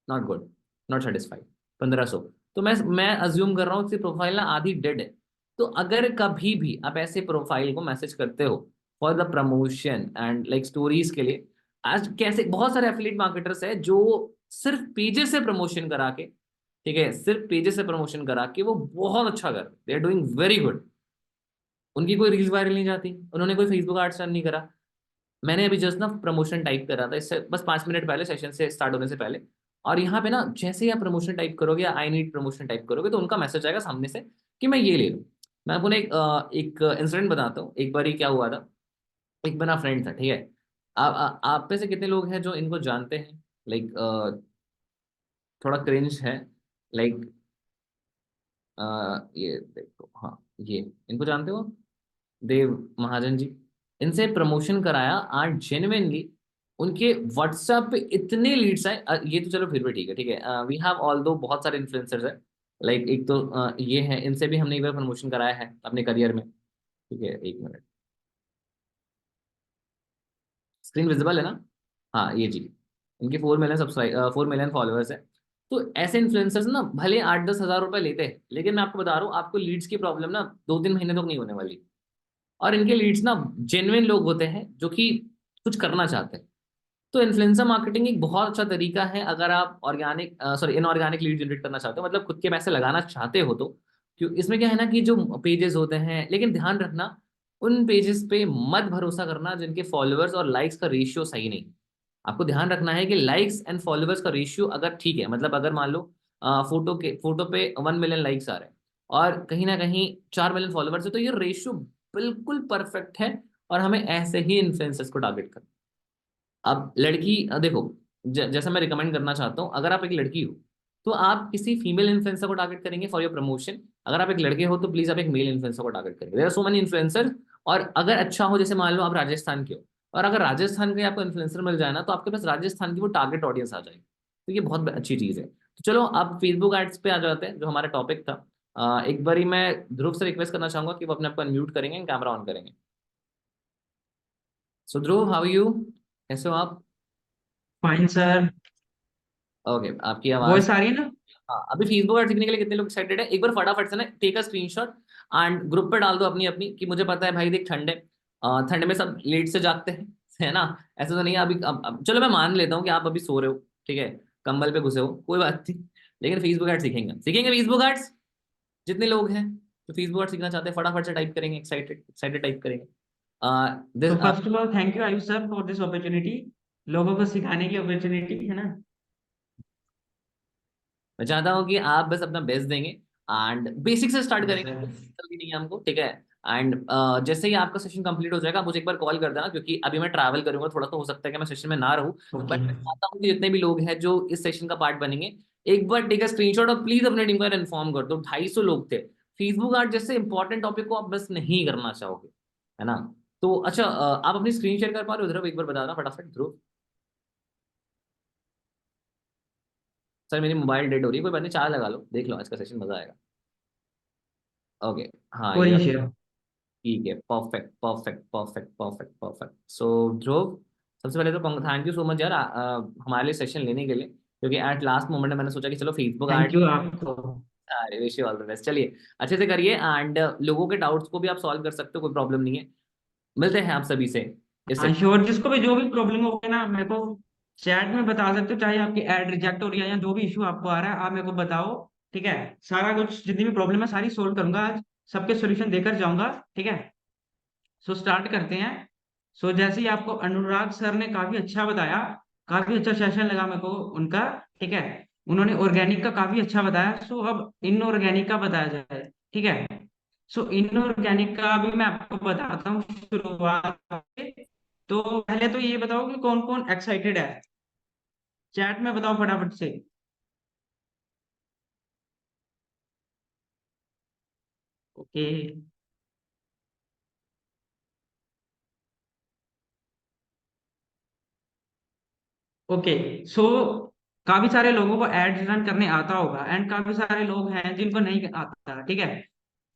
S1: not good, not satisfied. 1,500, तो मैं अज्यूम कर रहा हूँ कि प्रोफाइल ना आधी डेड है। तो अगर कभी भी आप ऐसे प्रोफाइल को मैसेज करते हो for the promotion and like stories के लिए, आज कैसे बहुत सारे एफिलिएट मार्केटर्स है जो सिर्फ पेजेस से प्रमोशन करा के, ठीक है, सिर्फ पेजेस से प्रमोशन करा के वो बहुत अच्छा कर, they are doing very good. उनकी कोई रील्स वायरल नहीं जाती, उन्होंने कोई फेसबुक एड्स रन नहीं करा। मैंने अभी जस्ट ना प्रमोशन टाइप करा था इससे बस 5 मिनट पहले, सेशन से स्टार्ट होने से पहले। और यहाँ पे ना जैसे ही आप प्रमोशन टाइप करोगे या आई नीड प्रमोशन टाइप करोगे तो उनका मैसेज आएगा सामने से कि मैं ये ले लूँ। मैं आपको ना एक इंसिडेंट बताता हूँ। एक बार ही क्या हुआ था, एक मेरा फ्रेंड था, ठीक है। आप में से कितने लोग हैं जो इनको जानते हैं? लाइक थोड़ा क्रिंज है, लाइक ये देखो, हाँ ये इनको जानते हो, देव महाजन जी। इनसे प्रमोशन कराया आज जेन्युइनली उनके व्हाट्सएप पे इतने लीड्स आए। ये तो चलो फिर भी ठीक है, ठीक है, वी हैव ऑल दो बहुत सारे इन्फ्लुएंसर्स है। लाइक एक तो ये है, इनसे भी हमने एक बार प्रमोशन कराया है अपने करियर में, ठीक है। 1 मिनट, स्क्रीन विजिबल है ना? हाँ ये जी, इनके 4 मिलियन सब्सक्राइब, 4 मिलियन फॉलोअर्स है। तो ऐसे इन्फ्लुएंसर्स ना भले 8-10 हज़ार रुपए लेते हैं, लेकिन मैं आपको बता रहा हूँ आपको लीड्स की प्रॉब्लम ना 2-3 महीने तक नहीं होने वाली। और इनके लीड्स ना जेन्युइन लोग होते हैं जो कि कुछ करना चाहते हैं। तो इन्फ्लुएंसर मार्केटिंग एक बहुत अच्छा तरीका है अगर आप organic sorry inorganic lead generate करना चाहते हो, मतलब खुद के पैसे लगाना चाहते हो तो। क्यों, इसमें क्या है ना कि जो पेजेस होते हैं, लेकिन ध्यान रखना उन पेजेस पे मत भरोसा करना जिनके फॉलोअर्स और लाइक्स का रेशियो सही नहीं। आपको ध्यान रखना है कि लाइक्स एंड फॉलोअर्स का रेशियो अगर ठीक है, मतलब अगर मान लो फोटो पे 1 मिलियन लाइक्स आ रहे हैं और कहीं ना कहीं 4 मिलियन फॉलोअर्स है, तो ये रेशियो बिल्कुल परफेक्ट है। और हमें ऐसे ही इन्फ्लुएंसर्स को टारगेट करना। अब लड़की देखो, जैसा मैं रिकमेंड करना चाहता हूँ, अगर आप एक लड़की हो तो आप किसी फीमेल इन्फ्लुएंसर को टारगेट करेंगे फॉर योर प्रमोशन। अगर आप एक लड़के हो तो प्लीज आप एक मेल इन्फ्लुएंसर को टारगेट करेंगे। There are so many influencer. और अगर अच्छा हो, जैसे मान लो आप राजस्थान के हो, और अगर राजस्थान के आपको इन्फ्लुएंसर मिल जाए ना तो आपके पास राजस्थान की वो टारगेट ऑडियंस आ जाएगी। तो ये बहुत अच्छी चीज है। तो चलो आप फेसबुक एड्स पे आ जाते हैं जो हमारा टॉपिक था। एक बारी मैं ध्रुव से रिक्वेस्ट करना चाहूंगा कि वो अपने आप को अनम्यूट करेंगे, कैमरा ऑन करेंगे। सो ध्रुव, हाउ यू, कैसे हो आप?
S2: Fine sir.
S1: ओके, आपकी आवाज।
S2: वॉइस आ रही है ना?
S1: हाँ, अभी फेसबुक ऐड सीखने के लिए कितने लोग एक्साइटेड है? एक बार फटाफट से ना take a screenshot and group पे डाल दो अपनी अपनी, कि मुझे पता है भाई देख ठंड है, ठंड में सब लेट से जागते हैं है ना? ऐसा तो नहीं है अभी। अब चलो मैं मान लेता हूँ कि आप अभी सो रहे हो, ठीक है, कंबल पे घुसे हो, कोई बात नहीं। लेकिन फेसबुक ऐड सीखेंगे, सीखेंगे फेसबुक एड्स। जितने लोग हैं जो फेसबुक ऐड सीखना चाहते हैं फटाफट से टाइप करेंगे, एक्साइटेड एक्साइटेड टाइप करेंगे।
S2: तो first of all thank you Ayush sir for this opportunity, लोगों को सिखाने की अपॉर्चुनिटी है ना।
S1: मैं चाहता हूँ कि आप बस अपना बेस्ट देंगे एंड बेसिक से स्टार्ट
S2: यस
S1: करेंगे,
S2: सर।
S1: जल्दी नहीं है हमको, ठीक है। एंड जैसे ही आपका सेशन कंप्लीट हो जाएगा मुझे एक बार कॉल कर देना, क्योंकि अभी मैं ट्रैवल करूंगा थोड़ा, तो हो सकता है कि मैं सेशन में ना रहूं।
S2: ओके।
S1: बट मैं चाहता हूँ कि जितने भी लोग हैं जो इस सेशन का पार्ट बनेंगे, एक बार टेक अ स्क्रीनशॉट और प्लीज अपने टीम को इन्फॉर्म कर दो। 250 लोग थे। फेसबुक आर्ट जैसे इंपॉर्टेंट टॉपिक को आप बस नहीं करना चाहोगे, है ना? तो अच्छा, आप अपनी स्क्रीन शेयर कर पा रहे हो ध्रुव? एक बार बताना फटाफट ध्रुव। सर मेरी मोबाइल डेड हो रही है, कोई बात नहीं, चार्ज लगा लो, देख लो, आज का सेशन मजा आएगा। ओके, हाँ
S2: कोई
S1: ये,
S2: इशू।
S1: ठीक है, perfect perfect perfect perfect perfect. So Dhruv, सबसे पहले तो थैंक यू सो मच यार, हमारे लिए सेशन लेने के लिए, क्योंकि एट लास्ट मोमेंट मैंने सोचा कि चलो फेसबुक
S2: थैंक
S1: आर्ट।
S2: यू आपको।
S1: अरे wish you all the best, चलिए अच्छे से करिए एंड लोगों के डाउट्स को भी आप सॉल्व कर सकते हो, कोई प्रॉब्लम नहीं है। मिलते हैं आप सभी से इस
S2: हाँ श्योर, जिसको भी जो भी प्रॉब्लम हो गया ना मेरे को चैट में बता सकते हो, चाहे आपकी एड रिजेक्ट हो रही है या जो भी इशू आपको आ रहा है आप मेरे को बताओ। ठीक है, सारा कुछ जितनी भी प्रॉब्लम है सारी सोल्व करूंगा आज, सबके सोल्यूशन देकर जाऊंगा। ठीक है, सो स्टार्ट करते हैं। सो जैसे ही आपको अनुराग सर ने काफी अच्छा बताया, काफी अच्छा सेशन लगा मेरे को उनका। ठीक है,
S3: उन्होंने ऑर्गेनिक का काफी अच्छा बताया, सो अब इनऑर्गेनिक का बताया जाए। ठीक है, सो इनऑर्गेनिक का भी मैं आपको बताता हूँ शुरुआत से। तो पहले तो ये बताओ कि कौन कौन एक्साइटेड है, चैट में बताओ फटाफट से। ओके। ओके, सो काफी सारे लोगों को एड्स रन करने आता होगा, एंड काफी सारे लोग हैं जिनको नहीं आता। ठीक है,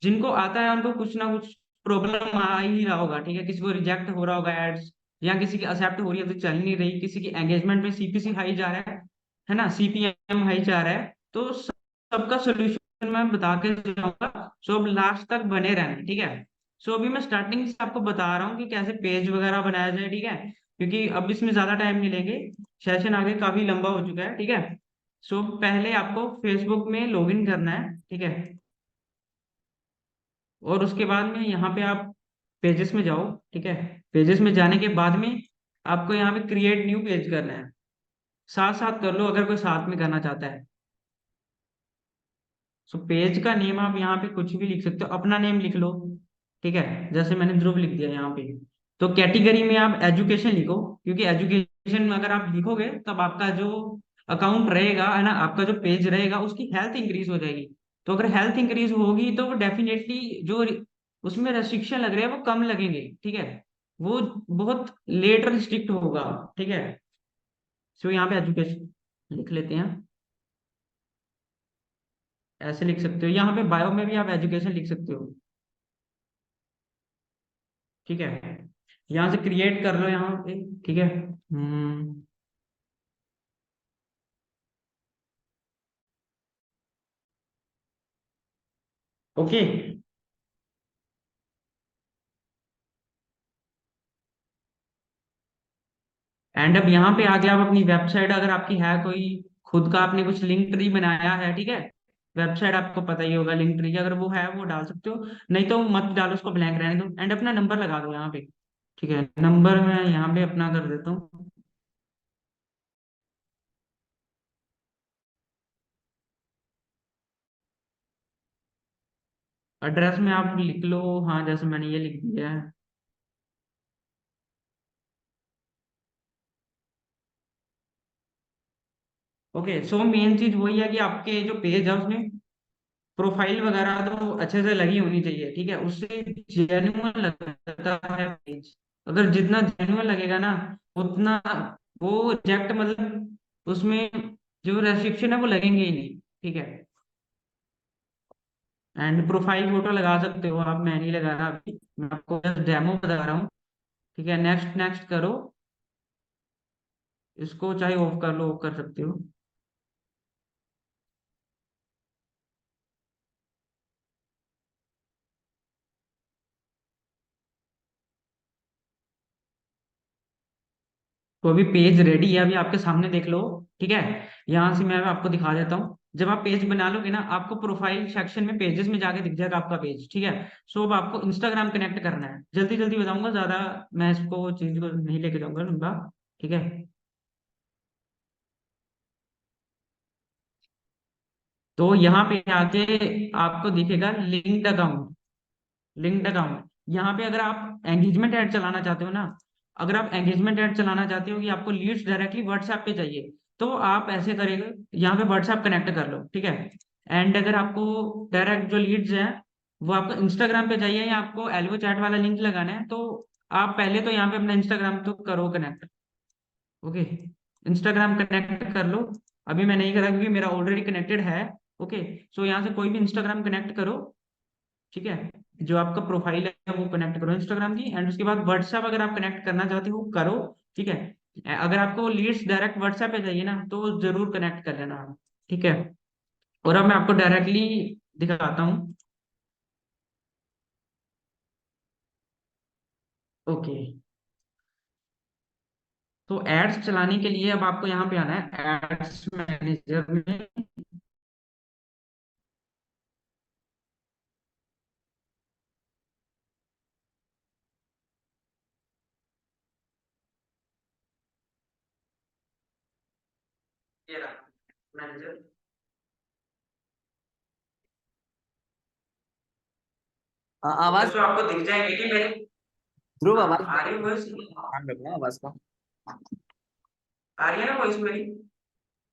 S3: जिनको आता है उनको कुछ ना कुछ प्रॉब्लम आ ही रहा होगा। ठीक है, किसी को रिजेक्ट हो रहा होगा एड्स, या किसी की एक्सेप्ट हो रही है तो चल नहीं रही, किसी की एंगेजमेंट में सीपीसी हाई जा रहा है ना, सीपीएम हाई जा रहा है। तो सबका सोल्यूशन मैं बता के जाऊंगा, सो अब लास्ट तक बने रहना। ठीक है, सो अभी मैं स्टार्टिंग से आपको बता रहा हूँ कि कैसे पेज वगैरह बनाया जाए। ठीक है, क्योंकि अब इसमें ज्यादा टाइम नहीं लेंगे, सेशन आगे काफी लंबा हो चुका है। ठीक है, सो पहले आपको फेसबुक में लॉगिन करना है। ठीक है, और उसके बाद में यहाँ पे आप पेजेस में जाओ। ठीक है, पेजेस में जाने के बाद में आपको यहाँ पे क्रिएट न्यू पेज करना है। साथ साथ कर लो अगर कोई साथ में करना चाहता है। सो पेज का नेम आप यहाँ पे कुछ भी लिख सकते हो, अपना नेम लिख लो। ठीक है, जैसे मैंने ध्रुव लिख दिया यहाँ पे। तो कैटेगरी में आप एजुकेशन लिखो, क्योंकि एजुकेशन में अगर आप लिखोगे तब आपका जो अकाउंट रहेगा है ना, आपका जो पेज रहेगा उसकी हेल्थ इंक्रीज हो जाएगी। तो अगर हेल्थ इंक्रीज होगी तो वो डेफिनेटली जो उसमें रेस्ट्रिक्शन लग रहे हैं वो कम लगेंगे। ठीक है, वो बहुत लेट रिस्ट्रिक्ट होगा। ठीक है, सो यहाँ पे एजुकेशन लिख लेते हैं, ऐसे लिख सकते हो। यहाँ पे बायो में भी आप एजुकेशन लिख सकते हो। ठीक है, यहाँ से क्रिएट कर लो यहाँ पे। ठीक है, ओके। एंड अब यहाँ पे आगे आप अपनी वेबसाइट अगर आपकी है कोई, खुद का आपने कुछ लिंक ट्री बनाया है। ठीक है, वेबसाइट आपको पता ही होगा लिंक ट्री, अगर वो है वो डाल सकते हो, नहीं तो मत डालो, उसको ब्लैंक रहने दो। एंड अपना नंबर लगा दो यहाँ पे। ठीक है, नंबर मैं यहाँ पे अपना कर देता हूँ। एड्रेस में आप लिख लो, हाँ जैसे मैंने ये लिख दिया है। ओके, सो मेन चीज वही है कि आपके जो पेज है उसमें प्रोफाइल वगैरह तो अच्छे से लगी होनी चाहिए। ठीक है, उससे जेन्युइन लगता है पेज। अगर जितना जेन्युइन लगेगा ना, उतना वो रिजेक्ट, मतलब उसमें जो रेस्ट्रिक्शन है वो लगेंगे ही नहीं। ठीक है, एंड प्रोफाइल फोटो लगा सकते हो आप, मैं नहीं लगा रहा अभी, मैं आपको बस डेमो बता रहा हूँ। ठीक है, नेक्स्ट नेक्स्ट करो, इसको चाहे ऑफ कर लो, ऑफ कर सकते हो। तो अभी पेज रेडी है, अभी आपके सामने देख लो। ठीक है, यहाँ से मैं आपको दिखा देता हूँ। जब आप पेज बना लोगे ना, आपको प्रोफाइल सेक्शन में पेजेस में जाके दिख जाएगा आपका पेज। ठीक है, सो अब आपको इंस्टाग्राम कनेक्ट करना है। जल्दी जल्दी बताऊंगा, ज्यादा मैं इसको चीज को नहीं लेके जाऊंगा लंबा। ठीक है, तो यहाँ पे आके आपको दिखेगा लिंक्ड अकाउंट। लिंक्ड अकाउंट, यहाँ पे अगर आप एंगेजमेंट ऐड चलाना चाहते हो ना, अगर आप एंगेजमेंट ऐड चलाना चाहते हो कि आपको लीड्स डायरेक्टली व्हाट्सएप पे चाहिए, तो आप ऐसे करेंगे, यहाँ पे व्हाट्सएप कनेक्ट कर लो। ठीक है, एंड अगर आपको डायरेक्ट जो लीड्स हैं वो आपको इंस्टाग्राम पे चाहिए, या आपको एल्गो चैट वाला लिंक लगाना है, तो आप पहले तो यहाँ पे अपना इंस्टाग्राम तो करो कनेक्ट। ओके, इंस्टाग्राम कनेक्ट कर लो। अभी मैं नहीं करा क्योंकि मेरा ऑलरेडी कनेक्टेड है। ओके, सो यहाँ से कोई भी इंस्टाग्राम कनेक्ट करो। ठीक है, जो आपका प्रोफाइल है वो कनेक्ट करो इंस्टाग्राम की, एंड उसके बाद व्हाट्सएप अगर आप कनेक्ट करना चाहते हो करो। ठीक है, अगर आपको लीड्स डायरेक्ट व्हाट्सएप पे चाहिए ना, तो जरूर कनेक्ट कर लेना आप। ठीक है, और अब मैं आपको डायरेक्टली दिखाता हूँ। ओके, तो एड्स चलाने के लिए अब आपको यहाँ पे आना है एड्स मैनेजर में। मैनेजर।
S1: आवाज
S3: तो आपको दिख जाएगी कि मेरी
S1: ध्रुव, आवाज
S3: आ रही है वॉइस?
S1: ध्यान रखना आवाज का।
S3: आ रही है ना वॉइस मेरी?